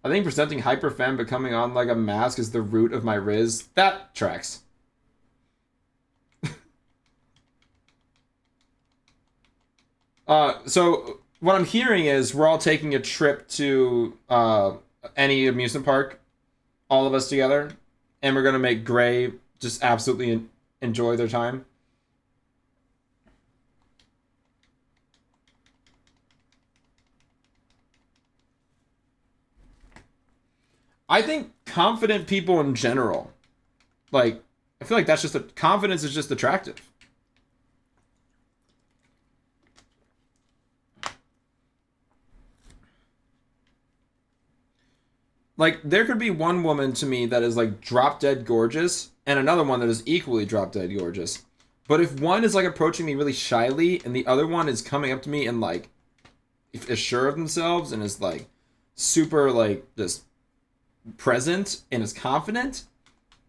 I think presenting hyperfem but coming on like a mask is the root of my Riz. That tracks. So what I'm hearing is we're all taking a trip to any amusement park, all of us together, and we're gonna make Gray just absolutely enjoy their time. I think confident people in general, like, I feel like that's just confidence is just attractive. Like, there could be one woman to me that is like drop dead gorgeous, and another one that is equally drop dead gorgeous. But if one is like approaching me really shyly, and the other one is coming up to me and like is sure of themselves and is like super like just present and is confident,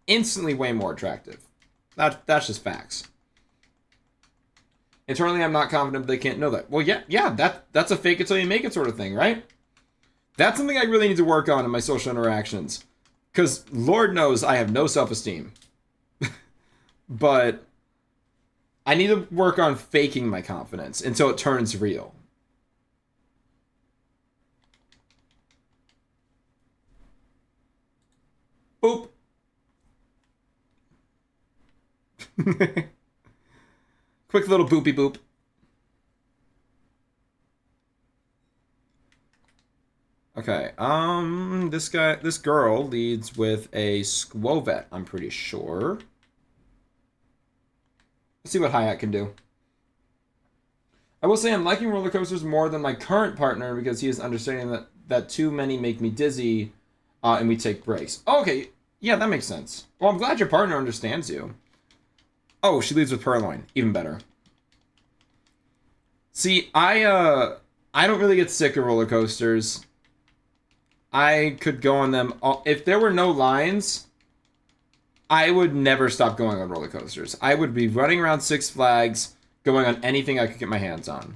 instantly way more attractive. That's just facts. Internally, I'm not confident, but they can't know that. Well, yeah, that's a fake it till you make it sort of thing, right? That's something I really need to work on in my social interactions. Because Lord knows I have no self-esteem. But I need to work on faking my confidence until it turns real. Boop. Quick little boopy boop. Okay, this girl leads with a Squovet, I'm pretty sure. Let's see what Hayat can do. I will say I'm liking roller coasters more than my current partner because he is understanding that too many make me dizzy, and we take breaks. Oh, okay, yeah, that makes sense. Well, I'm glad your partner understands you. Oh, she leads with Purloin, even better. See, I don't really get sick of roller coasters. I could go on them if there were no lines. I would never stop going on roller coasters. I would be running around Six Flags, going on anything I could get my hands on.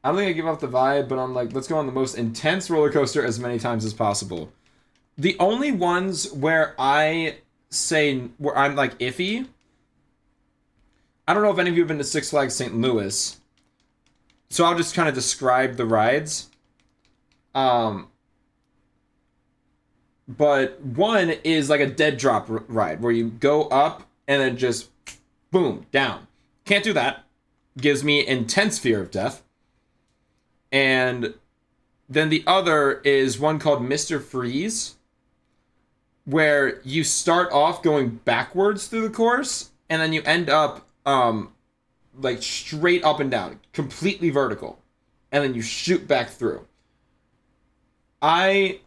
I don't think I give off the vibe, but I'm like, let's go on the most intense roller coaster as many times as possible. The only ones where I say, where I'm like iffy, I don't know if any of you have been to Six Flags St. Louis, so I'll just kind of describe the rides. But one is like a dead drop ride where you go up and then just boom, down. Can't do that. Gives me intense fear of death. And then the other is one called Mr. Freeze, where you start off going backwards through the course and then you end up like straight up and down, completely vertical, and then you shoot back through. I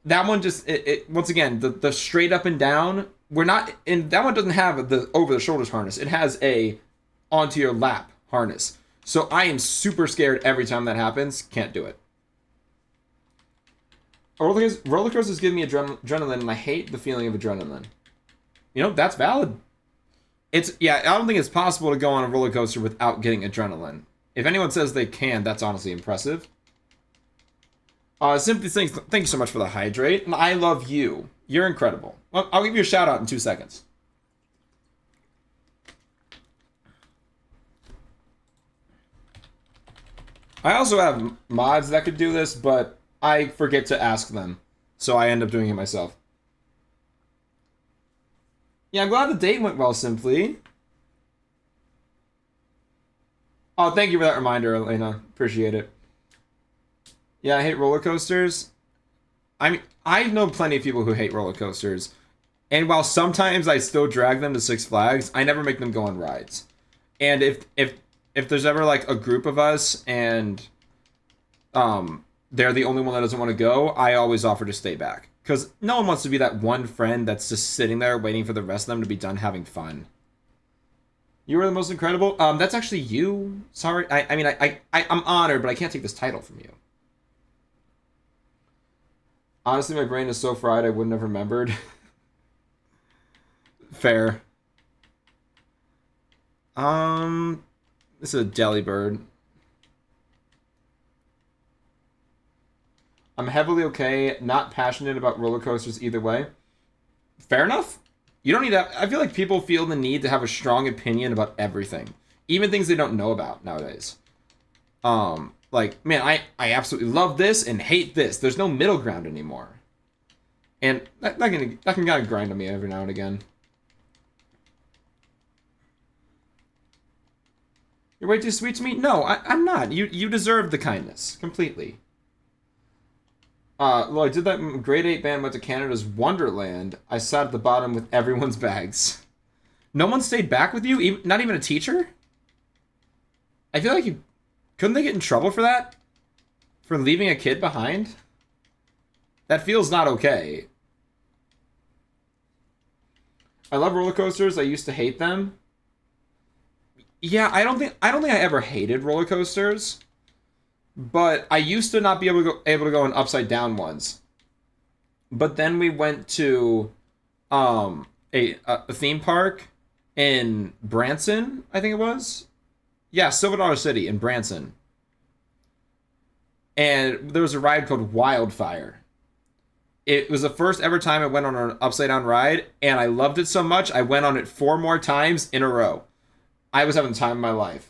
that one just it once again the straight up and down. We're not in that one doesn't have the over the shoulders harness. It has a onto your lap harness. So I am super scared every time that happens. Can't do it. Roller coasters give me adrenaline, and I hate the feeling of adrenaline. You know, that's valid. I don't think it's possible to go on a roller coaster without getting adrenaline. If anyone says they can, that's honestly impressive. Simply thank you so much for the hydrate. And I love you. You're incredible. Well, I'll give you a shout out in 2 seconds. I also have mods that could do this, but I forget to ask them. So I end up doing it myself. Yeah, I'm glad the date went well, Simply. Oh, thank you for that reminder, Elena. Appreciate it. Yeah, I hate roller coasters. I know plenty of people who hate roller coasters. And while sometimes I still drag them to Six Flags, I never make them go on rides. And if there's ever like a group of us and they're the only one that doesn't want to go, I always offer to stay back. Because no one wants to be that one friend that's just sitting there waiting for the rest of them to be done having fun. You were the most incredible. That's actually you. Sorry. I'm honored, but I can't take this title from you. Honestly, my brain is so fried I wouldn't have remembered. Fair. This is a deli bird. I'm heavily okay, not passionate about roller coasters either way. Fair enough. You don't need to. I feel like people feel the need to have a strong opinion about everything, even things they don't know about nowadays. Like, man, I absolutely love this and hate this. There's no middle ground anymore, and that can kind of grind on me every now and again. You're way too sweet to me? No, I'm not. You deserve the kindness. Completely. Well, I did that grade 8 band, went to Canada's Wonderland. I sat at the bottom with everyone's bags. No one stayed back with you? Not even a teacher? I feel like you... Couldn't they get in trouble for that? For leaving a kid behind? That feels not okay. I love roller coasters. I used to hate them. Yeah, I don't think I ever hated roller coasters. But I used to not be able to go on upside down ones. But then we went to a theme park in Branson, I think it was. Yeah, Silver Dollar City in Branson. And there was a ride called Wildfire. It was the first ever time I went on an upside down ride, and I loved it so much I went on it 4 more times in a row. I was having the time of my life.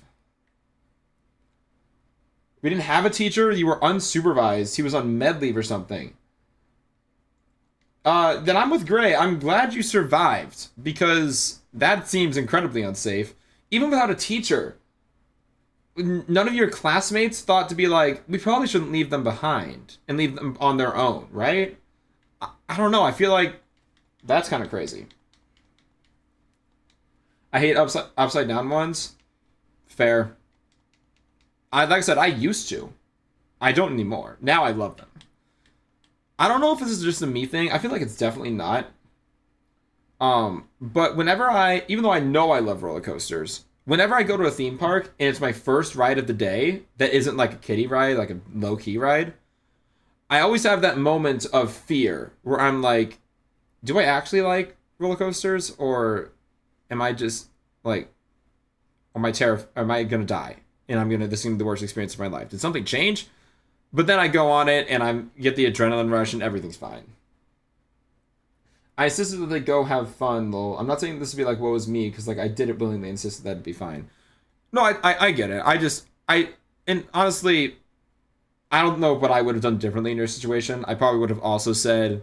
We didn't have a teacher. You were unsupervised. He was on med leave or something. Then I'm with Gray. I'm glad you survived, because that seems incredibly unsafe. Even without a teacher, none of your classmates thought to be like, we probably shouldn't leave them behind and leave them on their own, right? I don't know. I feel like that's kind of crazy. I hate upside down ones. Fair. Like I said, I used to. I don't anymore. Now I love them. I don't know if this is just a me thing. I feel like it's definitely not. But whenever even though I know I love roller coasters, whenever I go to a theme park and it's my first ride of the day that isn't like a kiddie ride, like a low-key ride, I always have that moment of fear where I'm like, do I actually like roller coasters, or am I just like, am I going to die? And this is going to be the worst experience of my life. Did something change? But then I go on it and I get the adrenaline rush and everything's fine. I insisted that they go have fun, lol. I'm not saying this would be like, woe is me, because like I did it willingly, insisted that it'd be fine. No, I get it. And honestly, I don't know what I would have done differently in your situation. I probably would have also said,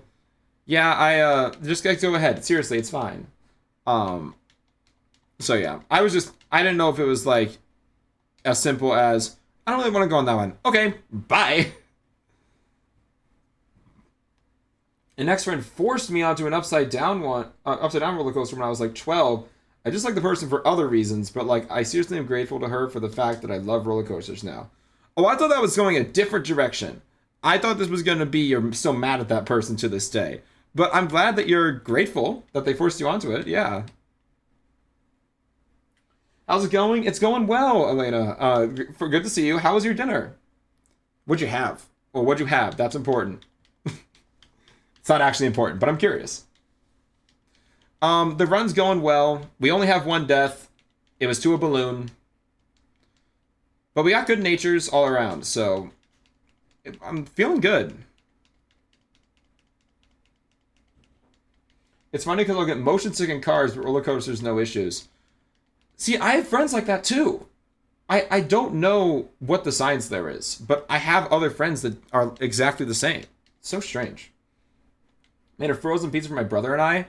yeah, I just go ahead. Seriously, it's fine. So yeah, I didn't know if it was like as simple as, I don't really want to go on that one. Okay, bye. An ex-friend forced me onto an upside down roller coaster when I was like 12. I just like the person for other reasons, but like I seriously am grateful to her for the fact that I love roller coasters now. Oh, I thought that was going a different direction. I thought this was going to be you're still mad at that person to this day. But I'm glad that you're grateful that they forced you onto it. Yeah. How's it going? It's going well, Elena. Good to see you. How was your dinner? What'd you have? Or what'd you have? That's important. It's not actually important, but I'm curious. The run's going well. We only have 1 death. It was to a balloon. But we got good natures all around, so I'm feeling good. It's funny because I'll get motion sick in cars, but roller coasters, no issues. See, I have friends like that too. I don't know what the science there is, but I have other friends that are exactly the same. So strange. Made a frozen pizza for my brother and I.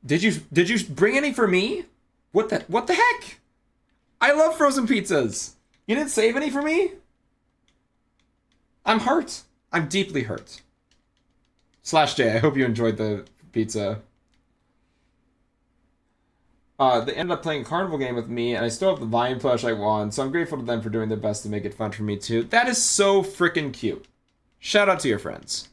Did you bring any for me? What the heck? I love frozen pizzas. You didn't save any for me? I'm hurt. I'm deeply hurt. /J, I hope you enjoyed the pizza. They ended up playing a carnival game with me, and I still have the Lion plush I won, so I'm grateful to them for doing their best to make it fun for me too. That is so freaking cute. Shout out to your friends.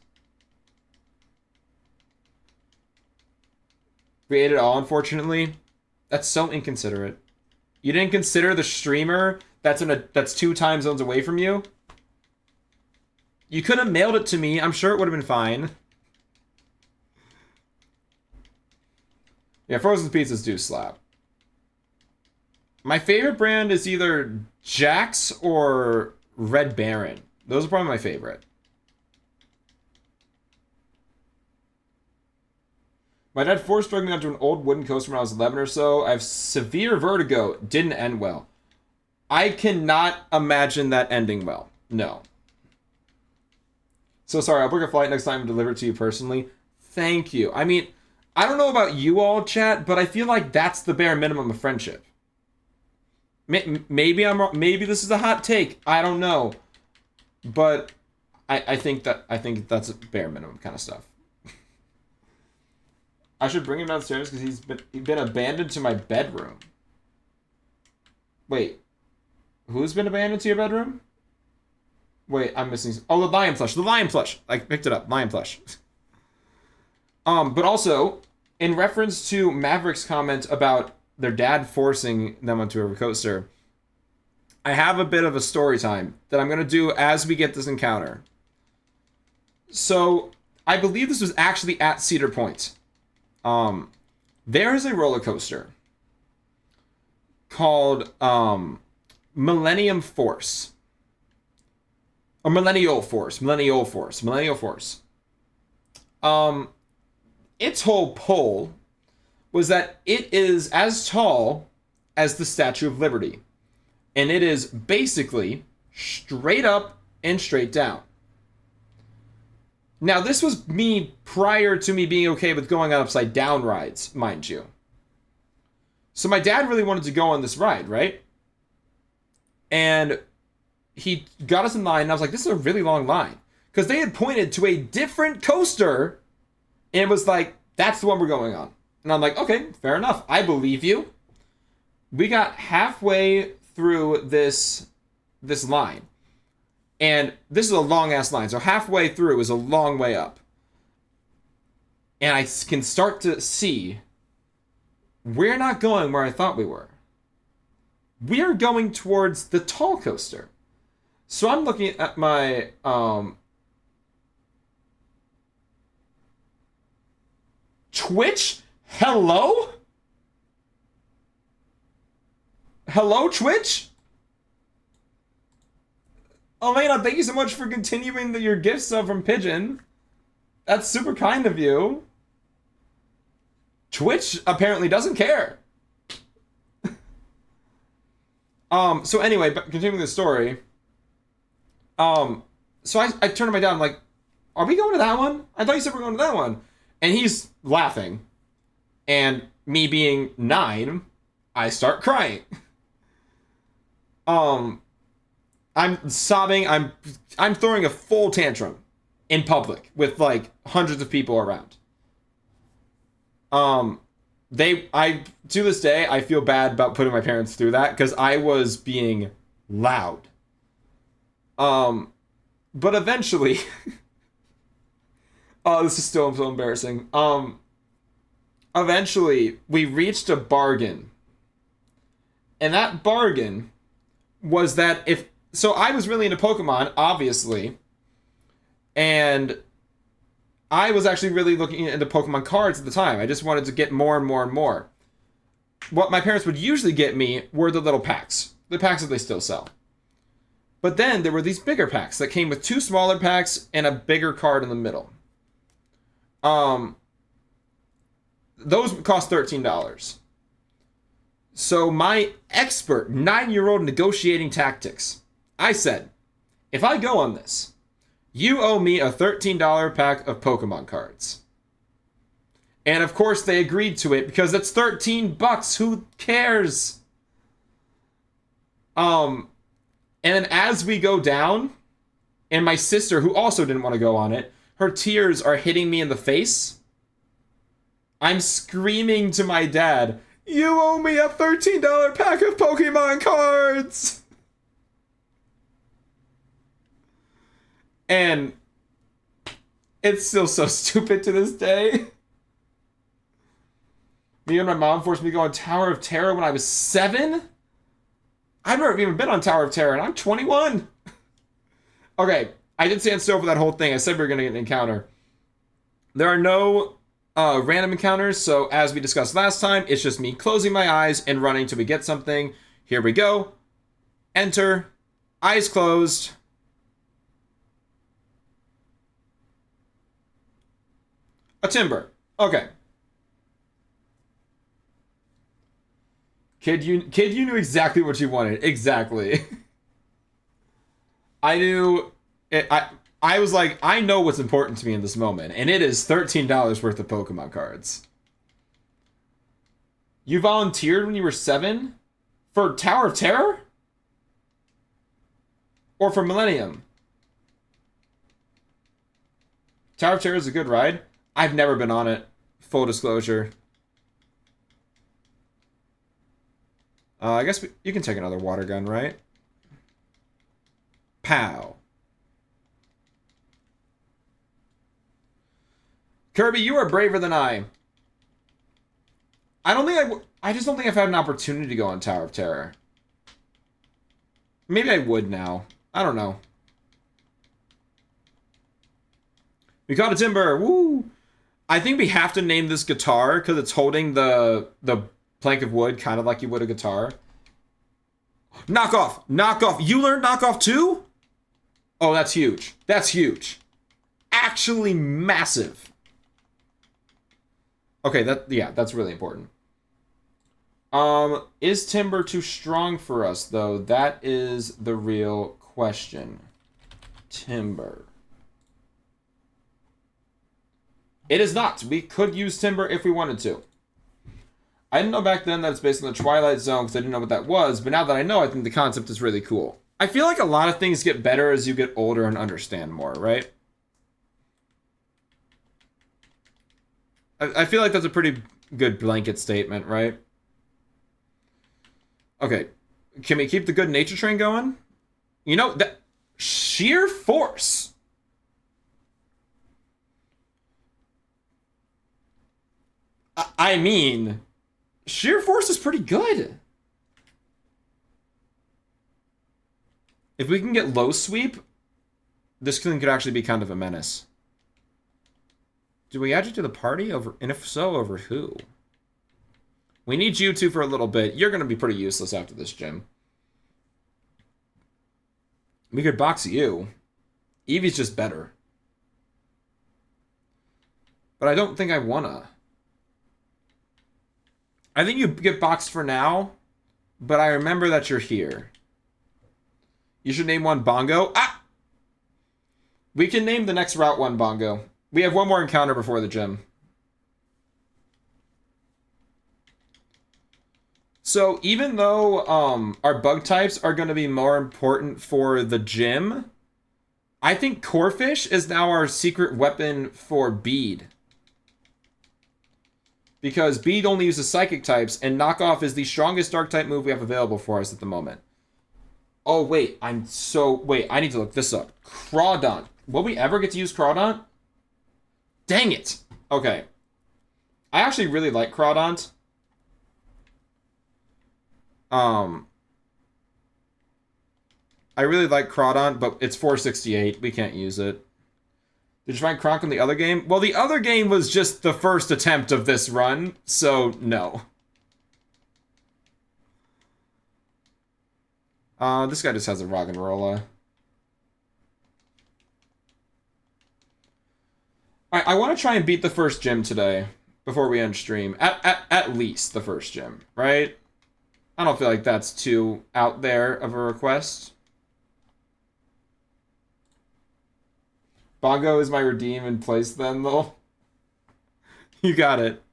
We ate it all, unfortunately. That's so inconsiderate. You didn't consider the streamer that's 2 time zones away from you? You could have mailed it to me. I'm sure it would have been fine. Yeah, frozen pizzas do slap. My favorite brand is either Jack's or Red Baron. Those are probably my favorite. My dad forced drugged me onto an old wooden coaster when I was 11 or so. I have severe vertigo. Didn't end well. I cannot imagine that ending well. No. So sorry, I'll book a flight next time and deliver it to you personally. Thank you. I mean, I don't know about you all, chat, but I feel like that's the bare minimum of friendship. Maybe I'm wrong. Maybe this is a hot take. I don't know, but I think that's a bare minimum kind of stuff. I should bring him downstairs because he's been abandoned to my bedroom. Wait, who's been abandoned to your bedroom? Wait, I'm missing. Oh, the lion plush. The lion plush. I picked it up. Lion plush. But also in reference to Maverick's comment about their dad forcing them onto a coaster, I have a bit of a story time that I'm gonna do as we get this encounter. So I believe this was actually at Cedar Point. There is a roller coaster called Millennium Force. Or Millennial Force. Its whole pull was that it is as tall as the Statue of Liberty. And it is basically straight up and straight down. Now, this was me prior to me being okay with going on upside down rides, mind you. So my dad really wanted to go on this ride, right? And he got us in line, and I was like, this is a really long line. Because they had pointed to a different coaster, and it was like, that's the one we're going on. And I'm like, okay, fair enough. I believe you. We got halfway through this line. And this is a long-ass line, so halfway through is a long way up. And I can start to see we're not going where I thought we were. We are going towards the tall coaster. So I'm looking at my Twitch? Hello? Hello, Twitch? Elena, thank you so much for continuing your gift sub from Pigeon. That's super kind of you. Twitch apparently doesn't care. So anyway, continuing the story. So I turned to my dad, I'm like, are we going to that one? I thought you said we're going to that one. And he's laughing. And me being 9, I start crying. I'm sobbing. I'm throwing a full tantrum in public with like hundreds of people around. To this day, I feel bad about putting my parents through that because I was being loud. But eventually, oh, this is still so embarrassing. Eventually, we reached a bargain. And that bargain was that so I was really into Pokemon, obviously. And I was actually really looking into Pokemon cards at the time. I just wanted to get more and more and more. What my parents would usually get me were the little packs. The packs that they still sell. But then there were these bigger packs that came with 2 smaller packs and a bigger card in the middle. Those cost $13. So my expert 9-year-old negotiating tactics, I said, if I go on this, you owe me a $13 pack of Pokemon cards. And of course they agreed to it because it's $13. Who cares? And then as we go down, and my sister, who also didn't want to go on it, her tears are hitting me in the face. I'm screaming to my dad, you owe me a $13 pack of Pokemon cards! And it's still so stupid to this day. Me and my mom forced me to go on Tower of Terror when I was 7? I've never even been on Tower of Terror, and I'm 21. Okay, I did stand still for that whole thing. I said we were going to get an encounter. There are no random encounters, so as we discussed last time, it's just me closing my eyes and running till we get something. Here we go. Enter. Eyes closed. A timber. Okay. Kid, you knew exactly what you wanted. Exactly. I knew it. I was like, I know what's important to me in this moment, and it is $13 worth of Pokemon cards. You volunteered when you were 7? For Tower of Terror? Or for Millennium? Tower of Terror is a good ride. I've never been on it. Full disclosure. I guess you can take another water gun, right? Pow. Kirby, you are braver than I. I just don't think I've had an opportunity to go on Tower of Terror. Maybe I would now. I don't know. We caught a timber. Woo! I think we have to name this guitar because it's holding the plank of wood kind of like you would a guitar. Knock off! Knock off! You learned knock off too? Oh, that's huge. That's huge. Actually massive. Okay, that's really important. Is timber too strong for us though? That is the real question. Timber. It is not. We could use timber if we wanted to. I didn't know back then that it's based on the Twilight Zone because I didn't know what that was, but now that I know, I think the concept is really cool. I feel like a lot of things get better as you get older and understand more, right? I feel like that's a pretty good blanket statement, right? Okay. Can we keep the good nature train going? You know, that sheer force. I mean, sheer force is pretty good. If we can get low sweep, this thing could actually be kind of a menace. Do we add you to the party? Over, and if so, over who? We need you two for a little bit. You're going to be pretty useless after this gym. We could box you. Evie's just better. But I don't think I wanna. I think you get boxed for now, but I remember that you're here. You should name one Bongo. Ah! We can name the next route one Bongo. We have one more encounter before the gym. So even though our bug types are going to be more important for the gym, I think Corefish is now our secret weapon for Bead. Because Bead only uses psychic types, and Knockoff is the strongest dark type move we have available for us at the moment. Oh, wait, I need to look this up. Crawdont. Will we ever get to use Crawdont? Dang it! Okay. I actually really like Crawdont. I really like Crawdont, but it's 468. We can't use it. Did you find Kronk in the other game? Well, the other game was just the first attempt of this run, so no. This guy just has a rock and rolla. I want to try and beat the first gym today before we end stream. At least the first gym, right? I don't feel like that's too out there of a request. Bongo is my redeem in place then, though. You got it.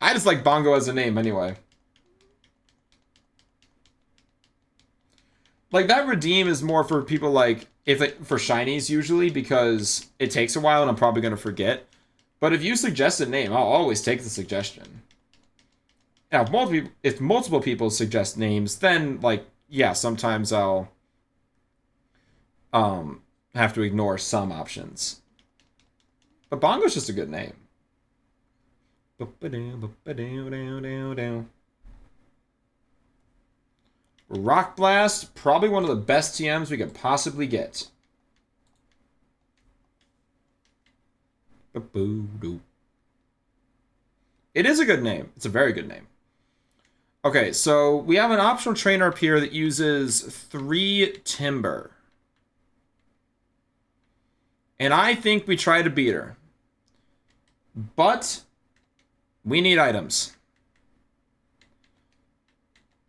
I just like Bongo as a name anyway. Like, that redeem is more for people like, for shinies usually, because it takes a while and I'm probably going to forget. But if you suggest a name, I'll always take the suggestion. Now, if multiple people suggest names, then, like, yeah, sometimes I'll have to ignore some options. But Bongo's just a good name. Rock Blast, probably one of the best TMs we could possibly get. It is a good name. It's a very good name. Okay, so we have an optional trainer up here that uses 3 timber. And I think we try to beat her. But we need items.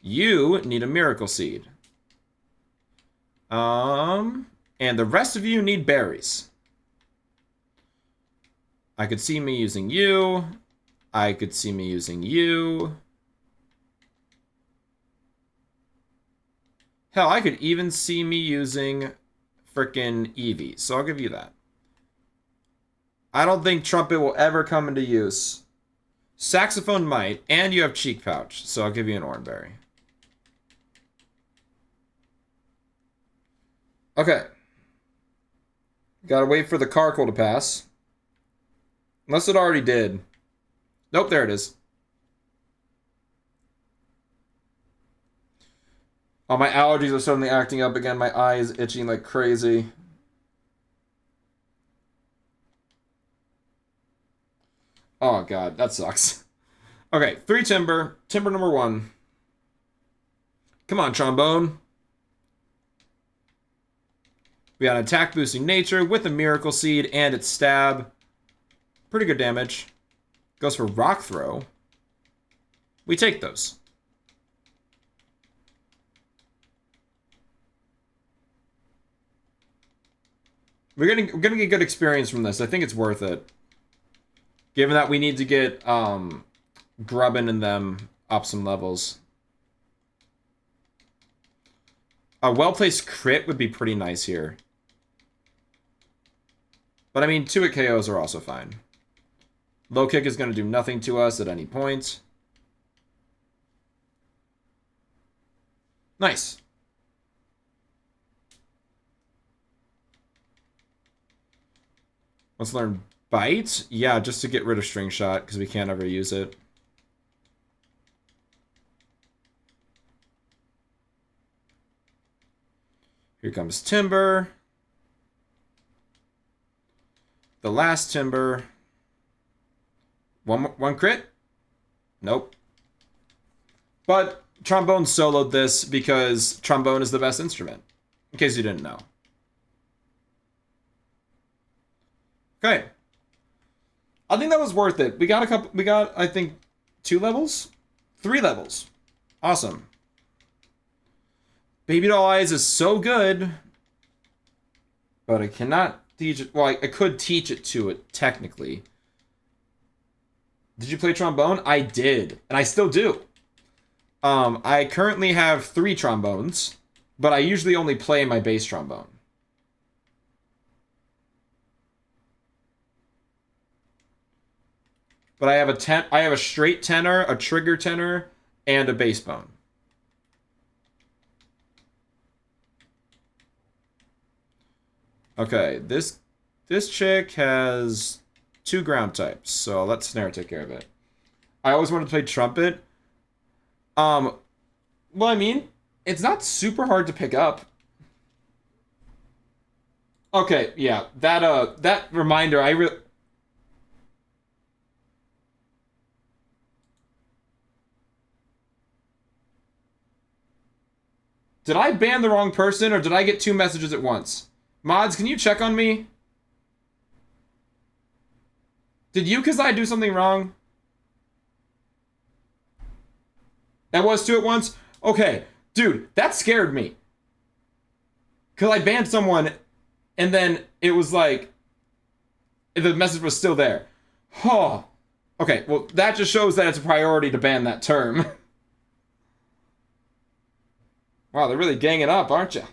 You need a miracle seed. And the rest of you need berries. I could see me using you. I could see me using you. Hell, I could even see me using frickin' Eevee, so I'll give you that. I don't think trumpet will ever come into use. Saxophone might, and you have cheek pouch, so I'll give you an Oranberry. Okay. Gotta wait for the Carkle to pass. Unless it already did. Nope, there it is. Oh, my allergies are suddenly acting up again. My eye is itching like crazy. Oh, God, that sucks. Okay, 3 Timber. Timber number 1. Come on, Trombone. We got an attack boosting nature with a Miracle Seed and its stab. Pretty good damage. Goes for Rock Throw. We take those. We're gonna get good experience from this. I think it's worth it. Given that we need to get Grubbin and them up some levels. A well-placed crit would be pretty nice here. But I mean, 2-hit KOs are also fine. Low kick is going to do nothing to us at any point. Nice. Let's learn Bite. Yeah, just to get rid of String Shot, because we can't ever use it. Here comes Timber. The last Timber. One crit? Nope. But Trombone soloed this because Trombone is the best instrument. In case you didn't know. Okay. I think that was worth it. We got I think 2 levels? 3 levels. Awesome. Baby Doll Eyes is so good. But I cannot teach it. Well, I could teach it to it, technically. Did you play trombone? I did. And I still do. I currently have 3 trombones. But I usually only play my bass trombone. But I have a straight tenor, a trigger tenor, and a bass bone. Okay, this chick has 2 ground types, so let Snare take care of it. I always wanted to play trumpet. Well, I mean, it's not super hard to pick up. Okay, yeah, that reminder, Did I ban the wrong person, or did I get 2 messages at once? Mods, can you check on me? Did you, because I do something wrong? That was 2 at once? Okay. Dude, that scared me. Because I banned someone, and then it was like, the message was still there. Oh. Okay, well, that just shows that it's a priority to ban that term. Wow, they're really ganging up, aren't you? That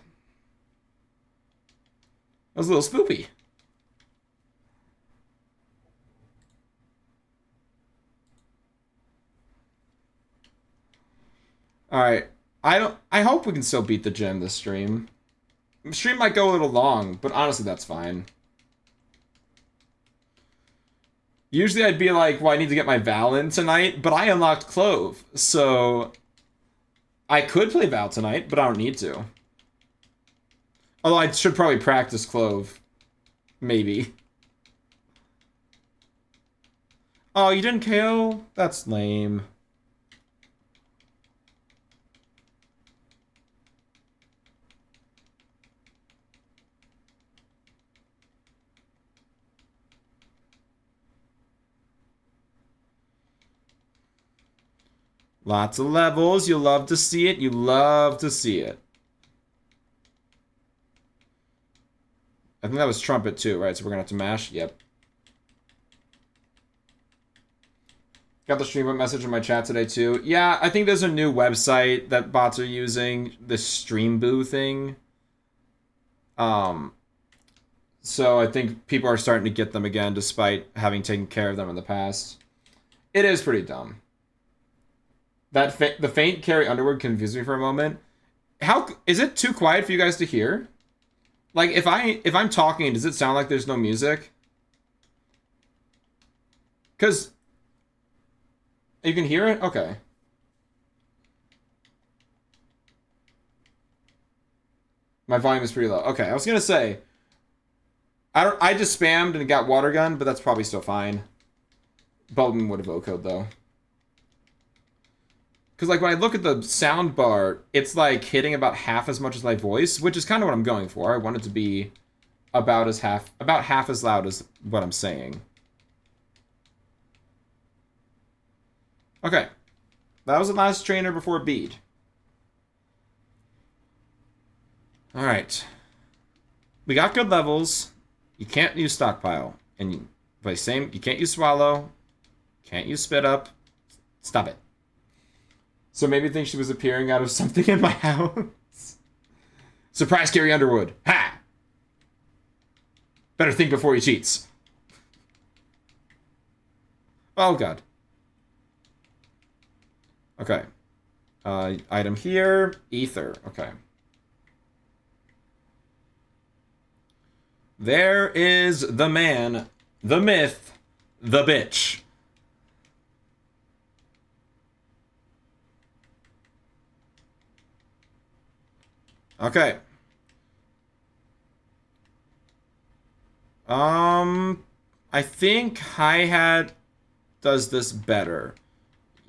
was a little spoopy. Alright. I hope we can still beat the gym this stream. The stream might go a little long, but honestly that's fine. Usually I'd be like, well, I need to get my Val in tonight, but I unlocked Clove, so I could play Val tonight, but I don't need to. Although I should probably practice Clove. Maybe. Oh, you didn't KO? That's lame. Lots of levels. You love to see it. You love to see it. I think that was trumpet too, right? So we're gonna have to mash. Yep. Got the stream message in my chat today too. Yeah, I think there's a new website that bots are using, the Streamboo thing. So I think people are starting to get them again despite having taken care of them in the past. It is pretty dumb. The faint Carrie Underwood confused me for a moment. How is it too quiet for you guys to hear? Like if I'm talking, does it sound like there's no music? Cause you can hear it? Okay. My volume is pretty low. Okay, I was gonna say I just spammed and got water gun, but that's probably still fine. Baldwin would have vocoed though. Because like when I look at the sound bar, it's like hitting about half as much as my voice, which is kind of what I'm going for. I want it to be about half as loud as what I'm saying. Okay. That was the last trainer before bead. Alright. We got good levels. You can't use stockpile. And you can't use swallow. Can't use spit up. Stop it. So maybe think she was appearing out of something in my house. Surprise Carrie Underwood. Ha! Better think before he cheats. Oh god. Okay. Item here. Ether. Okay. There is the man, the myth, the bitch. Okay. I think Hi-Hat does this better.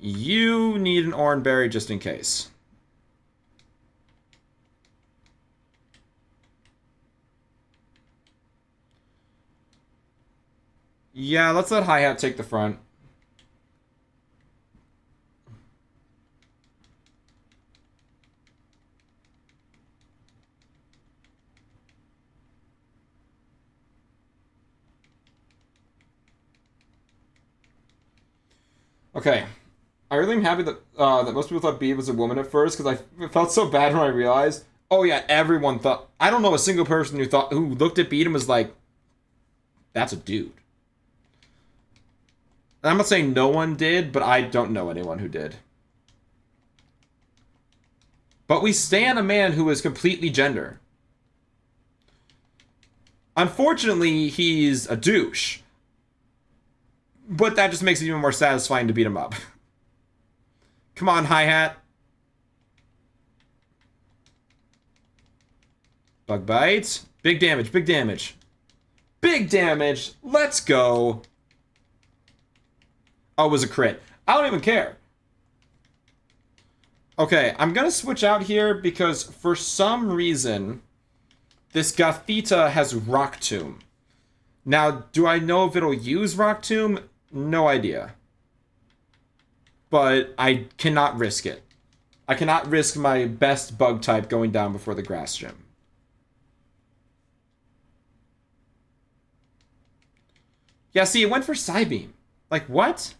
You need an orange berry just in case. Yeah, let's let Hi-Hat take the front. Okay. I really am happy that that most people thought Bee was a woman at first, because I felt so bad when I realized, oh yeah, everyone thought, I don't know a single person who looked at Bee and was like, that's a dude. And I'm not saying no one did, but I don't know anyone who did. But we stand a man who is completely gender. Unfortunately, he's a douche. But that just makes it even more satisfying to beat him up. Come on, Hi-Hat. Bug bite. Big damage, big damage. Big damage. Let's go. Oh, it was a crit. I don't even care. Okay, I'm going to switch out here because for some reason, this Gothita has Rock Tomb. Now, do I know if it'll use Rock Tomb? No idea. But I cannot risk it. I cannot risk my best bug type going down before the Grass Gym. Yeah, see, it went for Psybeam. Like, what?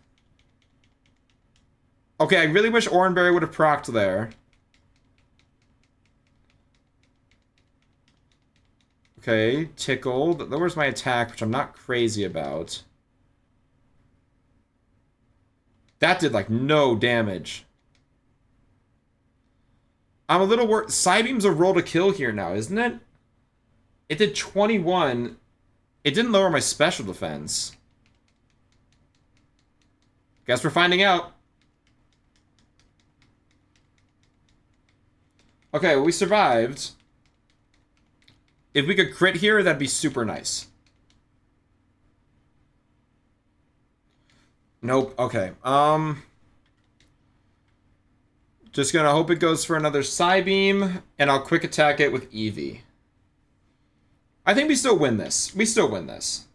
Okay, I really wish Oranberry would have procced there. Okay, tickled. That lowers my attack, which I'm not crazy about. That did, like, no damage. I'm a little worried. Psybeam's a roll to kill here now, isn't it? It did 21. It didn't lower my special defense. Guess we're finding out. Okay, well, we survived. If we could crit here, that'd be super nice. Nope. Okay. Just gonna hope it goes for another Psybeam, and I'll quick attack it with Eevee. I think we still win this. We still win this.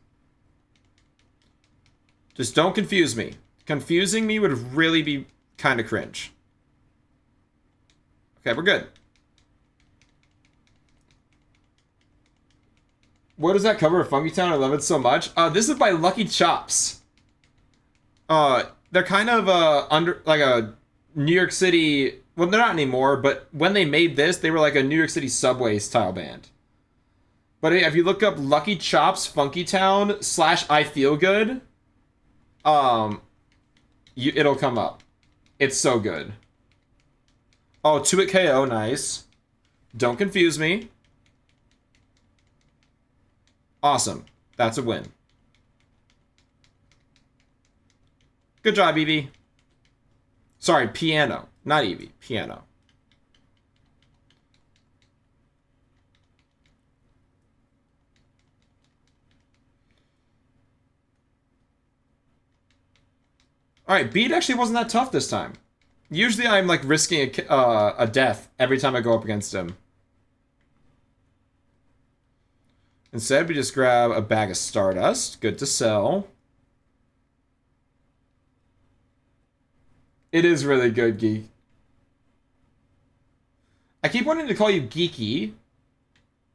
Just don't confuse me. Confusing me would really be kind of cringe. Okay, we're good. What is that cover of Funky Town? I love it so much. This is by Lucky Chops. they're kind of under like a New York City. Well, they're not anymore, but when they made this, they were like a New York City subway style band. But if you look up Lucky Chops Funky Town / I Feel Good, it'll come up. It's so good. Oh, 2-Hit KO, nice. Don't confuse me. Awesome. That's a win. Good job, Eevee. Sorry, piano. Not Eevee. Piano. Alright, Beat actually wasn't that tough this time. Usually I'm like risking a death every time I go up against him. Instead, we just grab a bag of Stardust. Good to sell. It is really good, Geek. I keep wanting to call you Geeky,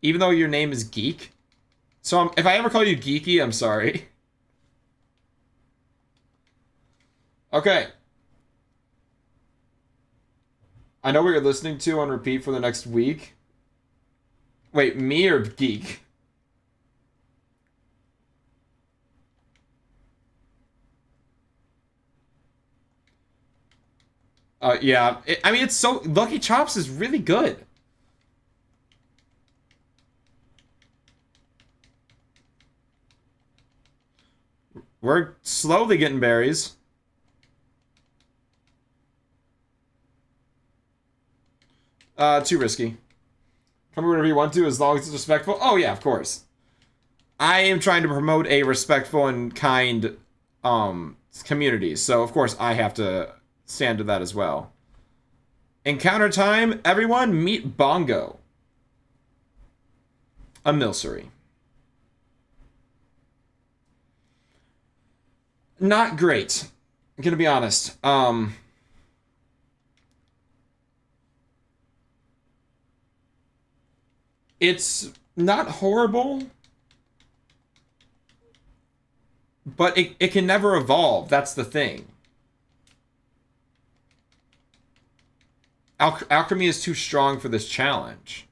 even though your name is Geek. So if I ever call you Geeky, I'm sorry. Okay. I know what you're listening to on repeat for the next week. Wait, me or Geek? Yeah. I mean, it's so... Lucky Chops is really good. We're slowly getting berries. Too risky. Come whenever you want to, as long as it's respectful. Oh, yeah, of course. I am trying to promote a respectful and kind community, so of course I have to stand to that as well. Encounter time, everyone meet Bongo. A Milcery. Not great. I'm gonna be honest. It's not horrible, but it can never evolve. That's the thing. Alchemy is too strong for this challenge.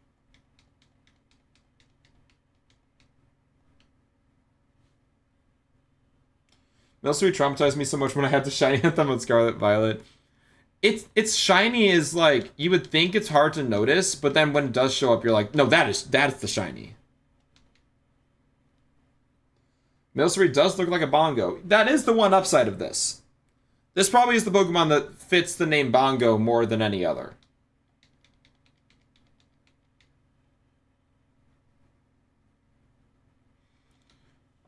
Milcery traumatized me so much when I had to shiny anthem on Scarlet Violet. It's shiny is like, you would think it's hard to notice, but then when it does show up, you're like, no, that's the shiny. Milcery does look like a Bongo. That is the one upside of this. This probably is the Pokemon that fits the name Bongo more than any other.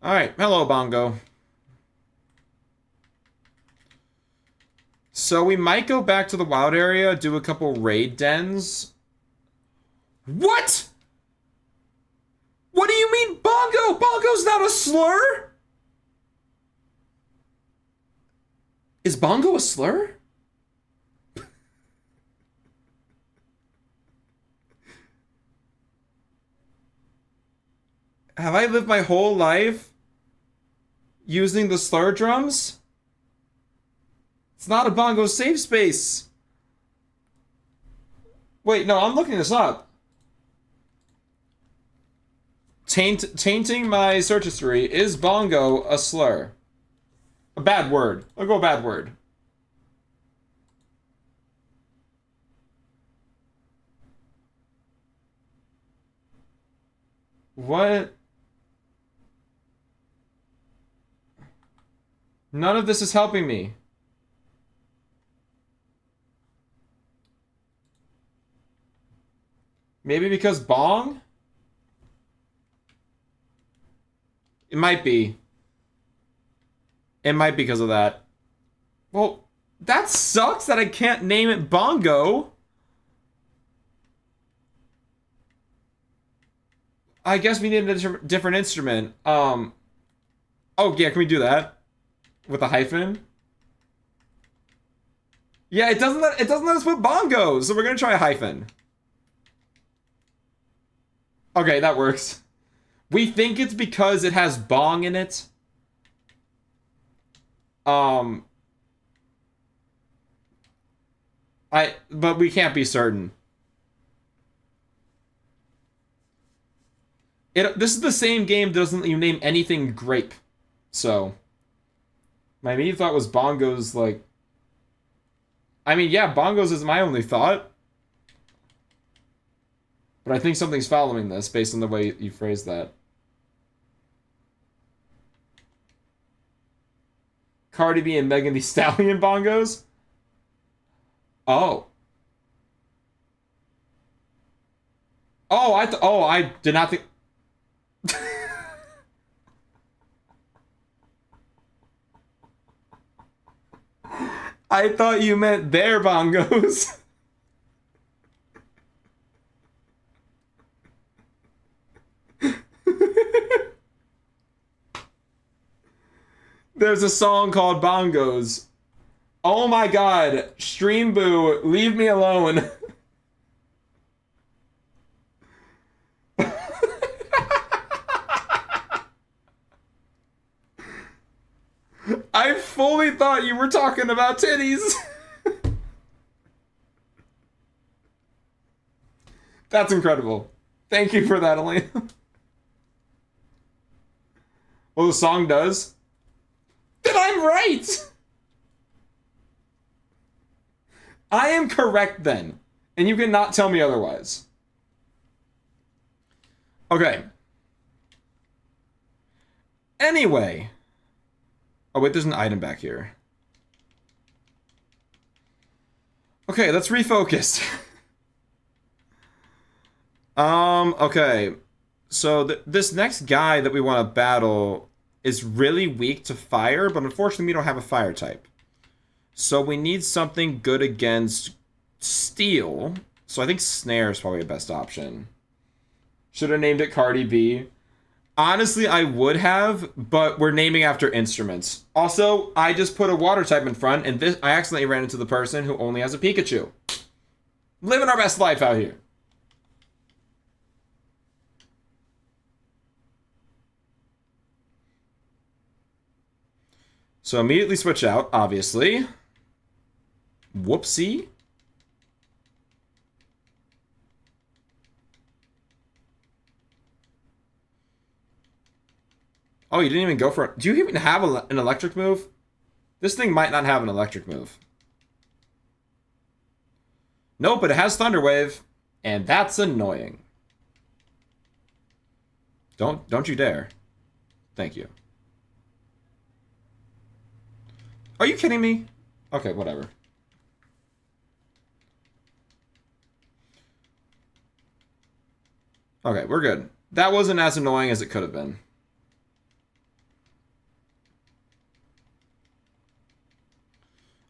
Alright, hello Bongo. So we might go back to the wild area, do a couple raid dens. What? What do you mean Bongo? Bongo's not a slur? Is Bongo a slur? Have I lived my whole life using the slur drums? It's not a Bongo safe space. Wait, no, I'm looking this up. Tainting my search history. Is Bongo a slur? A bad word. I'll go a bad word. What? None of this is helping me. Maybe because bong? It might be. It might be because of that. Well, that sucks that I can't name it Bongo. I guess we need a different instrument. Oh, yeah, can we do that? With a hyphen? Yeah, it doesn't let us put Bongo, so we're gonna try a hyphen. Okay, that works. We think it's because it has bong in it. But we can't be certain. This is the same game that doesn't let you name anything grape. So, my immediate thought was bongos, like... I mean, yeah, bongos is my only thought. But I think something's following this based on the way you phrased that. Cardi B and Megan Thee Stallion bongos? Oh. I did not think... I thought you meant their bongos. There's a song called Bongos. Oh my god. Stream Boo, leave me alone. I fully thought you were talking about titties. That's incredible. Thank you for that, Elena. Well, the song does. Then I'm right! I am correct then. And you cannot tell me otherwise. Okay. Anyway. Oh, wait, there's an item back here. Okay, let's refocus. Okay. So, this next guy that we want to battle is really weak to fire, but unfortunately we don't have a fire type. So we need something good against steel. So I think snare is probably the best option. Should have named it Cardi B. Honestly, I would have, but we're naming after instruments. Also, I just put a water type in front, and I accidentally ran into the person who only has a Pikachu. Living our best life out here. So immediately switch out, obviously. Whoopsie. Oh, you didn't even go for it. Do you even have an electric move? This thing might not have an electric move. Nope, but it has Thunder Wave, and that's annoying. Don't you dare. Thank you. Are you kidding me? Okay, whatever. Okay, we're good. That wasn't as annoying as it could have been.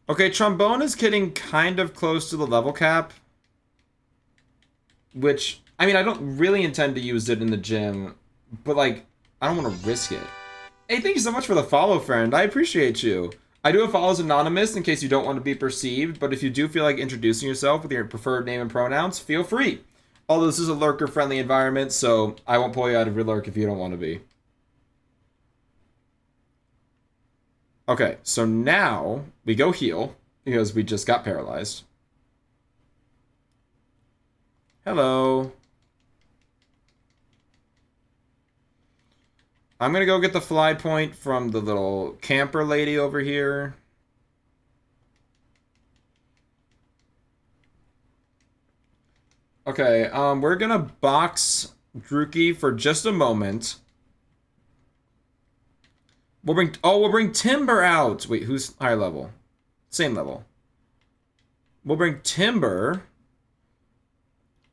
Okay, trombone is getting kind of close to the level cap. Which, I mean, I don't really intend to use it in the gym. But, like, I don't want to risk it. Hey, thank you so much for the follow, friend. I appreciate you. I do have follows anonymous in case you don't want to be perceived, but if you do feel like introducing yourself with your preferred name and pronouns, feel free. Although this is a lurker-friendly environment, so I won't pull you out of your lurk if you don't want to be. Okay, so now we go heal, because we just got paralyzed. Hello. I'm gonna go get the fly point from the little camper lady over here. Okay, we're gonna box Druki for just a moment. We'll bring Timber out. Wait, who's higher level? Same level. We'll bring Timber.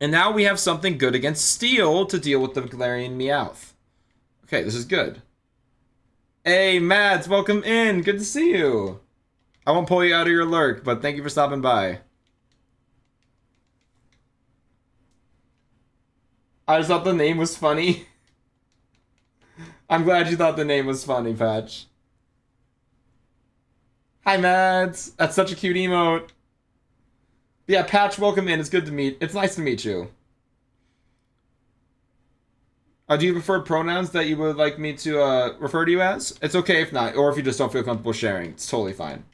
And now we have something good against Steel to deal with the Galarian Meowth. Okay, this is good. Hey, Mads, welcome in. Good to see you. I won't pull you out of your lurk, but thank you for stopping by. I just thought the name was funny. I'm glad you thought the name was funny, Patch. Hi, Mads. That's such a cute emote. Yeah, Patch, welcome in. It's nice to meet you. Do you prefer pronouns that you would like me to refer to you as? It's okay if not, or if you just don't feel comfortable sharing. It's totally fine.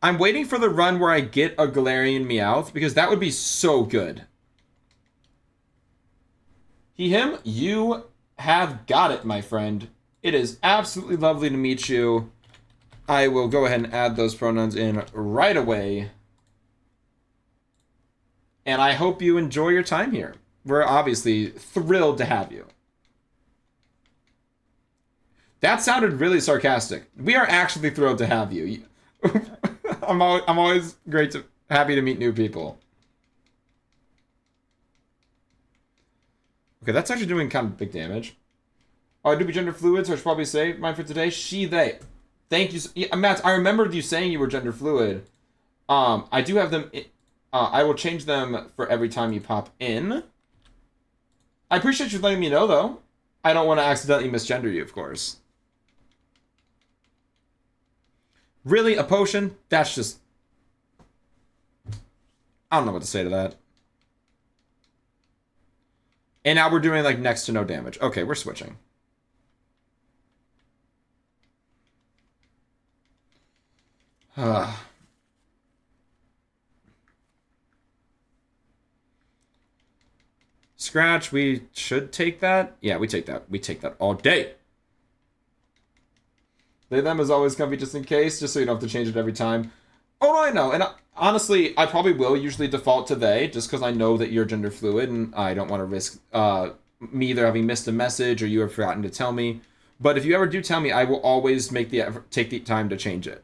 I'm waiting for the run where I get a Galarian Meowth, because that would be so good. He, him, you have got it, my friend. It is absolutely lovely to meet you. I will go ahead and add those pronouns in right away. And I hope you enjoy your time here. We're obviously thrilled to have you. That sounded really sarcastic. We are actually thrilled to have you. I'm always happy to meet new people. Okay, that's actually doing kind of big damage. Oh, I do be gender fluid, so I should probably say mine for today. She, they. Thank you. Yeah, Matt, I remembered you saying you were gender fluid. I do have them. I will change them for every time you pop in. I appreciate you letting me know, though. I don't want to accidentally misgender you, of course. Really? A potion? That's just... I don't know what to say to that. And now we're doing, like, next to no damage. Okay, we're switching. Scratch, we should take that. Yeah, we take that. We take that all day. They, them is always comfy just in case, just so you don't have to change it every time. Oh, no, I know. And honestly, I probably will usually default to they, just because I know that you're gender fluid, and I don't want to risk me either having missed a message or you have forgotten to tell me. But if you ever do tell me, I will always make the effort, take the time to change it.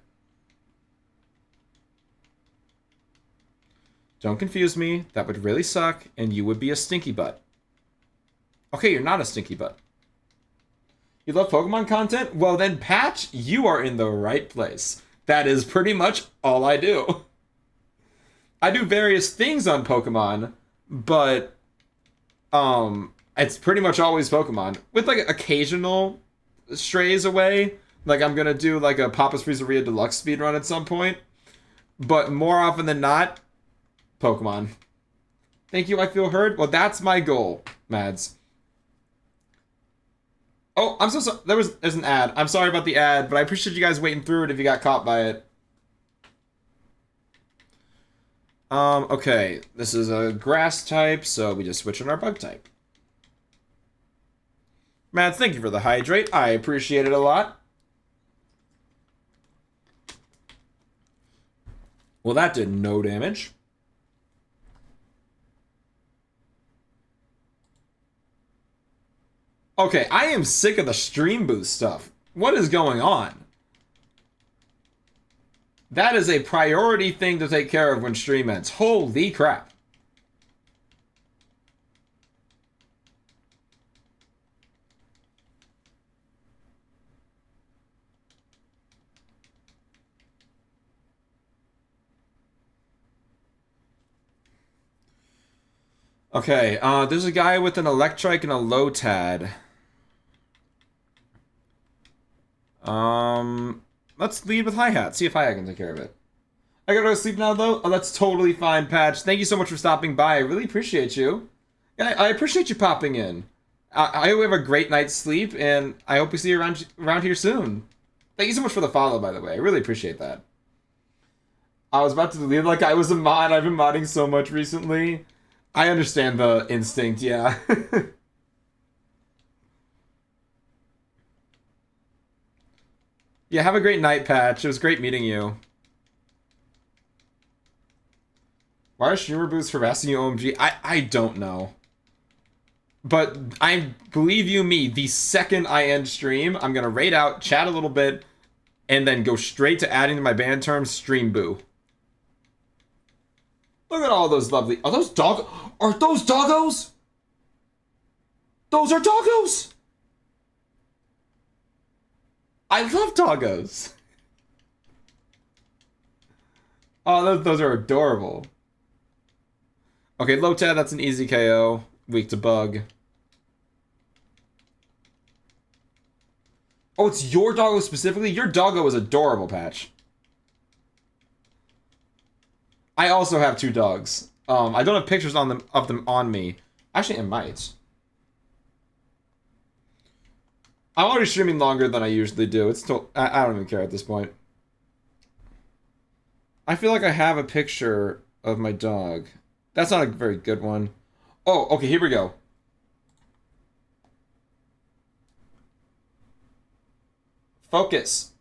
Don't confuse me. That would really suck, and you would be a stinky butt. Okay, you're not a stinky butt. You love Pokemon content? Well then, Patch, you are in the right place. That is pretty much all I do. I do various things on Pokemon, but it's pretty much always Pokemon. With like occasional strays away. Like I'm gonna do like a Papa's Freezeria Deluxe speedrun at some point. But more often than not, Pokemon. Thank you, I feel heard. Well, that's my goal, Mads. Oh, I'm so sorry. There's an ad. I'm sorry about the ad, but I appreciate you guys waiting through it if you got caught by it. Okay. This is a grass type, so we just switch on our bug type. Mads, thank you for the hydrate. I appreciate it a lot. Well, that did no damage. Okay, I am sick of the stream boost stuff. What is going on? That is a priority thing to take care of when stream ends. Holy crap. Okay, there's a guy with an Electrike and a Lotad. Let's lead with Hi-Hat. See if Hi-Hat can take care of it. I gotta go to sleep now, though. Oh, that's totally fine, Patch. Thank you so much for stopping by. I really appreciate you. Yeah, I appreciate you popping in. I hope you have a great night's sleep, and I hope we see you around here soon. Thank you so much for the follow, by the way. I really appreciate that. I was about to leave like I was a mod. I've been modding so much recently. I understand the instinct, yeah. Yeah, have a great night, Patch. It was great meeting you. Why are streamer boosts harassing you, OMG? I don't know. But I believe you me, the second I end stream, I'm gonna raid out, chat a little bit, and then go straight to adding to my band terms, stream boo. Look at all those lovely... Are those doggos? Those are doggos! I love doggos. Oh, those are adorable. Okay, Lotad, that's an easy KO. Weak to bug. Oh, it's your doggo specifically? Your doggo is adorable, Patch. I also have two dogs. I don't have pictures of them on me. Actually, I might. I'm already streaming longer than I usually do. I don't even care at this point. I feel like I have a picture of my dog. That's not a very good one. Oh, okay, here we go. Focus.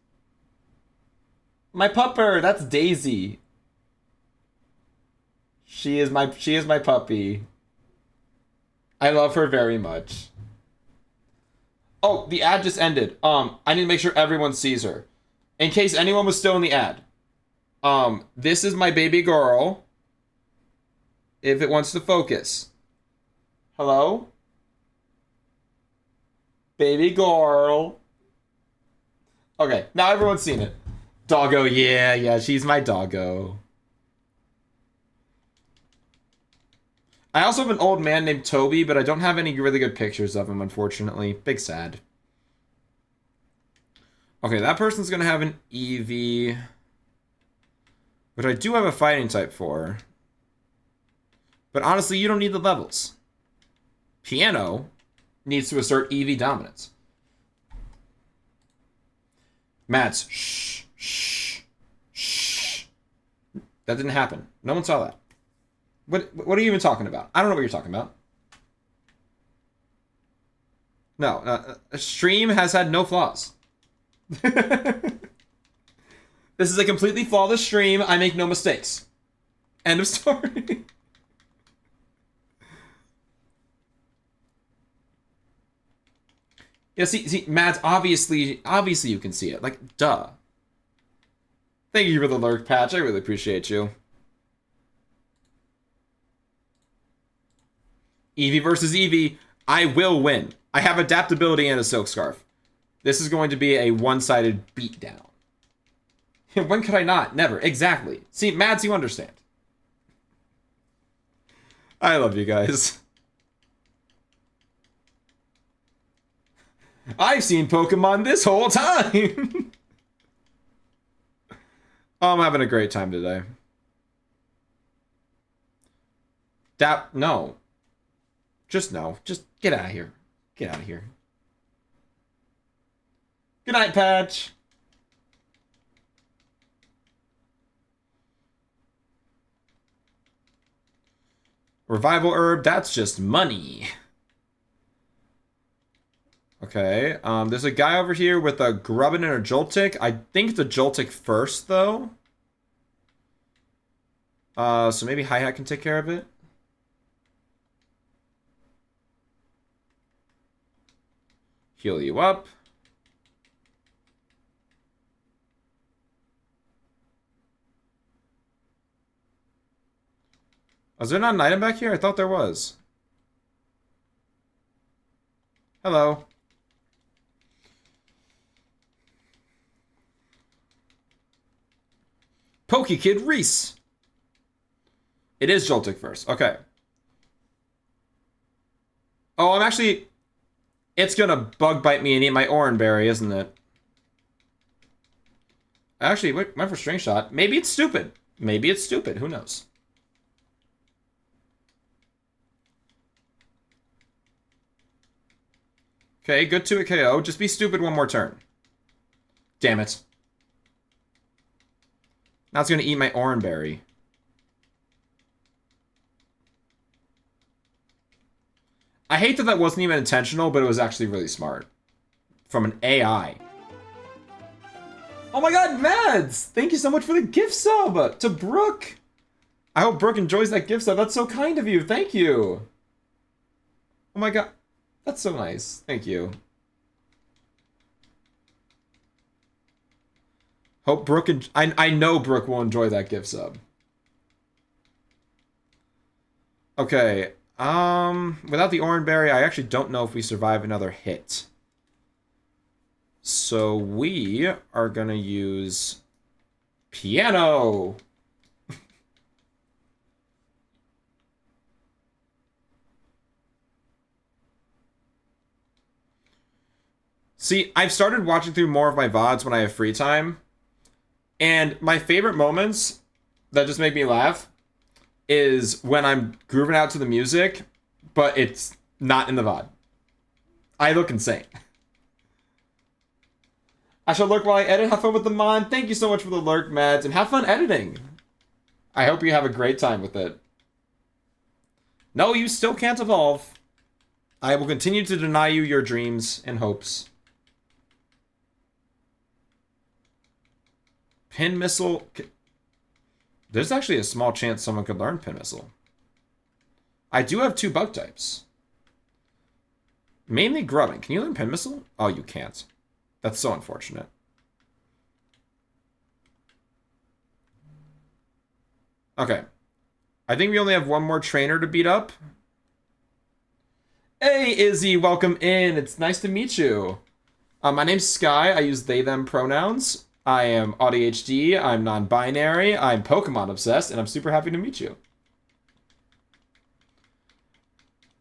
My pupper, that's Daisy. She is my puppy. I love her very much. Oh, the ad just ended. I need to make sure everyone sees her. In case anyone was still in the ad. This is my baby girl. If it wants to focus. Hello? Baby girl. Okay, now everyone's seen it. Doggo, yeah, she's my doggo. I also have an old man named Toby, but I don't have any really good pictures of him, unfortunately. Big sad. Okay, that person's gonna have an Eevee, which I do have a fighting type for. But honestly, you don't need the levels. Piano needs to assert Eevee dominance. Mads, shh. That didn't happen. No one saw that. What are you even talking about? I don't know what you're talking about. No, stream has had no flaws. This is a completely flawless stream. I make no mistakes. End of story. Yeah, see, Matt, obviously you can see it. Like, duh. Thank you for the lurk patch. I really appreciate you. Eevee versus Eevee. I will win. I have adaptability and a silk scarf. This is going to be a one-sided beatdown. When could I not? Never. Exactly. See, Mads, you understand. I love you guys. I've seen Pokemon this whole time. Oh, I'm having a great time today. No. Just no. Just get out of here. Get out of here. Good night, Patch. Revival herb, that's just money. Okay, there's a guy over here with a Grubbin and a Joltik. I think it's a Joltik first, though. So maybe Hi-Hat can take care of it. Heal you up. Was there not an item back here? I thought there was. Hello. Pokekid Reese. It is Joltik first. Okay. Oh, I'm actually... It's gonna bug bite me and eat my Oranberry, isn't it? Actually, went for String Shot. Maybe it's stupid. Maybe it's stupid. Who knows? Okay, good to a KO. Just be stupid one more turn. Damn it. Now it's gonna eat my Oranberry. I hate that that wasn't even intentional, but it was actually really smart. From an AI. Oh my god, Mads! Thank you so much for the gift sub! To Brooke! I hope Brooke enjoys that gift sub. That's so kind of you. Thank you. Oh my god. That's so nice. Thank you. Hope Brooke... I know Brooke will enjoy that gift sub. Okay. Without the Oranberry, I actually don't know if we survive another hit. So we are gonna use Piano. See, I've started watching through more of my VODs when I have free time. And my favorite moments that just make me laugh is when I'm grooving out to the music, but it's not in the VOD. I look insane. I shall lurk while I edit. Have fun with the mod. Thank you so much for the lurk, Mads, and have fun editing. I hope you have a great time with it. No, you still can't evolve. I will continue to deny you your dreams and hopes. Pin Missile. There's actually a small chance someone could learn Pin Missile. I do have 2 bug types. Mainly Grubbing. Can you learn Pin Missile? Oh, you can't. That's so unfortunate. Okay. I think we only have one more trainer to beat up. Hey, Izzy, welcome in. It's nice to meet you. My name's Sky. I use they, them pronouns. I am ADHD. I'm non-binary. I'm Pokemon obsessed, and I'm super happy to meet you.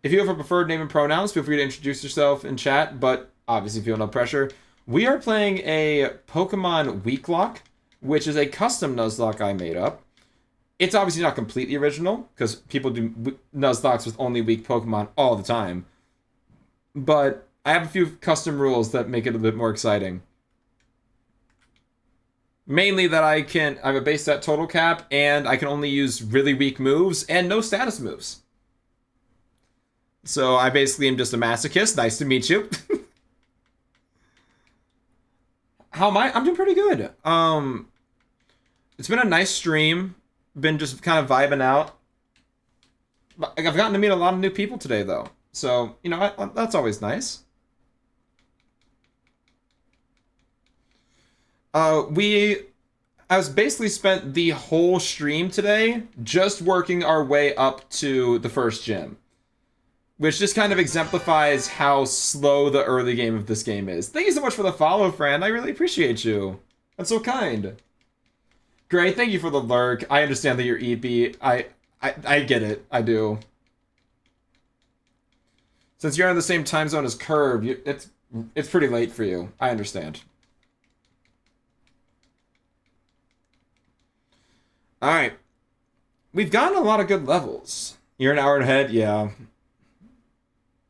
If you have a preferred name and pronouns, feel free to introduce yourself in chat, but obviously feel no pressure. We are playing a Pokemon Weaklocke, which is a custom Nuzlocke I made up. It's obviously not completely original, because people do Nuzlockes with only weak Pokemon all the time. But I have a few custom rules that make it a bit more exciting. Mainly that I have a base stat total cap, and I can only use really weak moves, and no status moves. So I basically am just a masochist. Nice to meet you. How am I? I'm doing pretty good. It's been a nice stream. Been just kind of vibing out. I've gotten to meet a lot of new people today, though. So, you know, that's always nice. I was basically spent the whole stream today just working our way up to the first gym. Which just kind of exemplifies how slow the early game of this game is. Thank you so much for the follow, friend. I really appreciate you. That's so kind. Great, thank you for the lurk. I understand that you're EP. I get it. I do. Since you're in the same time zone as Curve, it's pretty late for you. I understand. Alright. We've gotten a lot of good levels. You're an hour ahead? Yeah.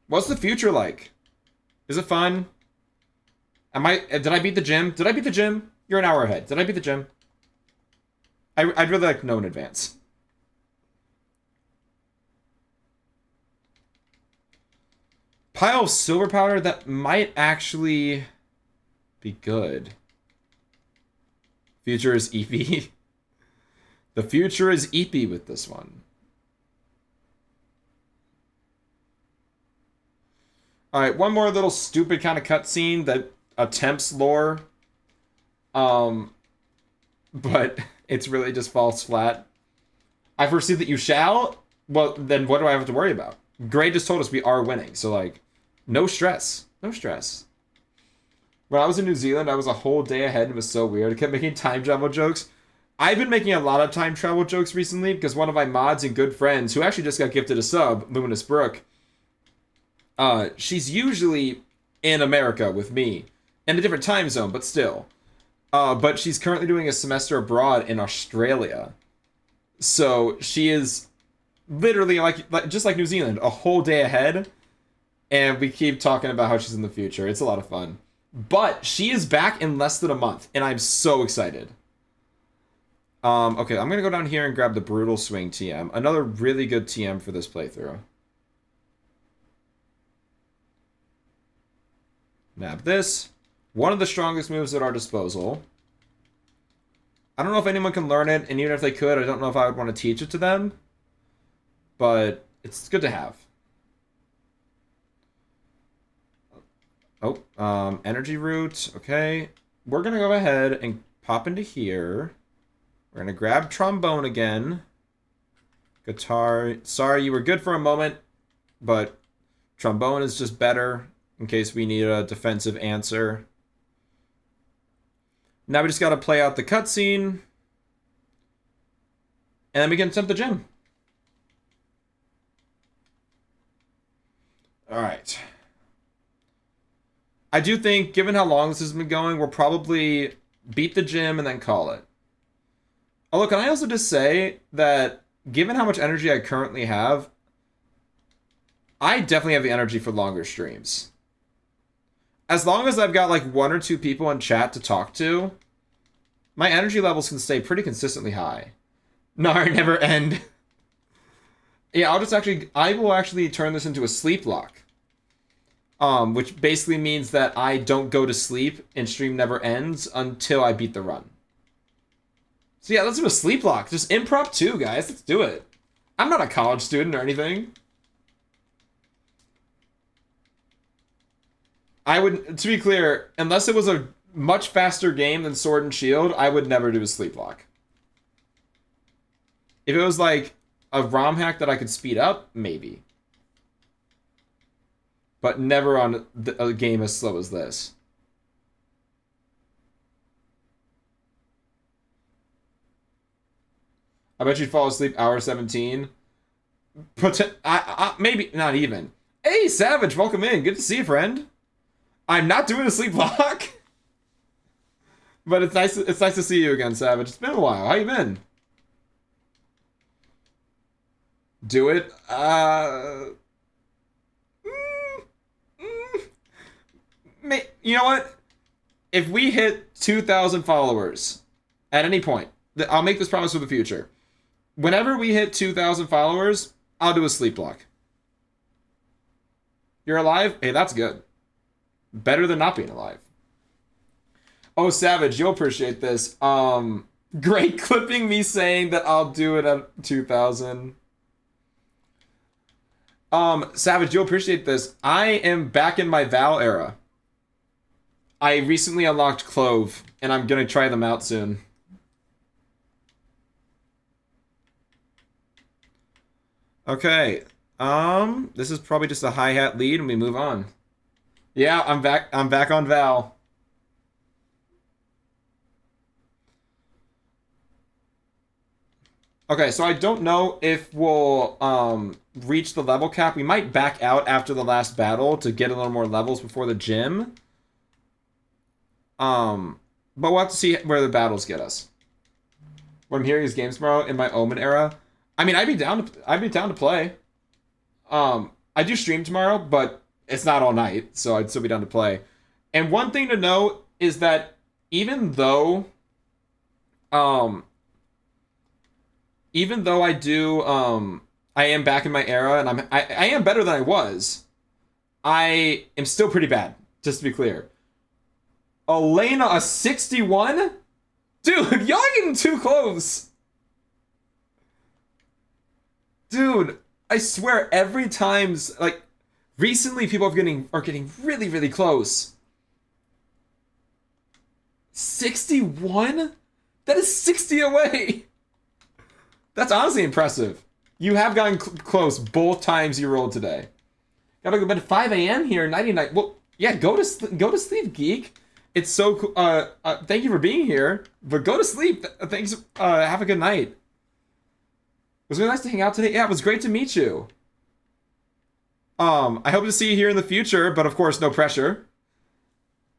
What's the future like? Is it fun? Did I beat the gym? Did I beat the gym? You're an hour ahead. Did I beat the gym? I'd really like to know in advance. Pile of silver powder that might actually be good. Future is Eevee. The future is Eevee with this one. Alright, one more little stupid kind of cutscene that attempts lore. But it's really just falls flat. I foresee that you shall? Well, then what do I have to worry about? Gray just told us we are winning, so like, no stress. No stress. When I was in New Zealand, I was a whole day ahead and it was so weird. I kept making time travel jokes. I've been making a lot of time travel jokes recently because one of my mods and good friends, who actually just got gifted a sub, Luminous Brook, she's usually in America with me. In a different time zone, but still. But she's currently doing a semester abroad in Australia. So she is literally, like just like New Zealand, a whole day ahead. And we keep talking about how she's in the future. It's a lot of fun. But she is back in less than a month, and I'm so excited. Okay, I'm going to go down here and grab the Brutal Swing TM. Another really good TM for this playthrough. Nab this. One of the strongest moves at our disposal. I don't know if anyone can learn it, and even if they could, I don't know if I would want to teach it to them. But it's good to have. Oh, Energy Root. Okay. We're going to go ahead and pop into here. We're going to grab Trombone again. Guitar. Sorry, you were good for a moment, but Trombone is just better in case we need a defensive answer. Now we just got to play out the cutscene. And then we can attempt the gym. Alright. I do think, given how long this has been going, we'll probably beat the gym and then call it. Although, can I also just say that, given how much energy I currently have, I definitely have the energy for longer streams. As long as I've got like 1 or 2 people in chat to talk to, my energy levels can stay pretty consistently high. Nar never end. Yeah, I will actually turn this into a sleep lock. Which basically means that I don't go to sleep and stream never ends until I beat the run. So yeah, let's do a sleep lock. Just impromptu, guys. Let's do it. I'm not a college student or anything. I would, to be clear, unless it was a much faster game than Sword and Shield, I would never do a sleep lock. If it was like a ROM hack that I could speed up, maybe. But never on a game as slow as this. I bet you'd fall asleep hour 17. Maybe not even. Hey, Savage, welcome in. Good to see you, friend. I'm not doing a sleep lock. But it's nice to see you again, Savage. It's been a while. How you been? Do it. You know what? If we hit 2,000 followers at any point, I'll make this promise for the future. Whenever we hit 2,000 followers, I'll do a sleep lock. You're alive? Hey, that's good. Better than not being alive. Oh, Savage, you'll appreciate this. Great clipping me saying that I'll do it at 2,000. Savage, you'll appreciate this. I am back in my Val era. I recently unlocked Clove, and I'm gonna try them out soon. Okay. This is probably just a hi-hat lead, and we move on. Yeah, I'm back. I'm back on Val. Okay, so I don't know if we'll reach the level cap. We might back out after the last battle to get a little more levels before the gym. But we'll have to see where the battles get us. What I'm hearing is games tomorrow in my Omen era. I mean, I'd be down to play. I do stream tomorrow, but it's not all night, so I'd still be down to play. And one thing to note is that even though I do I am back in my era and I am better than I was, I am still pretty bad, just to be clear. Elena, a 61? Dude, y'all getting too close. Dude, I swear every time's like recently people are getting really, really close. 61? That is 60 away. That's honestly impressive. You have gotten close both times you rolled today. Gotta go to bed at 5 a.m. here, 99. Well, yeah, go to sleep, geek. It's so cool. Thank you for being here, but go to sleep. Thanks. Have a good night. It was really nice to hang out today. Yeah, it was great to meet you. I hope to see you here in the future, but of course, no pressure.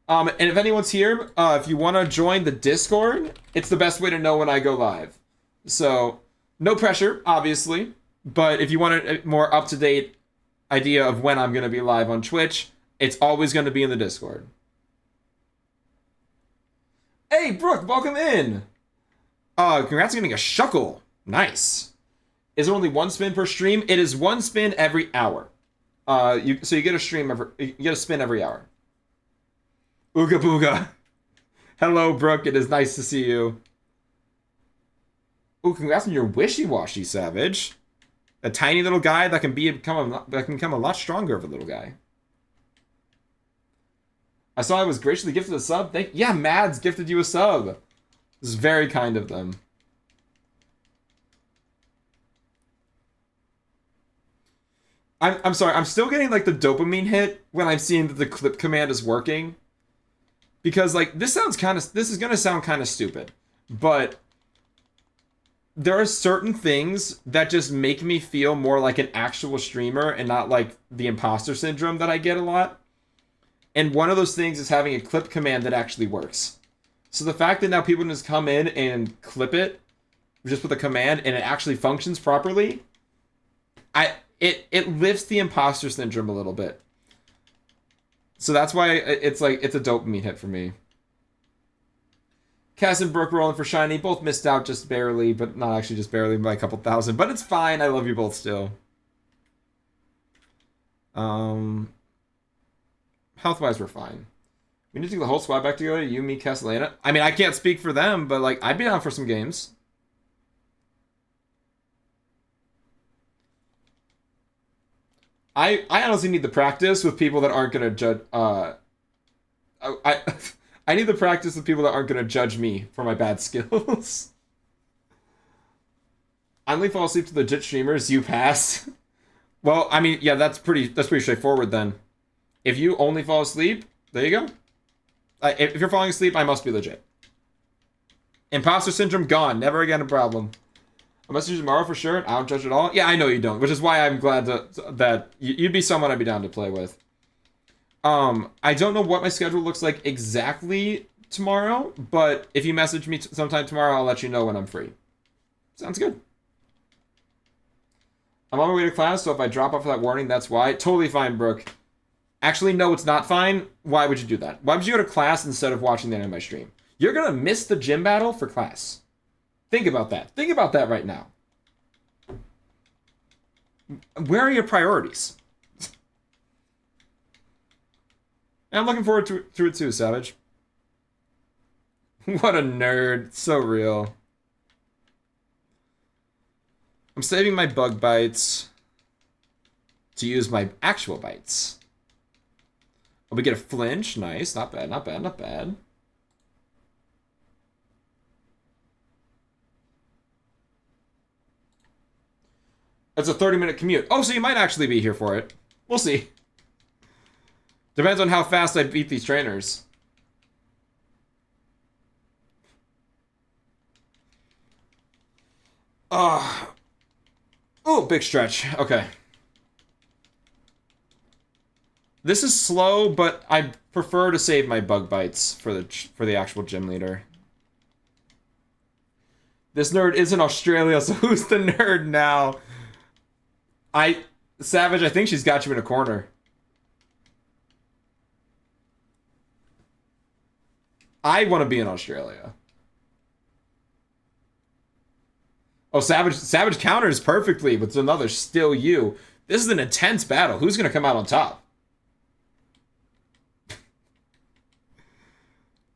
And if anyone's here, if you want to join the Discord, it's the best way to know when I go live. So, no pressure, obviously. But if you want a more up-to-date idea of when I'm going to be live on Twitch, it's always going to be in the Discord. Hey, Brooke, welcome in. Congrats on getting a shuckle. Nice. Is it only one spin per stream? It is one spin every hour. So you get a spin every hour. Ooga booga. Hello, Brooke. It is nice to see you. Ooh, congrats on your wishy-washy, Savage. A tiny little guy that can become a lot stronger of a little guy. I saw I was graciously gifted a sub. Yeah, Mads gifted you a sub. This is very kind of them. I'm sorry, I'm still getting like the dopamine hit when I'm seeing that the clip command is working. Because like this is gonna sound kind of stupid, but there are certain things that just make me feel more like an actual streamer and not like the imposter syndrome that I get a lot. And one of those things is having a clip command that actually works. So the fact that now people can just come in and clip it just with a command and it actually functions properly, it lifts the imposter syndrome a little bit. So that's why it's a dopamine hit for me. Cass and Brooke rolling for shiny. Both missed out just barely, but not actually just barely, by a couple thousand. But it's fine. I love you both still. Health-wise, we're fine. We need to get the whole squad back together. You, me, Cass, Lena. I mean, I can't speak for them, but like, I'd be down for some games. I honestly need the practice with people that aren't gonna judge. I I need the practice with people that aren't gonna judge me for my bad skills. I only fall asleep to the legit streamers. You pass. Well, I mean, yeah, that's pretty straightforward then. If you only fall asleep, there you go. If you're falling asleep, I must be legit. Imposter syndrome gone. Never again a problem. I'll message you tomorrow for sure. I don't judge at all. Yeah, I know you don't, which is why I'm glad that you'd be someone I'd be down to play with. I don't know what my schedule looks like exactly tomorrow, but if you message me sometime tomorrow, I'll let you know when I'm free. Sounds good. I'm on my way to class, so if I drop off that warning, that's why. Totally fine, Brooke. Actually, no, it's not fine. Why would you do that? Why would you go to class instead of watching the end of my stream? You're gonna miss the gym battle for class. Think about that. Think about that right now. Where are your priorities? And I'm looking forward to it too, Savage. What a nerd. So real. I'm saving my bug bites to use my actual bites. Oh, we get a flinch. Nice. Not bad, not bad, not bad. It's a 30-minute commute. Oh, so you might actually be here for it. We'll see. Depends on how fast I beat these trainers. Oh, big stretch. Okay. This is slow, but I prefer to save my bug bites for the actual gym leader. This nerd is in Australia, so who's the nerd now? Savage, I think she's got you in a corner. I want to be in Australia. Oh, Savage counters perfectly, but it's another still you. This is an intense battle. Who's going to come out on top?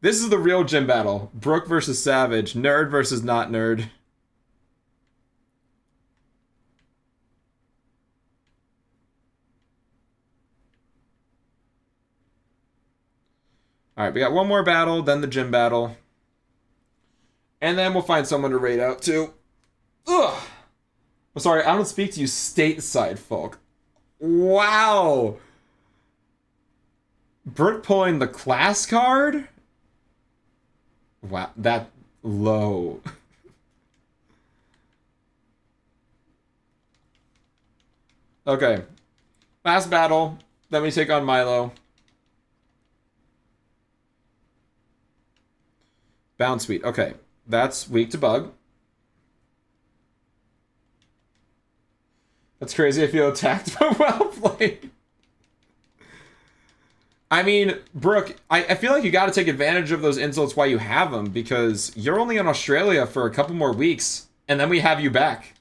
This is the real gym battle. Brooke versus Savage. Nerd versus not nerd. Alright, we got one more battle, then the gym battle. And then we'll find someone to raid out too. Ugh! I'm sorry, I don't speak to you stateside folk. Wow! Brooke pulling the class card? Wow, that low. Okay. Last battle. Then we take on Milo. Bound Sweet. Okay. That's weak to bug. That's crazy. I feel attacked, but well played. I mean, Brooke, I feel like you got to take advantage of those insults while you have them, because you're only in Australia for a couple more weeks, and then we have you back.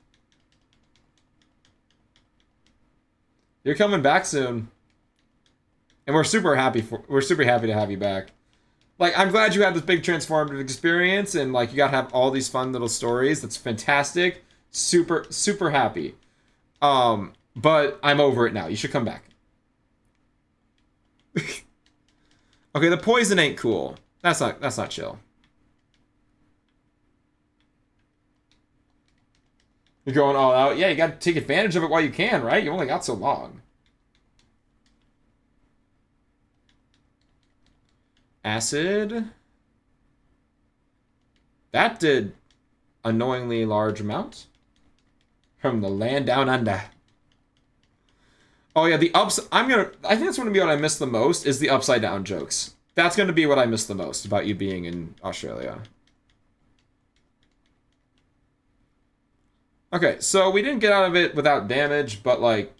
You're coming back soon. And we're super happy to have you back. Like, I'm glad you had this big transformative experience, and like you got to have all these fun little stories. That's fantastic. Super, super happy. But I'm over it now. You should come back. Okay, the poison ain't cool. That's not chill. You're going all out. Yeah, you got to take advantage of it while you can, right? You only got so long. Acid. That did annoyingly large amount. From the land down under. Oh yeah, I think that's going to be what I miss the most, is the upside down jokes. That's going to be what I miss the most about you being in Australia. Okay, so we didn't get out of it without damage, but like,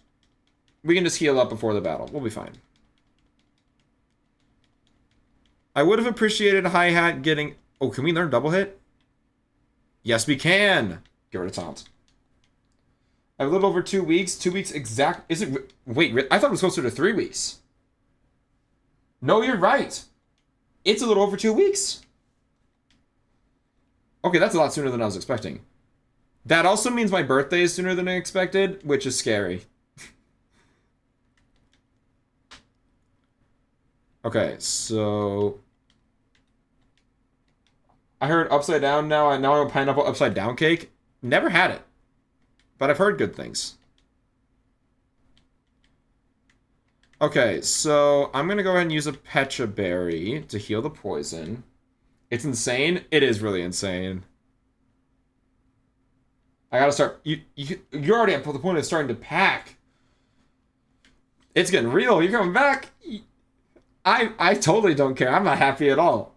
we can just heal up before the battle. We'll be fine. I would have appreciated Hi-Hat getting Oh, can we learn double hit? Yes, we can. Get rid of taunt. I have a little over 2 weeks. 2 weeks exact. Is it? Wait, I thought it was closer to 3 weeks. No, you're right. It's a little over 2 weeks. Okay, that's a lot sooner than I was expecting. That also means my birthday is sooner than I expected, which is scary. Okay, so I heard upside down now. I know I want pineapple upside down cake. Never had it, but I've heard good things. Okay, so I'm gonna go ahead and use a Pecha Berry to heal the poison. It's insane. It is really insane. I gotta start. You're already at the point of starting to pack. It's getting real. You're coming back. I totally don't care. I'm not happy at all.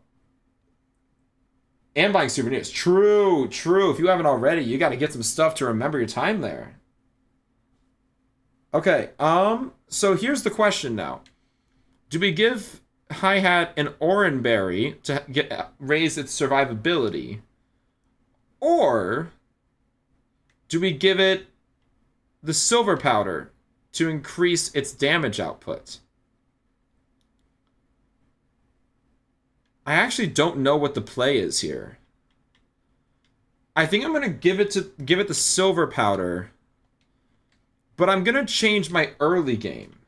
And buying souvenirs. True, true. If you haven't already, you got to get some stuff to remember your time there. Okay, so here's the question now. Do we give Hi-Hat an Oran Berry to raise its survivability? Or do we give it the Silver Powder to increase its damage output? I actually don't know what the play is here. I think I'm gonna give it the Silver Powder, but I'm gonna change my early game,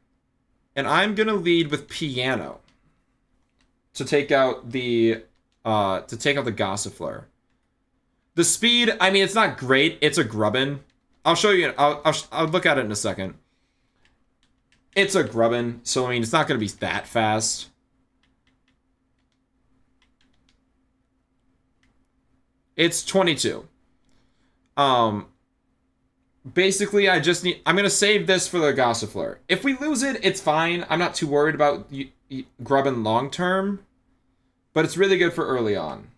and I'm gonna lead with Piano to take out the Gossifleur. The speed, I mean, it's not great. It's a Grubbin. I'll show you. I'll look at it in a second. It's a Grubbin, so I mean, it's not gonna be that fast. It's 22. Basically, I'm going to save this for the Gossifleur. If we lose it, it's fine. I'm not too worried about Grubbin long term, but it's really good for early on.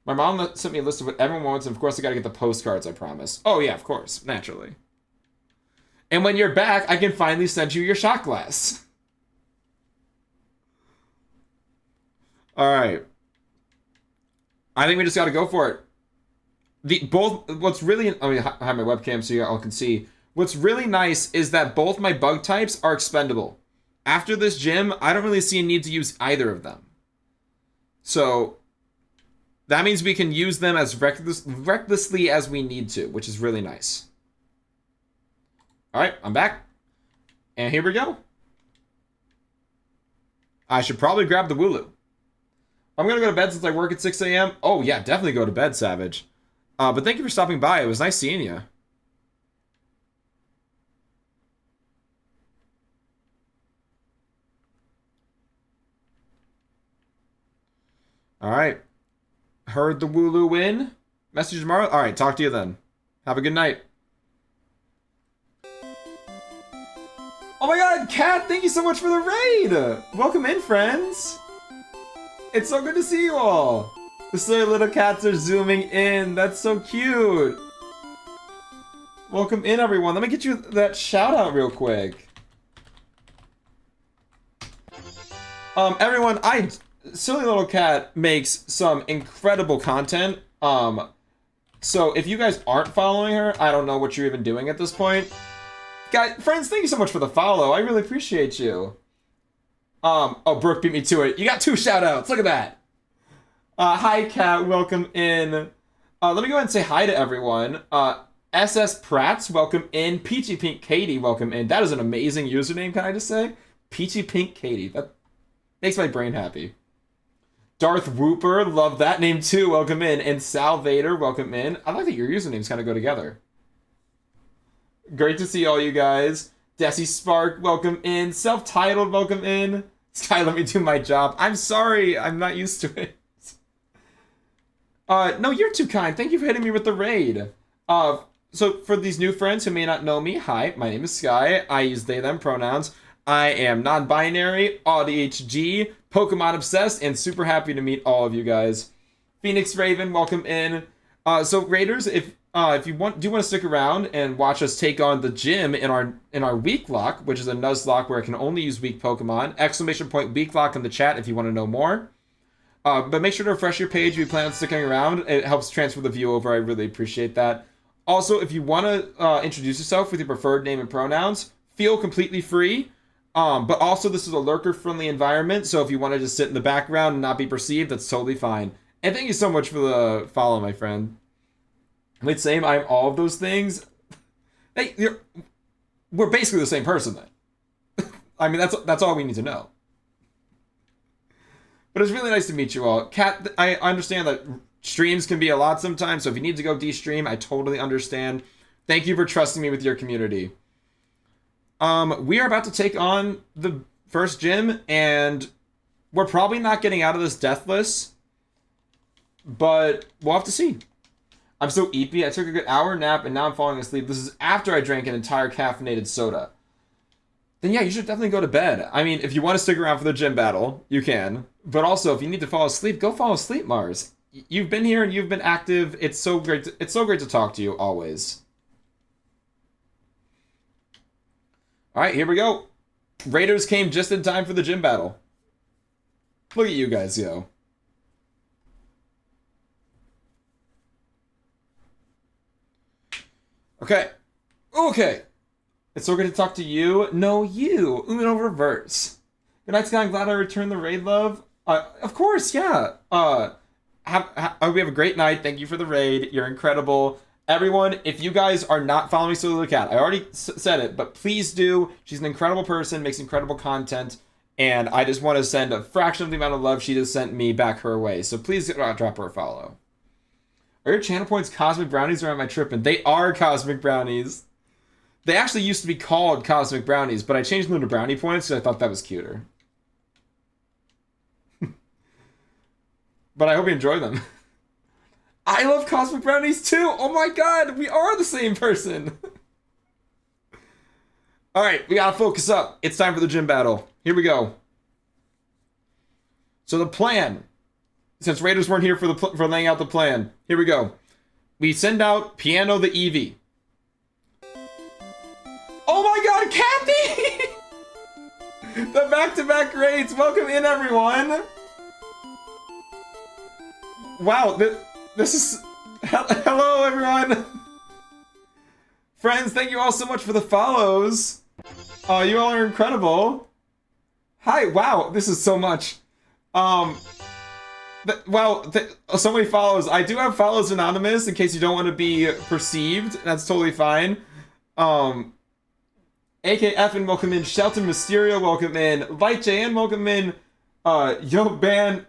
My mom sent me a list of what everyone wants, and of course I got to get the postcards, I promise. Oh yeah, of course, naturally. And when you're back, I can finally send you your shot glass. All right. I think we just got to go for it. What's really, I mean, I have my webcam so you all can see. What's really nice is that both my bug types are expendable. After this gym, I don't really see a need to use either of them. So that means we can use them as recklessly as we need to, which is really nice. All right, I'm back. And here we go. I should probably grab the Wooloo. I'm going to go to bed since I work at 6 a.m. Oh, yeah, definitely go to bed, Savage. But thank you for stopping by. It was nice seeing you. All right. Heard the Wooloo win. Message tomorrow. All right, talk to you then. Have a good night. Oh my god, Kat, thank you so much for the raid. Welcome in, friends. It's so good to see you all. The silly little cats are zooming in. That's so cute. Welcome in, everyone. Let me get you that shout out real quick. Everyone, Silly Little Cat makes some incredible content. So if you guys aren't following her, I don't know what you're even doing at this point. Guys, friends, thank you so much for the follow. I really appreciate you. Oh, Brooke beat me to it. You got 2 shout-outs. Look at that. Hi, Kat. Welcome in. Let me go ahead and say hi to everyone. SS Prats, welcome in. Peachy Pink Katie, welcome in. That is an amazing username, can I just say? Peachy Pink Katie. That makes my brain happy. Darth Whooper, love that name too. Welcome in. And Sal Vader, welcome in. I like that your usernames kind of go together. Great to see all you guys. Desi Spark, welcome in. Self-titled, welcome in. Sky, let me do my job. I'm sorry, I'm not used to it. No, you're too kind. Thank you for hitting me with the raid. So for these new friends who may not know me, hi, my name is Sky. I use they, them pronouns. I am non-binary, ADHD, Pokemon obsessed, and super happy to meet all of you guys. Phoenix Raven, welcome in. So Raiders, if you want to stick around and watch us take on the gym in our Weaklocke, which is a Nuzlocke where I can only use weak Pokemon, !Weaklocke in the chat if you want to know more. But make sure to refresh your page if you plan on sticking around. It helps transfer the view over. I really appreciate that. Also, if you want to introduce yourself with your preferred name and pronouns, feel completely free. But also, this is a lurker-friendly environment, so if you want to just sit in the background and not be perceived, that's totally fine. And thank you so much for the follow, my friend. Wait, same, I'm all of those things? Hey, we're basically the same person, then. I mean, that's all we need to know. But it's really nice to meet you all. Kat, I understand that streams can be a lot sometimes, so if you need to go de-stream, I totally understand. Thank you for trusting me with your community. We are about to take on the first gym, and we're probably not getting out of this deathless, but we'll have to see. I'm so eepy. I took a good hour nap, and now I'm falling asleep. This is after I drank an entire caffeinated soda. Then yeah, you should definitely go to bed. I mean, if you want to stick around for the gym battle, you can. But also, if you need to fall asleep, go fall asleep, Mars. You've been here and you've been active. It's so great to talk to you always. All right, here we go. Raiders came just in time for the gym battle. Look at you guys go. Okay. Okay. It's so good to talk to you. No, you. Uno reverse. Good night, Sky. I'm glad I returned the raid, love. Of course, yeah. We have a great night. Thank you for the raid. You're incredible. Everyone, if you guys are not following Solo the Cat, I already said it, but please do. She's an incredible person, makes incredible content, and I just want to send a fraction of the amount of love she just sent me back her way. So please drop her a follow. Are your channel points Cosmic Brownies or am I tripping? They are Cosmic Brownies. They actually used to be called Cosmic Brownies, but I changed them to Brownie Points because I thought that was cuter. But I hope you enjoy them. I love Cosmic Brownies too! Oh my god, we are the same person! Alright, we gotta focus up. It's time for the gym battle. Here we go. So the plan, since Raiders weren't here for laying out the plan, here we go. We send out Piano the Eevee. Oh my god, Kathy! The back-to-back raids. Welcome in, everyone. Wow, this is... Hello, everyone. Friends, thank you all so much for the follows. Oh, you all are incredible. Hi, wow, this is so much. So many follows. I do have follows anonymous in case you don't want to be perceived. That's totally fine. AKF and welcome in. Shelton Mysterio, welcome in. Light JN, welcome in. Yo Ban,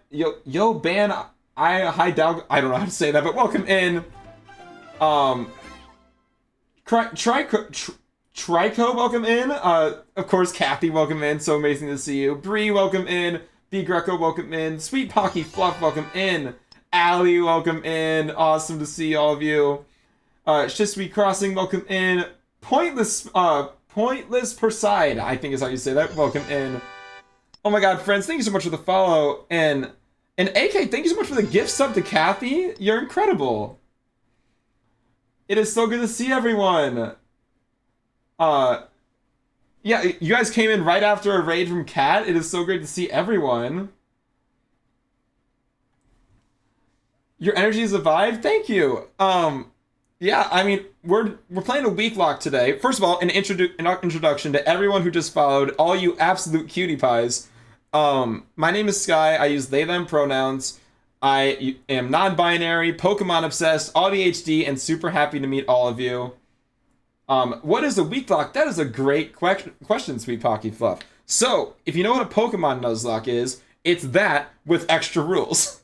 I don't know how to say that, but welcome in. Trico, welcome in. Of course, Kathy, welcome in. So amazing to see you. Bree, welcome in. B Greco, welcome in. Sweet Pocky Fluff, welcome in. Allie, welcome in. Awesome to see all of you. Shisui Crossing, welcome in. Pointless per side, I think is how you say that. Welcome in. Oh my god, friends, thank you so much for the follow. And AK, thank you so much for the gift sub to Kathy. You're incredible. It is so good to see everyone. Yeah, you guys came in right after a raid from Kat. It is so great to see everyone. Your energy is a vibe. Thank you. Yeah, I mean, we're playing a Weaklocke today. First of all, an introduction to everyone who just followed, all you absolute cutie pies. My name is Sky. I use they, them pronouns. I am non-binary, Pokemon obsessed, ADHD, and super happy to meet all of you. What is a Weaklocke? That is a great question, Sweet Pocky Fluff. So, if you know what a Pokemon Nuzlocke is, it's that with extra rules.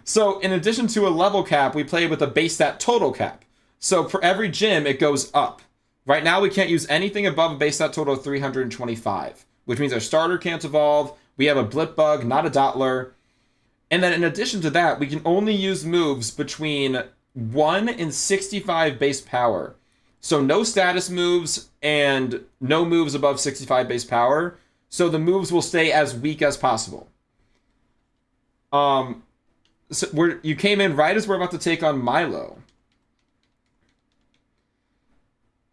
So, in addition to a level cap, we play with a base stat total cap. So, for every gym, it goes up. Right now, we can't use anything above a base stat total of 325, which means our starter can't evolve. We have a Blip Bug, not a Dottler. And then in addition to that, we can only use moves between 1 and 65 base power. So no status moves and no moves above 65 base power. So the moves will stay as weak as possible. So you came in right as we're about to take on Milo.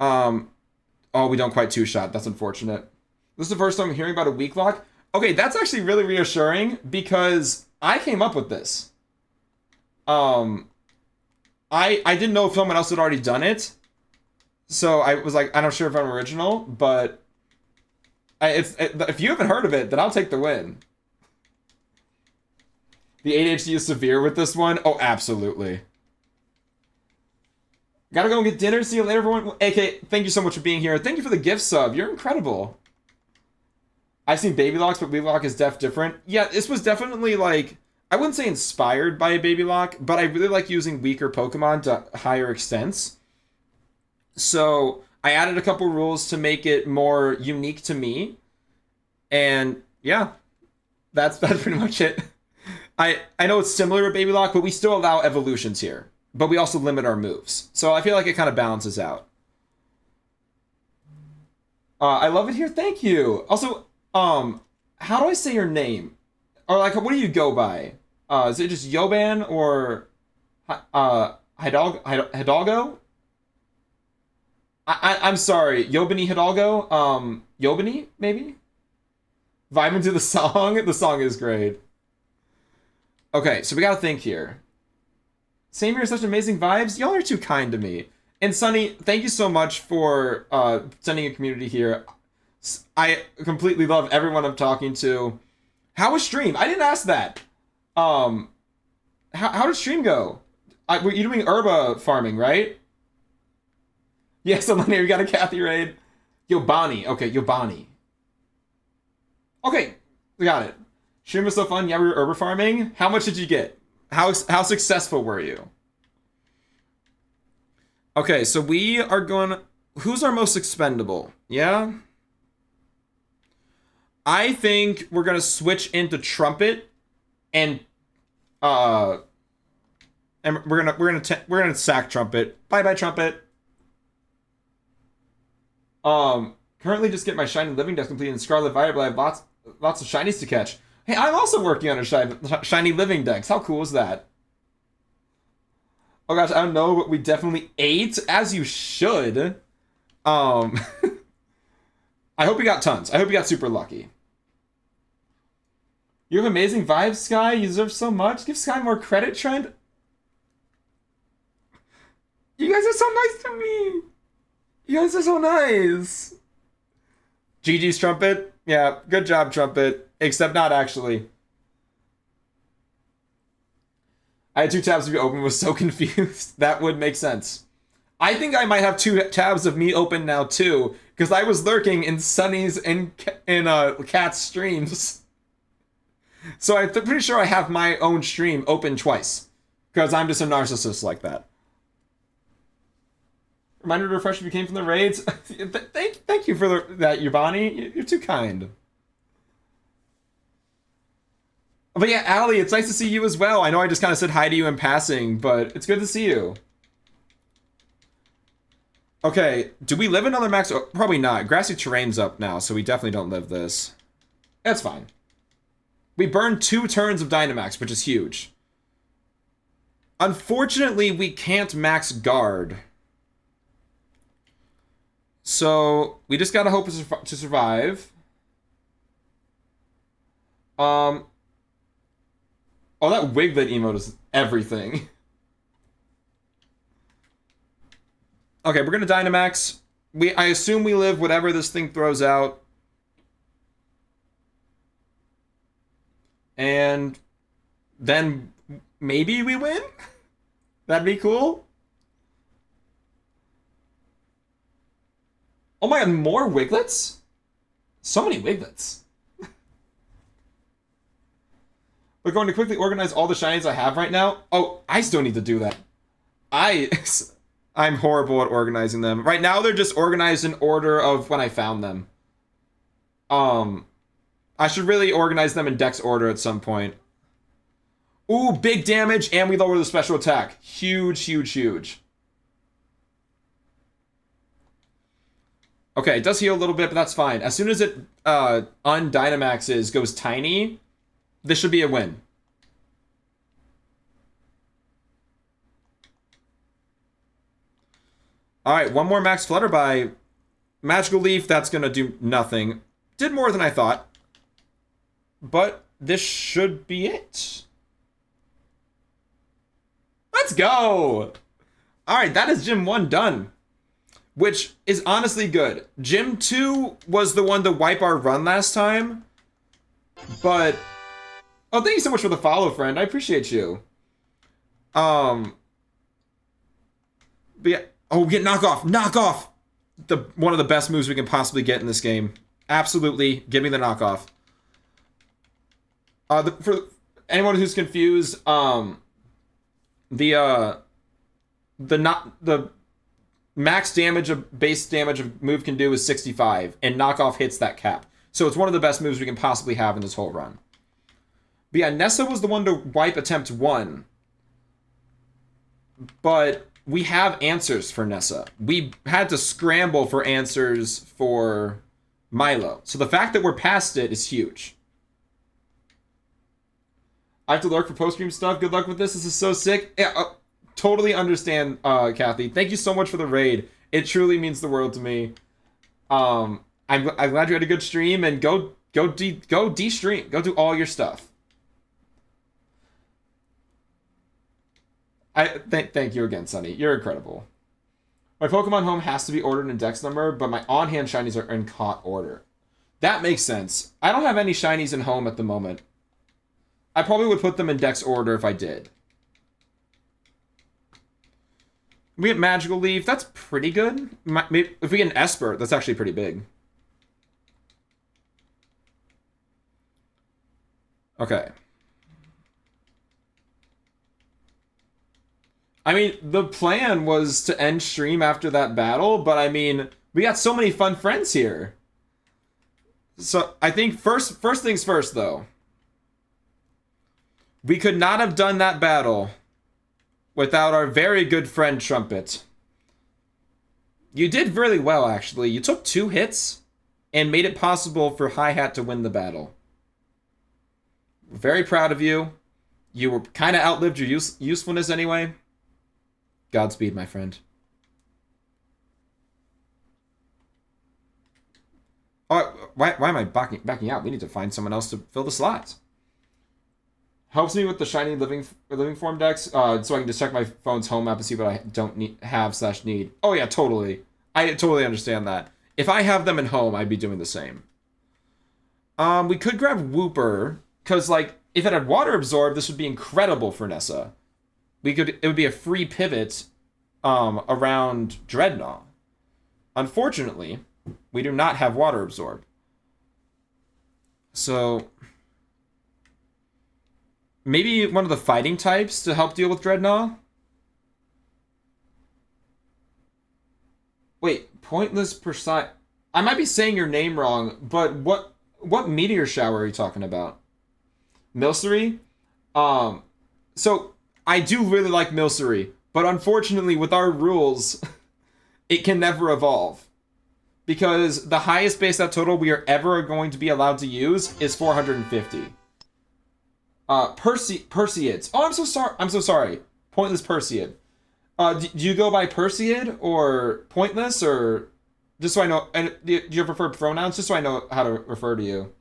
Oh, we don't quite two-shot. That's unfortunate. This is the first time I'm hearing about a Weaklocke. Okay, that's actually really reassuring because I came up with this. Um, I didn't know if someone else had already done it, so I was like, I'm not sure if I'm original, but if you haven't heard of it, then I'll take the win. The ADHD is severe with this one. Oh, absolutely. Gotta go and get dinner. See you later, everyone. AK, thank you so much for being here. Thank you for the gift sub. You're incredible. I've seen Baby Locks, but Baby Lock is different. Yeah, this was definitely like, I wouldn't say inspired by a Baby Lock, but I really like using weaker Pokemon to higher extents. So I added a couple rules to make it more unique to me. And yeah, that's pretty much it. I know it's similar to Baby Lock, but we still allow evolutions here. But we also limit our moves. So I feel like it kind of balances out. I love it here. Thank you. Also, how do I say your name? Or like, what do you go by? Is it just Yoban or Hidalgo? I'm sorry, Yobani Hidalgo. Yobani maybe. Vibing to the song. The song is great. Okay, so we gotta think here. Same here, such amazing vibes. Y'all are too kind to me. And Sunny, thank you so much for sending a community here. I completely love everyone I'm talking to. How was stream? I didn't ask that. How did stream go? You're doing herba farming, right? Yes, Elena, we got a Kathy raid. Yobani. Okay, Yobani. Okay, we got it. Stream was so fun. Yeah, we were herba farming. How much did you get? How successful were you? Okay, so we are going... Who's our most expendable? Yeah? I think we're going to switch into Trumpet and we're gonna sack Trumpet. Bye-bye, Trumpet. Currently just get my shiny living desk completed in Scarlet Violet, but I have lots of shinies to catch. Hey, I'm also working on a shiny living dex. How cool is that? Oh gosh, I don't know, but we definitely ate, as you should. I hope we got tons. I hope you got super lucky. You have amazing vibes, Sky. You deserve so much. Give Sky more credit, Trent. You guys are so nice to me. You guys are so nice. GG's, Trumpet. Yeah, good job, Trumpet. Except not actually. I had 2 tabs to be open, was so confused. That would make sense. I think I might have 2 tabs of me open now too, because I was lurking in Sunny's and Cat's streams. So I'm pretty sure I have my own stream open twice, because I'm just a narcissist like that. Reminder to refresh if you came from the raids. Thank you for that, Yubani. You're too kind. But yeah, Allie, it's nice to see you as well. I know I just kind of said hi to you in passing, but it's good to see you. Okay, do we live another max? Oh, probably not. Grassy terrain's up now, so we definitely don't live this. That's fine. We burned 2 turns of Dynamax, which is huge. Unfortunately, we can't max guard. So, we just gotta hope to survive. Oh, that Wiglet emote is everything. Okay, we're gonna Dynamax. I assume we live whatever this thing throws out. And then maybe we win? That'd be cool. Oh my god, more Wiglets? So many Wiglets. We're going to quickly organize all the shinies I have right now. Oh, I still need to do that. I'm horrible at organizing them. Right now, they're just organized in order of when I found them. I should really organize them in dex order at some point. Ooh, big damage, and we lower the special attack. Huge, huge, huge. Okay, it does heal a little bit, but that's fine. As soon as it undynamaxes, goes tiny, this should be a win. Alright, one more max Flutterby. Magical Leaf, that's gonna do nothing. Did more than I thought. But this should be it. Let's go! Alright, that is Gym 1 done. Which is honestly good. Gym 2 was the one to wipe our run last time. But... Oh, thank you so much for the follow, friend. I appreciate you. But yeah... Oh, we get knockoff! Knockoff! One of the best moves we can possibly get in this game. Absolutely. Give me the knockoff. For anyone who's confused, the max damage of base damage a move can do is 65, and knockoff hits that cap. So it's one of the best moves we can possibly have in this whole run. But yeah, Nessa was the one to wipe attempt 1. But we have answers for Nessa. We had to scramble for answers for Milo. So the fact that we're past it is huge. I have to lurk for post-stream stuff. Good luck with this. This is so sick. Yeah, totally understand, Kathy. Thank you so much for the raid. It truly means the world to me. I'm glad you had a good stream, and go de-stream. Go do all your stuff. Thank you again, Sonny. You're incredible. My Pokemon home has to be ordered in Dex number, but my on-hand shinies are in caught order. That makes sense. I don't have any shinies in home at the moment. I probably would put them in Dex order if I did. We get Magical Leaf. That's pretty good. Maybe if we get an Esper, that's actually pretty big. Okay. I mean, the plan was to end stream after that battle, but I mean, we got so many fun friends here. So I think first things first, though. We could not have done that battle without our very good friend Trumpet. You did really well, actually. You took 2 hits and made it possible for Hi-Hat to win the battle. We're very proud of you. You were kind of outlived your usefulness anyway. Godspeed, my friend. Oh, why am I backing out? We need to find someone else to fill the slots. Helps me with the shiny living form decks, so I can just check my phone's home app and see what I don't have/need. Oh yeah, totally. I totally understand that. If I have them in home, I'd be doing the same. We could grab Wooper, because like if it had Water Absorb, this would be incredible for Nessa. It would be a free pivot around Dreadnought. Unfortunately, we do not have Water Absorb. So maybe one of the fighting types to help deal with Dreadnought? Wait, Pointless Precise. I might be saying your name wrong, but what meteor shower are you talking about? Milcery? So I do really like Milcery, but unfortunately with our rules, it can never evolve. Because the highest base stat total we are ever going to be allowed to use is 450. Perseids. Oh, I'm so sorry. Pointless Perseid. Do you go by Perseid or Pointless, or just so I know? And do you prefer pronouns, just so I know how to refer to you?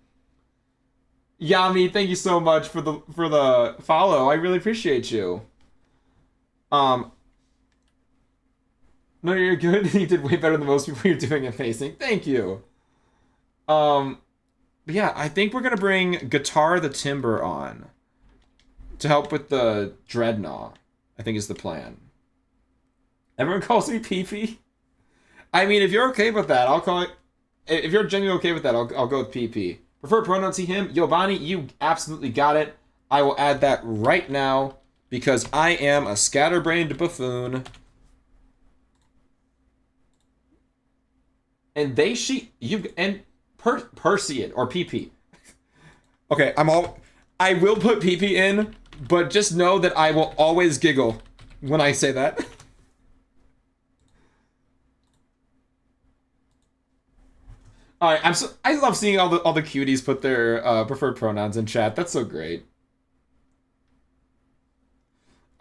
Yami, thank you so much for the follow. I really appreciate you. No, you're good. You did way better than most people. You're doing amazing. Thank you. But yeah, I think we're gonna bring Guitar the Timber on to help with the Dreadnought. I think is the plan. Everyone calls me PP. I mean, if you're okay with that, I'll call it. If you're genuinely okay with that, I'll go with PP. Prefer pronouns he, him. Giovanni, you absolutely got it. I will add that right now because I am a scatterbrained buffoon. And Perseid or PP. Okay, I will put PP in, but just know that I will always giggle when I say that. All right, I love seeing all the cuties put their preferred pronouns in chat. That's so great.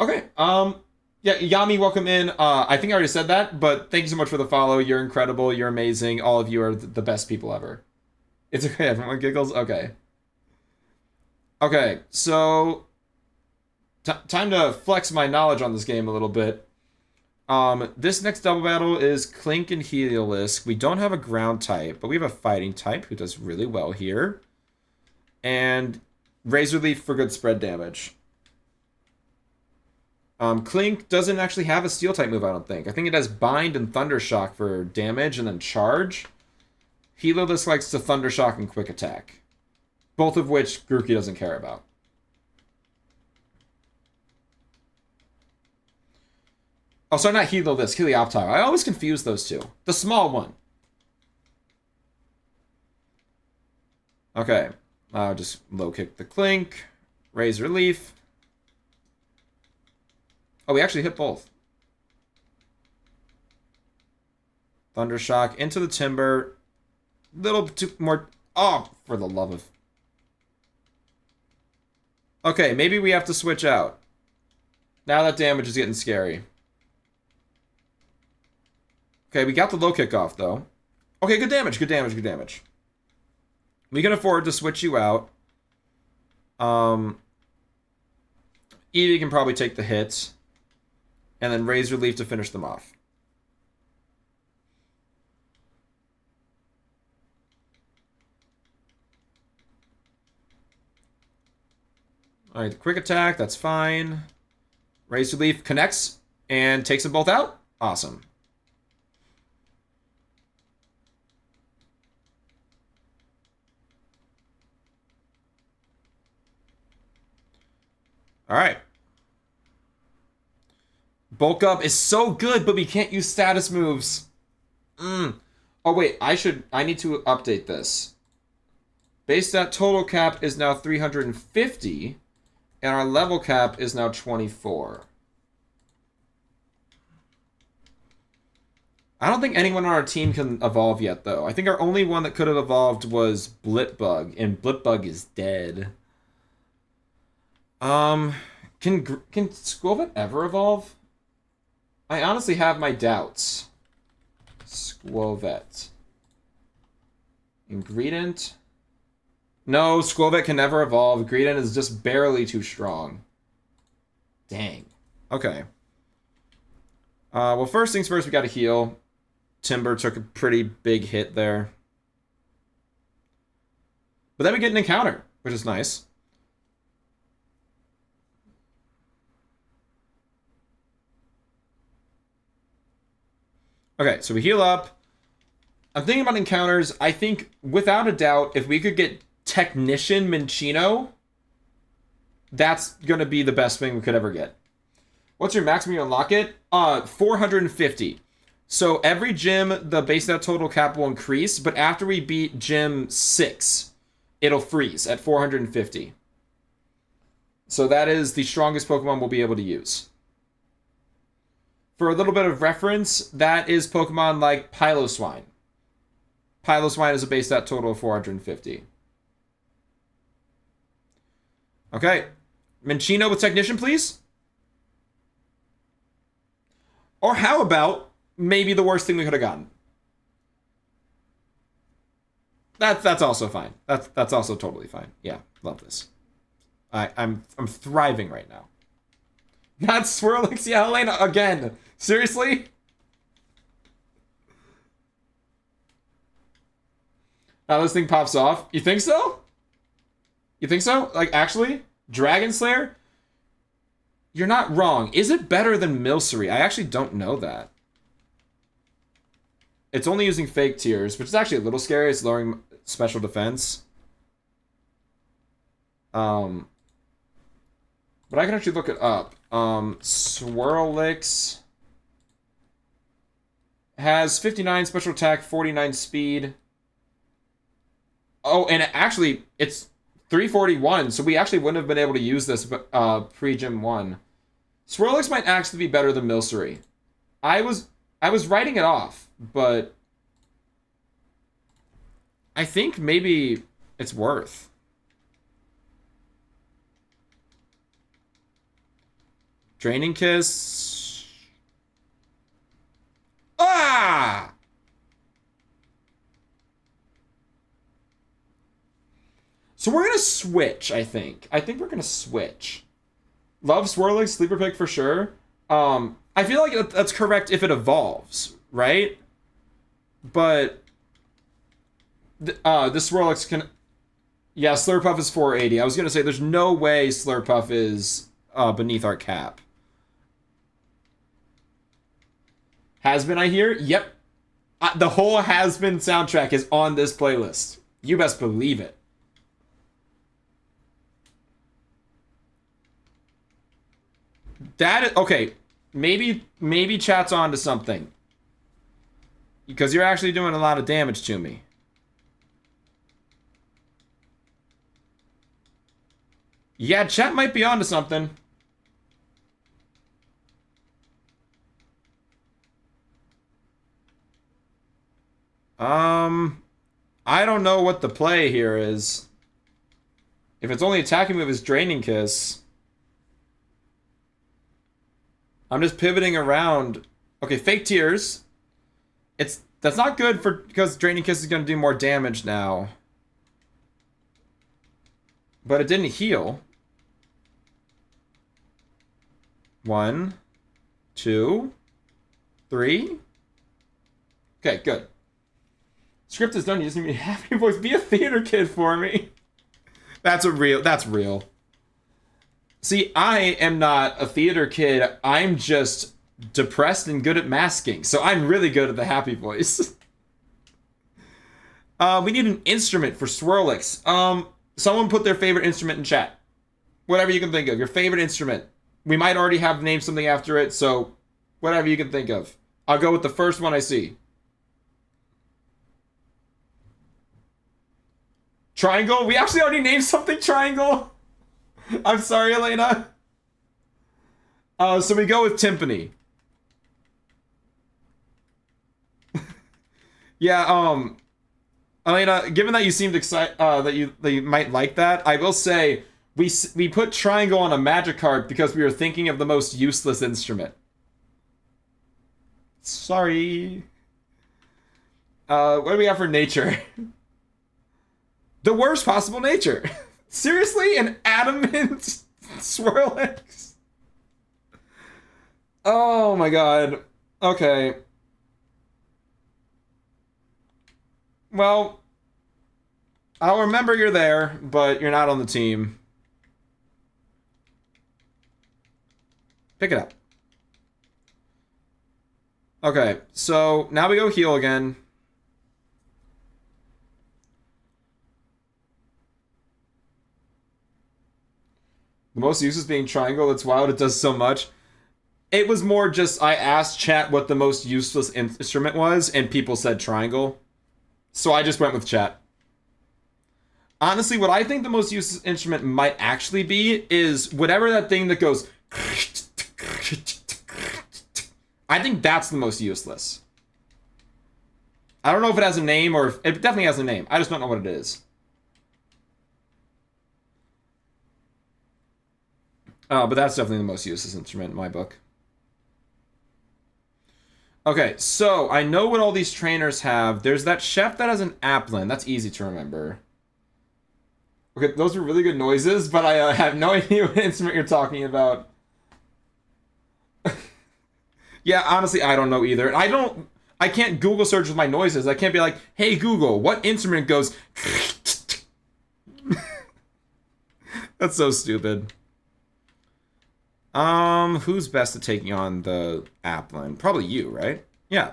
Okay, yeah, Yami, welcome in. I think I already said that, but thank you so much for the follow. You're incredible. You're amazing. All of you are the best people ever. It's okay. Everyone giggles. Okay. Okay, so time to flex my knowledge on this game a little bit. This next double battle is Clink and Heliolisk. We don't have a ground type, but we have a fighting type who does really well here. And Razor Leaf for good spread damage. Clink doesn't actually have a steel type move, I don't think. I think it has Bind and Thundershock for damage and then charge. Heliolisk likes to Thundershock and Quick Attack. Both of which Grookey doesn't care about. Oh, sorry, not Heliolisk, Helioptile. I always confuse those two. The small one. Okay. Just low kick the Clink. Razor Leaf. Oh, we actually hit both. Thundershock into the Timber. Little too more. Oh, for the love of. Okay, maybe we have to switch out. Now that damage is getting scary. Okay, we got the low kick off, though. Okay, good damage, good damage, good damage. We can afford to switch you out. Eevee can probably take the hits. And then Razor Leaf to finish them off. Alright, quick attack, that's fine. Razor Leaf connects and takes them both out. Awesome. Alright. Bulk Up is so good, but we can't use status moves. Oh wait, I need to update this. Base stat total cap is now 350, and our level cap is now 24. I don't think anyone on our team can evolve yet, though. I think our only one that could have evolved was Blipbug, and Blipbug is dead. Can Squilvet ever evolve? I honestly have my doubts. Squilvet. Ingredient. No, Squilvet can never evolve. Greedent is just barely too strong. Dang. Okay. Well, first things first, we gotta heal. Timber took a pretty big hit there. But then we get an encounter, which is nice. Okay, so we heal up. I'm thinking about encounters. I think, without a doubt, if we could get Technician Minccino, that's going to be the best thing we could ever get. What's your max when you unlock it? 450. So every gym, the base net total cap will increase, but after we beat gym 6, it'll freeze at 450. So that is the strongest Pokemon we'll be able to use. For a little bit of reference, that is Pokemon like Piloswine. Piloswine is a base stat total of 450. Okay. Minccino with Technician, please? Or how about maybe the worst thing we could have gotten? That's also fine. That's also totally fine. Yeah, love this. I'm thriving right now. Not Swirlix, yeah, Helena again. Seriously? Now this thing pops off. You think so? You think so? Like, actually? Dragon Slayer? You're not wrong. Is it better than Milcery? I actually don't know that. It's only using fake tears, which is actually a little scary. It's lowering special defense. But I can actually look it up. Swirlix has 59 special attack, 49 speed. Oh, and actually, it's 341, so we actually wouldn't have been able to use this pre-Gym 1. Swirlix might actually be better than Milcery. I was writing it off, but I think maybe it's worth. Draining Kiss. Ah! So we're gonna switch, I think. I think we're gonna switch. Love Swirling, sleeper pick for sure. I feel like that's correct if it evolves, right? But the Swirlix can... Yeah, Slurpuff is 480. I was gonna say, there's no way Slurpuff is beneath our cap. Has Been, I hear? Yep. The whole Has Been soundtrack is on this playlist. You best believe it. That is... Okay, maybe chat's on to something. Because you're actually doing a lot of damage to me. Yeah, chat might be onto something. I don't know what the play here is. If it's only attacking move is Draining Kiss. I'm just pivoting around. Okay, Fake Tears. That's not good because Draining Kiss is gonna do more damage now. But it didn't heal. 1, 2, 3. Okay, good. Script is done. You just need me to happy voice. Be a theater kid for me. That's real. See, I am not a theater kid. I'm just depressed and good at masking. So I'm really good at the happy voice. We need an instrument for Swirlix. Someone put their favorite instrument in chat. Whatever you can think of. Your favorite instrument. We might already have named something after it, so whatever you can think of. I'll go with the first one I see. Triangle? We actually already named something Triangle? I'm sorry, Elena. So we go with Timpani. Yeah, Elena, given that you seemed excited, that you might like that, I will say we put Triangle on a magic card because we were thinking of the most useless instrument. Sorry. What do we have for nature? The worst possible nature. Seriously? An adamant Swirlix? Oh my god. Okay. Well, I'll remember you're there, but you're not on the team. Pick it up. Okay, so now we go heal again. The most useless being Triangle. It's wild. It does so much. It was more just I asked chat what the most useless instrument was, and people said Triangle. So I just went with chat. Honestly, what I think the most useless instrument might actually be is whatever that thing that goes... I think that's the most useless. I don't know if it has a name or... It definitely has a name. I just don't know what it is. But that's definitely the most useless instrument in my book. Okay, so I know what all these trainers have. There's that chef that has an Applin. That's easy to remember. Okay, those are really good noises, but I have no idea what instrument you're talking about. Yeah, honestly, I don't know either. I can't Google search with my noises. I can't be like, hey, Google, what instrument goes... That's so stupid. Who's best at taking on the Applin? Probably you, right? Yeah.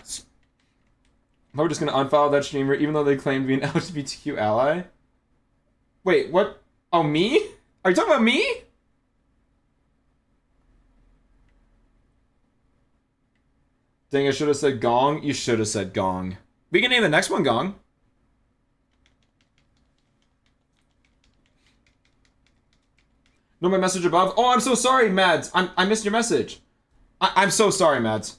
We're just gonna unfollow that streamer even though they claim to be an LGBTQ ally? Wait, what? Oh, me? Are you talking about me? Dang, I should have said Gong. You should have said Gong. We can name the next one Gong. No, my message above. Oh, I'm so sorry, Mads. I missed your message. I'm so sorry, Mads.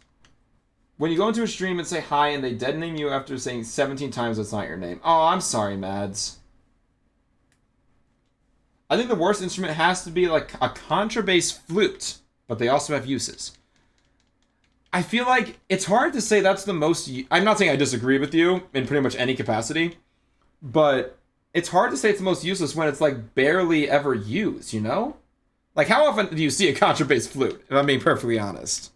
When you go into a stream and say hi and they dead name you after saying 17 times that's not your name. Oh, I'm sorry, Mads. I think the worst instrument has to be like a contrabass flute, but they also have uses. I feel like it's hard to say that's the most... I'm not saying I disagree with you in pretty much any capacity, but it's hard to say it's the most useless when it's like barely ever used, you know? Like, how often do you see a contrabass flute, if I'm being perfectly honest?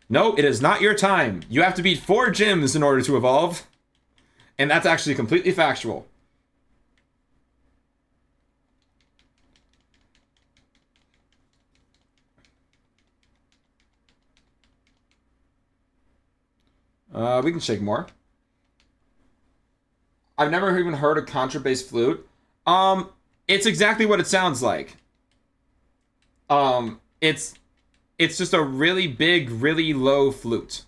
No, it is not your time. You have to beat 4 gyms in order to evolve. And that's actually completely factual. We can shake more. I've never even heard a contrabass flute. It's exactly what it sounds like. It's just a really big, really low flute.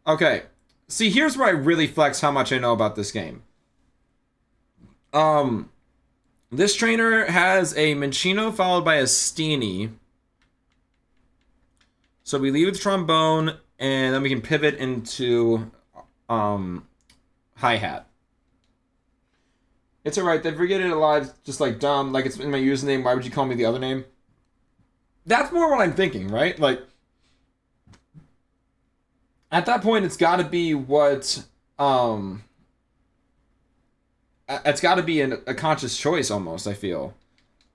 Okay. See, here's where I really flex how much I know about this game. Um, this trainer has a Minccino followed by a Steenie. So we leave with trombone, and then we can pivot into hi-hat. It's alright, they forget it alive just like dumb, like it's in my username, why would you call me the other name? That's more what I'm thinking, right? Like, at that point, it's gotta be what, it's gotta be a conscious choice almost, I feel.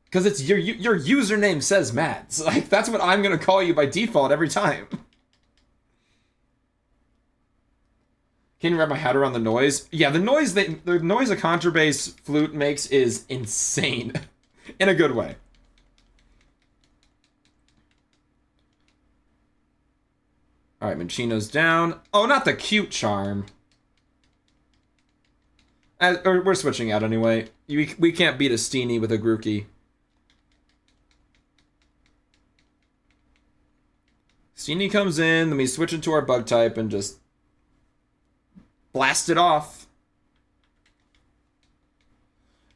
Because it's your username says Mads. Like, that's what I'm gonna call you by default every time. Can you wrap my head around the noise? Yeah, the noise a contrabass flute makes is insane. In a good way. Alright, Minccino's down. Oh, not the cute charm. We're switching out anyway. We can't beat a Steenie with a Grookey. Steenie comes in, then we switch into our bug type and just blast it off.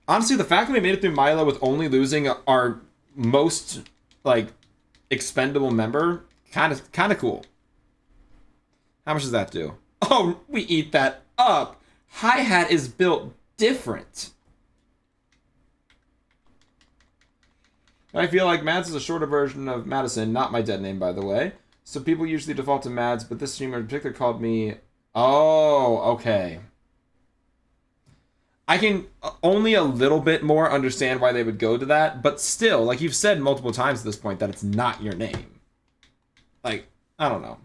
Honestly, the fact that we made it through Milo with only losing our most, like, expendable member, kind of cool. How much does that do? Oh, we eat that up. Hi-hat is built different. I feel like Mads is a shorter version of Madison, not my dead name, by the way. So people usually default to Mads, but this streamer in particular called me... Oh, okay. I can only a little bit more understand why they would go to that, but still, like you've said multiple times at this point, that it's not your name. Like, I don't know.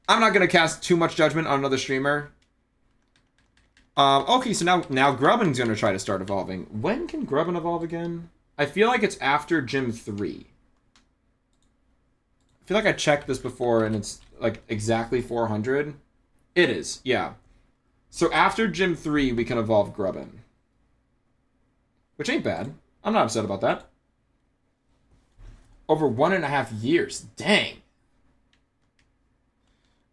I'm not going to cast too much judgment on another streamer. Okay, so now Grubbin's going to try to start evolving. When can Grubbin evolve again? I feel like it's after Gym 3. I feel like I checked this before and it's like exactly 400. It is, yeah. So after Gym 3, we can evolve Grubbin. Which ain't bad. I'm not upset about that. Over 1.5 years. Dang.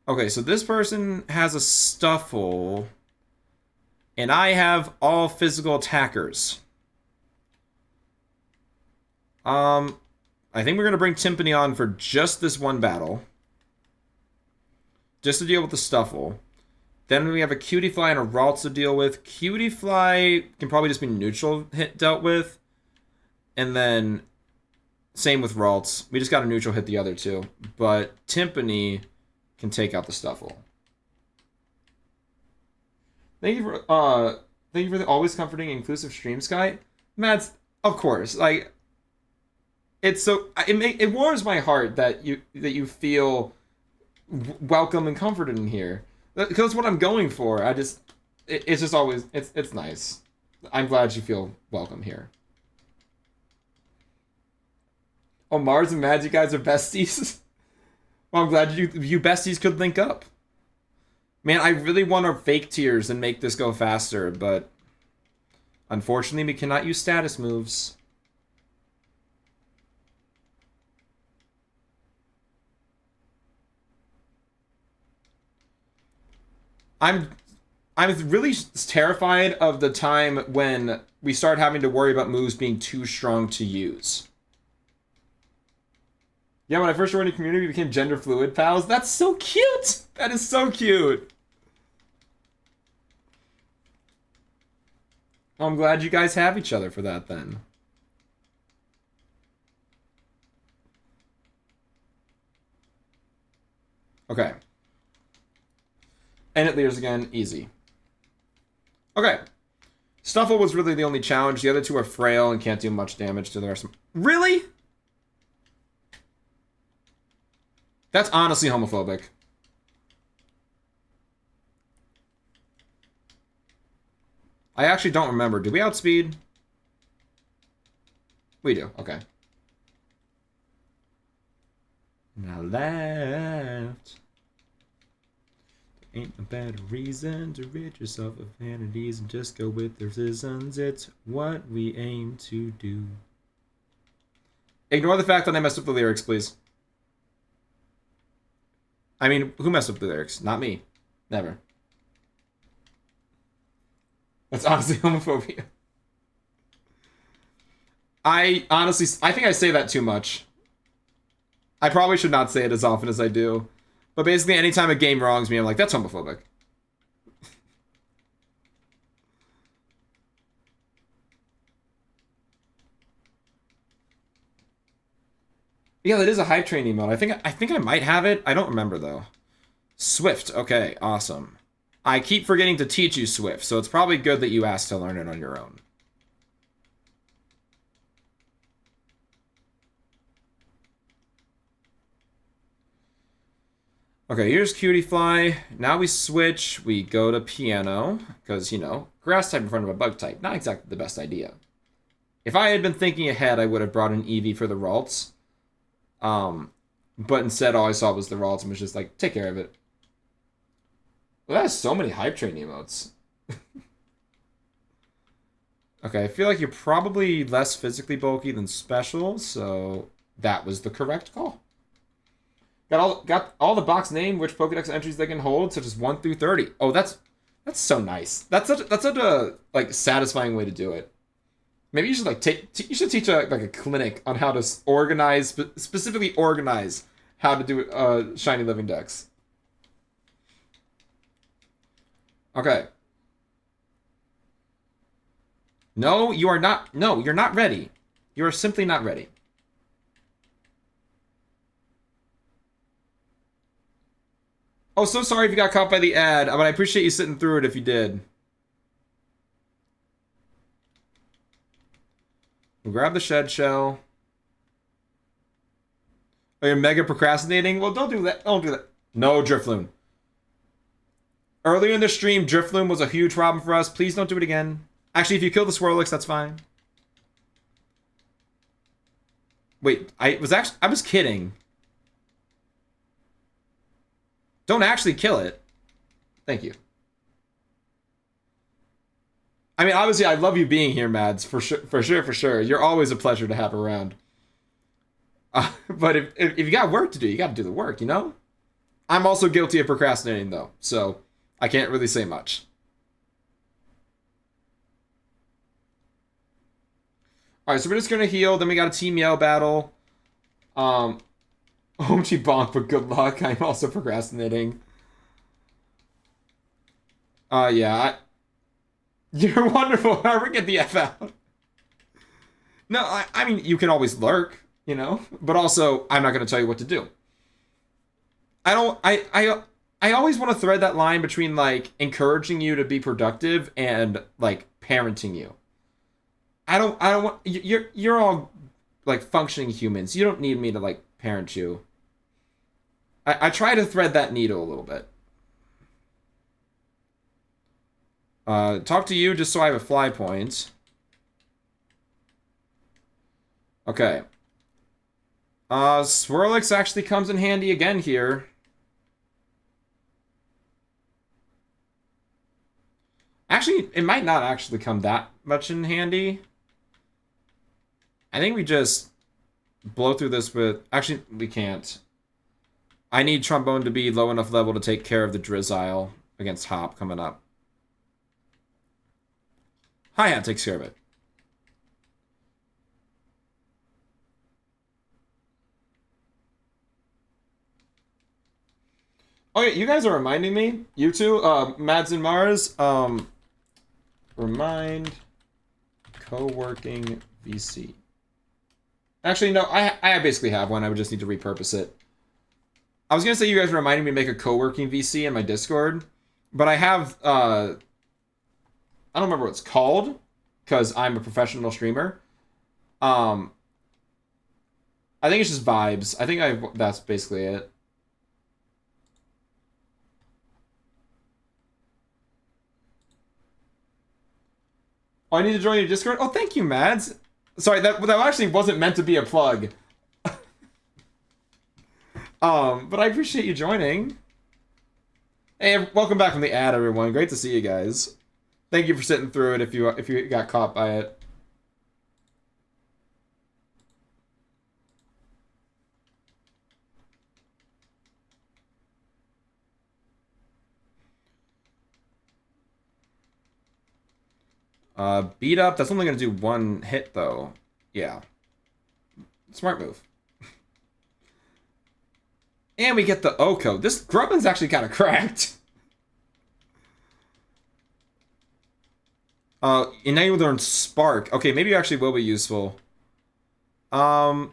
Okay, so this person has a Stuffle. And I have all physical attackers. I think we're going to bring Timpani on for just this one battle. Just to deal with the Stuffle. Then we have a Cutie Fly and a Ralts to deal with. Cutie Fly can probably just be neutral hit dealt with. And then same with Ralts. We just got a neutral hit the other two. But Timpani can take out the Stuffle. Thank you for the always comforting inclusive stream, Sky. Mads, of course. Like, it's so it warms my heart that you feel welcome and comforted in here. Because that's what I'm going for. It's just always it's nice. I'm glad you feel welcome here. Oh, Mars and Mads, you guys are besties. Well, I'm glad you besties could link up. Man, I really want to fake tears and make this go faster, but unfortunately we cannot use status moves. I'm really terrified of the time when we start having to worry about moves being too strong to use. Yeah, when I first joined the community, we became gender fluid pals. That's so cute! That is so cute! I'm glad you guys have each other for that, then. Okay. And it leers again. Easy. Okay. Stuffle was really the only challenge. The other two are frail and can't do much damage to the rest of them. Really? That's honestly homophobic. I actually don't remember. Did we outspeed? We do. Okay. Now left. There ain't no better reason to rid yourself of vanities and just go with the reasons. It's what we aim to do. Ignore the fact that I messed up the lyrics, please. I mean, who messed up the lyrics? Not me. Never. That's honestly homophobia. I think I say that too much. I probably should not say it as often as I do. But basically, anytime a game wrongs me, I'm like, that's homophobic. Yeah, that is a hype train emote. I think I might have it. I don't remember though. Swift. Okay, awesome. I keep forgetting to teach you Swift, so it's probably good that you asked to learn it on your own. Okay, here's Cutie Fly. Now we switch. We go to Piano, because, you know, grass type in front of a bug type. Not exactly the best idea. If I had been thinking ahead, I would have brought an Eevee for the Ralts. But instead, all I saw was the Ralts and was just like, take care of it. Well, that has so many hype train emotes. Okay, I feel like you're probably less physically bulky than special, so that was the correct call. Got all the box name, which Pokédex entries they can hold, such as 1 through 30. Oh, that's so nice. That's such a like satisfying way to do it. Maybe you should like you should teach a clinic on how to organize, specifically organize how to do shiny living decks. Okay. No, you are not. No, you're not ready. You are simply not ready. Oh, so sorry if you got caught by the ad, but I appreciate you sitting through it if you did. We'll grab the shed shell. Oh, you're mega procrastinating? Well, don't do that. Don't do that. No, Drifloon. Earlier in the stream, Drifloon was a huge problem for us. Please don't do it again. Actually, if you kill the Swirlix, that's fine. Wait, I was kidding. Don't actually kill it. Thank you. I mean, obviously, I love you being here, Mads. For sure. You're always a pleasure to have around. But if you got work to do, you got to do the work, you know? I'm also guilty of procrastinating, though. So, I can't really say much. Alright, so we're just going to heal. Then we got a Team Yell battle. OMG bonk, but good luck. I'm also procrastinating. Yeah. You're wonderful. However, get the F out. No, I mean, you can always lurk, you know? But also, I'm not going to tell you what to do. I always want to thread that line between, like, encouraging you to be productive and, like, parenting you. I don't want... You're all, like, functioning humans. You don't need me to, like, parent you. I try to thread that needle a little bit. Talk to you just so I have a fly point. Okay. Swirlix actually comes in handy again here. Actually, it might not actually come that much in handy. I think we just blow through this with... Actually, we can't. I need Trombone to be low enough level to take care of the Drizzile against Hop coming up. Hi-Hat takes care of it. Oh yeah, you guys are reminding me. You two, Mads and Mars, remind co-working VC. Actually, no, I basically have one. I would just need to repurpose it. I was gonna say you guys reminded me to make a co-working VC in my Discord, but I have I don't remember what it's called because I'm a professional streamer. Um, I think it's just vibes. I think that's basically it. Oh, I need to join your Discord. Oh, thank you, Mads. Sorry, that actually wasn't meant to be a plug. But I appreciate you joining. Hey, welcome back from the ad, everyone. Great to see you guys. Thank you for sitting through it if you got caught by it. Beat up. That's only gonna do one hit though. Yeah. Smart move. And we get the Oko. This Grubbin's actually kind of cracked. And now you learn Spark. Okay, maybe it actually will be useful. What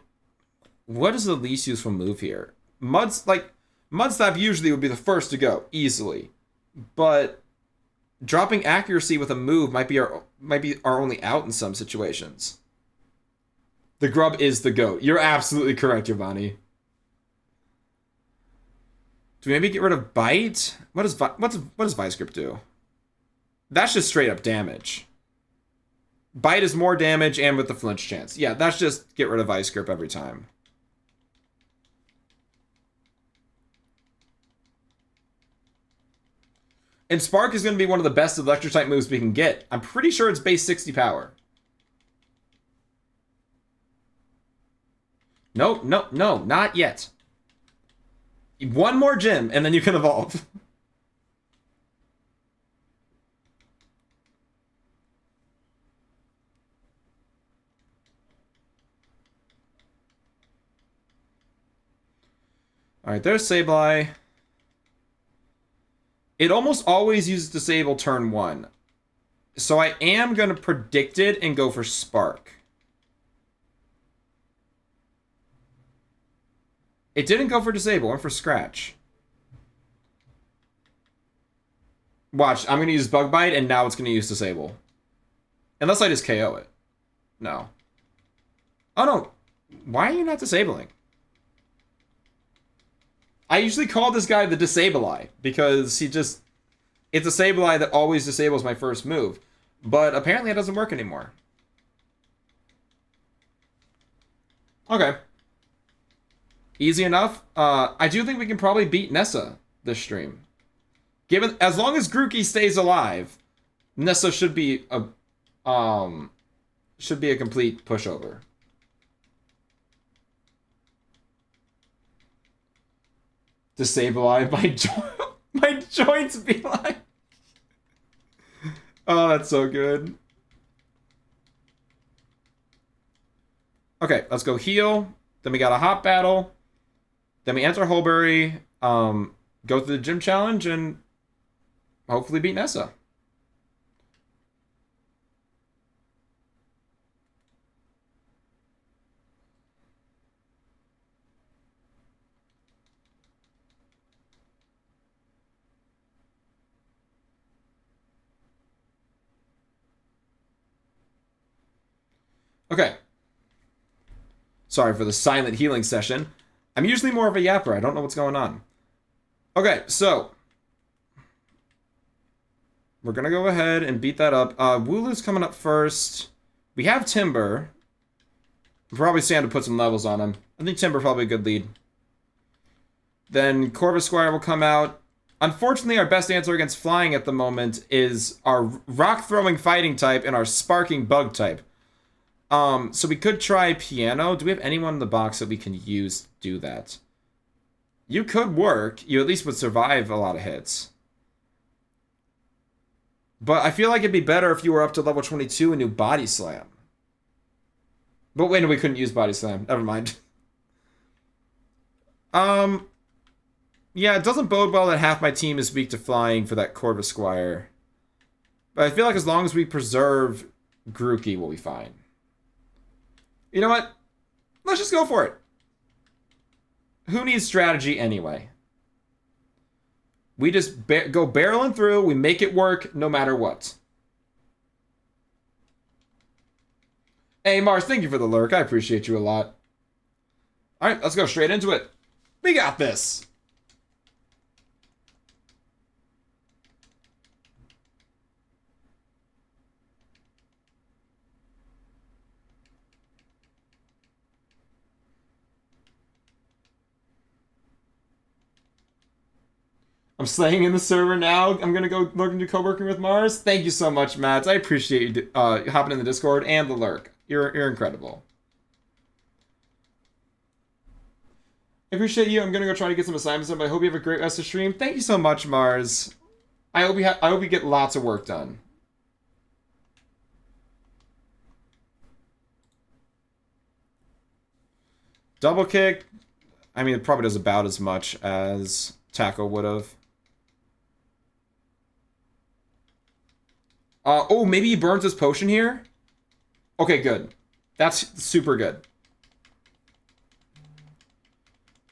is the least useful move here? Mudstab usually would be the first to go easily, but dropping accuracy with a move might be our only out in some situations. The Grub is the GOAT. You're absolutely correct, Giovanni. Do we maybe get rid of Bite? What does Vice Grip do? That's just straight up damage. Bite is more damage and with the flinch chance. Yeah, that's just get rid of Vice Grip every time. And Spark is going to be one of the best electric type moves we can get. I'm pretty sure it's base 60 power. No, not yet. One more gym, and then you can evolve. Alright, there's Sableye. It almost always uses Disable turn 1. So I am going to predict it and go for Spark. It didn't go for Disable, it went for Scratch. Watch, I'm going to use Bug Bite, and now it's going to use Disable. Unless I just KO it. No. Oh, no. Why are you not disabling? I usually call this guy the Disable-Eye, because it's a Sableye that always disables my first move. But apparently it doesn't work anymore. Okay. Easy enough. I do think we can probably beat Nessa this stream. As long as Grookey stays alive, Nessa should be a complete pushover. Disable-Eye, my joints be like. Oh, that's so good. Okay, let's go heal. Then we got a hot battle. Then we enter Holbury, go through the gym challenge, and hopefully beat Nessa. Okay. Sorry for the silent healing session. I'm usually more of a yapper. I don't know what's going on. Okay, so we're going to go ahead and beat that up. Wooloo's coming up first. We have Timber. We'll probably stand to put some levels on him. I think Timber probably a good lead. Then Corvusquire will come out. Unfortunately, our best answer against flying at the moment is our rock-throwing fighting type and our sparking bug type. So we could try Piano. Do we have anyone in the box that we can use to do that? You could work. You at least would survive a lot of hits. But I feel like it'd be better if you were up to level 22 and knew Body Slam. But wait, no, we couldn't use Body Slam. Never mind. Yeah, it doesn't bode well that half my team is weak to flying for that Corvusquire. But I feel like as long as we preserve Grookey, we'll be fine. You know what? Let's just go for it. Who needs strategy anyway? We just go barreling through. We make it work no matter what. Hey, Mars, thank you for the lurk. I appreciate you a lot. All right, let's go straight into it. We got this. I'm staying in the server now. I'm gonna go look into co-working with Mars. Thank you so much, Matt. I appreciate you hopping in the Discord and the lurk. You're incredible. I appreciate you. I'm gonna go try to get some assignments done, but I hope you have a great rest of the stream. Thank you so much, Mars. I hope we get lots of work done. Double kick. I mean, it probably does about as much as tackle would have. Oh, maybe he burns his potion here? Okay, good. That's super good.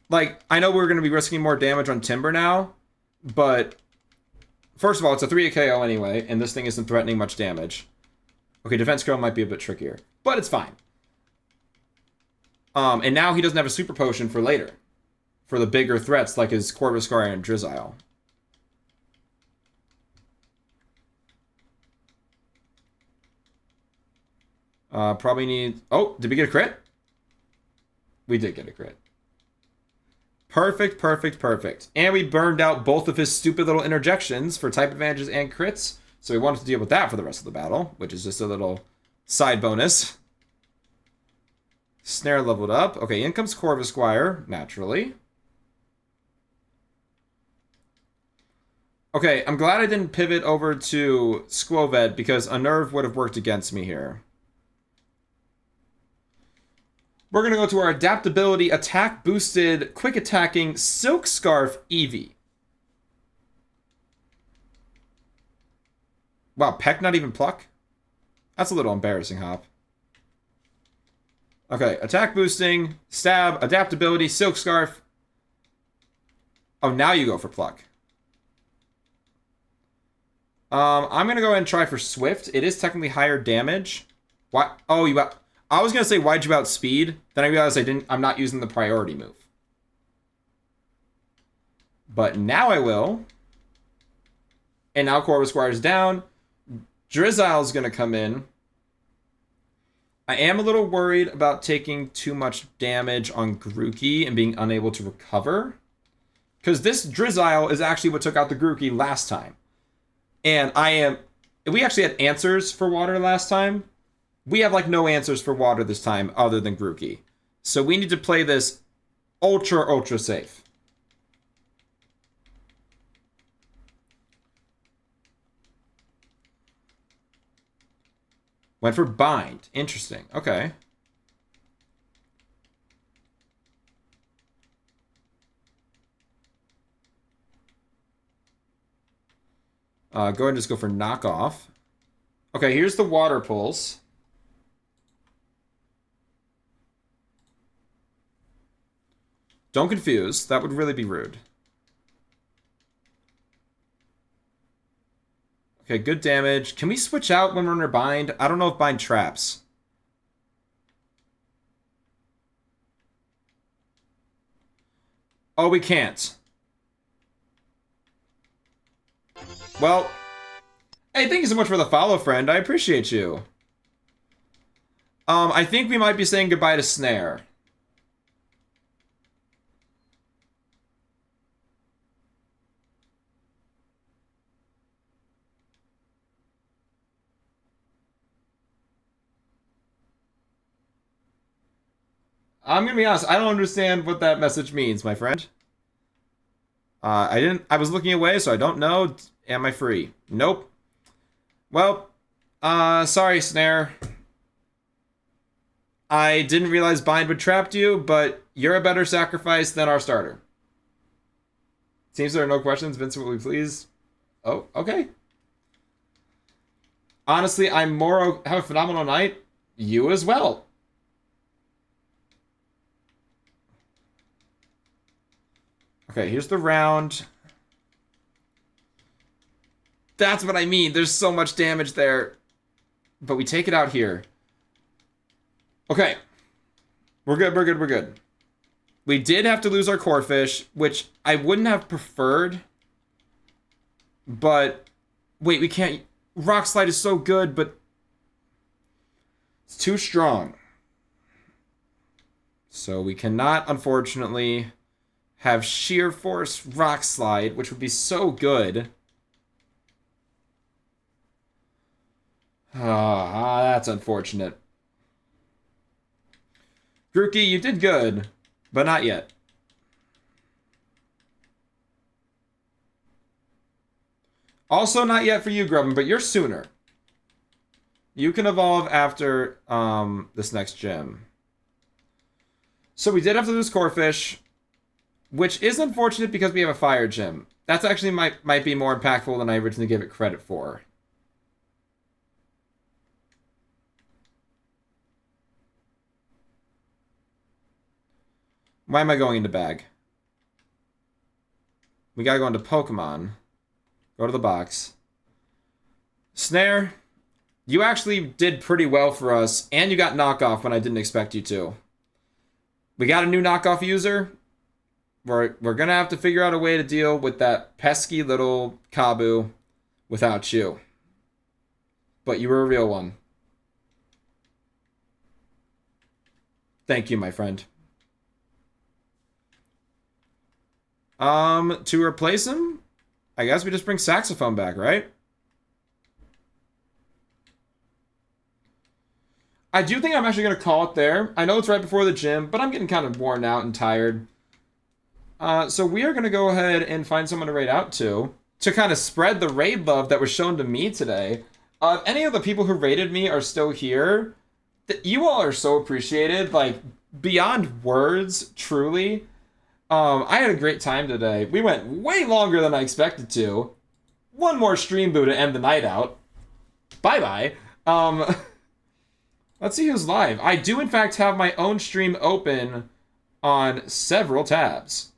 Like, I know we're going to be risking more damage on Timber now, but first of all, it's a 3 KO anyway, and this thing isn't threatening much damage. Okay, Defense Curl might be a bit trickier, but it's fine. And now he doesn't have a super potion for later, for the bigger threats like his Corvuscar and Drizzile. Probably need... Oh, did we get a crit? We did get a crit. Perfect, perfect, perfect. And we burned out both of his stupid little interjections for type advantages and crits. So we wanted to deal with that for the rest of the battle, which is just a little side bonus. Snare leveled up. Okay, in comes Corvusquire, naturally. Okay, I'm glad I didn't pivot over to Squovet because a nerve would have worked against me here. We're going to go to our adaptability, attack boosted, quick attacking Silk Scarf Eevee. Wow, Peck not even Pluck? That's a little embarrassing, Hop. Okay, attack boosting, stab, adaptability, Silk Scarf. Oh, now you go for Pluck. I'm going to go ahead and try for Swift. It is technically higher damage. What? Oh, you got... I was going to say, why'd you outspeed? Then I realized I'm not using the priority move. But now I will. And now Corvusquire's down. Drizzile's going to come in. I am a little worried about taking too much damage on Grookey and being unable to recover. Because this Drizzile is actually what took out the Grookey last time. And we actually had answers for water last time. We have, like, no answers for water this time other than Grookey. So we need to play this ultra, ultra safe. Went for Bind. Interesting. Okay. Go ahead and just go for Knockoff. Okay, here's the Water Pulse. Don't confuse. That would really be rude. Okay, good damage. Can we switch out when we're under Bind? I don't know if Bind traps. Oh, we can't. Well, hey, thank you so much for the follow, friend. I appreciate you. I think we might be saying goodbye to Snare. I'm gonna be honest, I don't understand what that message means, my friend. I was looking away, so I don't know. Am I free? Nope. Well, sorry, Snare. I didn't realize Bind would trap you, but you're a better sacrifice than our starter. Seems there are no questions. Vincent, will we please? Oh, okay. Honestly, have a phenomenal night. You as well. Okay, here's the round. That's what I mean. There's so much damage there. But we take it out here. Okay. We're good, we're good, we're good. We did have to lose our core fish, which I wouldn't have preferred. But, wait, we can't... Rock Slide is so good, but... It's too strong. So we cannot, unfortunately, have Sheer Force Rock Slide, which would be so good. Ah, that's unfortunate. Grookey, you did good, but not yet. Also not yet for you, Grubbin, but you're sooner. You can evolve after this next gym. So we did have to lose Corefish, which is unfortunate because we have a Fire Gym. That's actually might be more impactful than I originally gave it credit for. Why am I going into bag? We gotta go into Pokemon. Go to the box. Snare, you actually did pretty well for us, and you got knockoff when I didn't expect you to. We got a new knockoff user. We're gonna have to figure out a way to deal with that pesky little Kabu without you. But you were a real one. Thank you, my friend. To replace him, I guess we just bring Saxophone back, right? I do think I'm actually going to call it there. I know it's right before the gym, but I'm getting kind of worn out and tired. So we are going to go ahead and find someone to raid out to kind of spread the raid love that was shown to me today. If any of the people who raided me are still here, you all are so appreciated, like, beyond words, truly. I had a great time today. We went way longer than I expected to. One more stream boo to end the night out. Bye-bye. Let's see who's live. I do, in fact, have my own stream open on several tabs.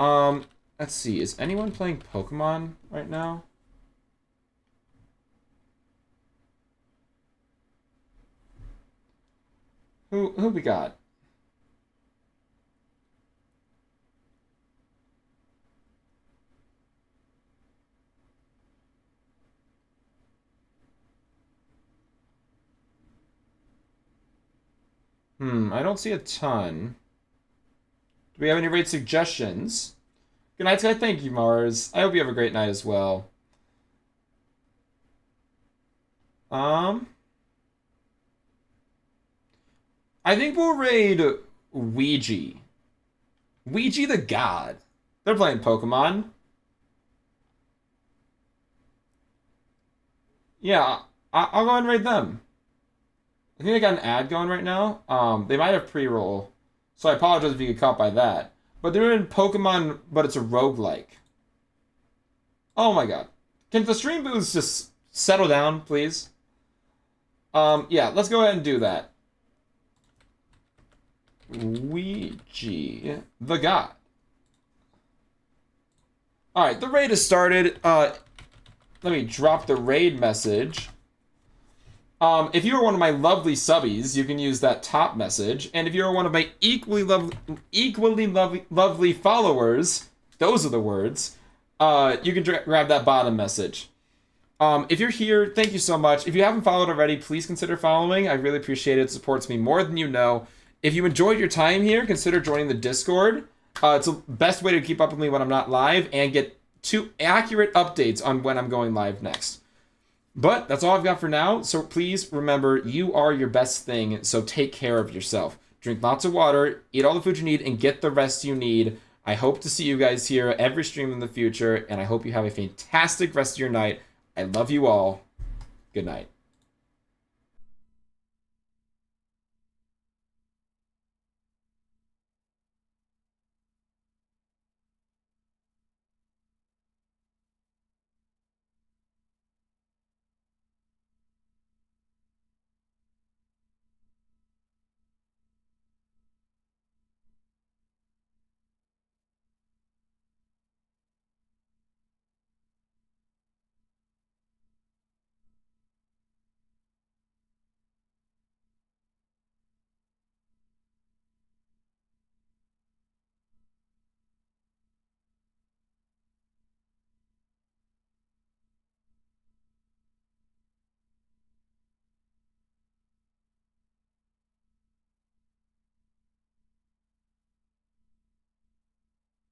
Let's see. Is anyone playing Pokemon right now? Who we got? I don't see a ton. Do we have any raid suggestions? Good night, guys. Thank you, Mars. I hope you have a great night as well. I think we'll raid Ouija. Ouija the God. They're playing Pokemon. Yeah, I'll go ahead and raid them. I think they got an ad going right now. They might have pre-roll, so I apologize if you get caught by that. But they're in Pokemon, but it's a roguelike. Oh my god. Can the stream booths just settle down, please? Yeah, let's go ahead and do that. Ouija the God. Alright, the raid has started. Let me drop the raid message. If you are one of my lovely subbies, you can use that top message. And if you are one of my equally lovely followers, those are the words, you can grab that bottom message. If you're here, thank you so much. If you haven't followed already, please consider following. I really appreciate it. It supports me more than you know. If you enjoyed your time here, consider joining the Discord. It's the best way to keep up with me when I'm not live and get accurate updates on when I'm going live next. But that's all I've got for now, so please remember, you are your best thing, so take care of yourself. Drink lots of water, eat all the food you need, and get the rest you need. I hope to see you guys here every stream in the future, and I hope you have a fantastic rest of your night. I love you all. Good night.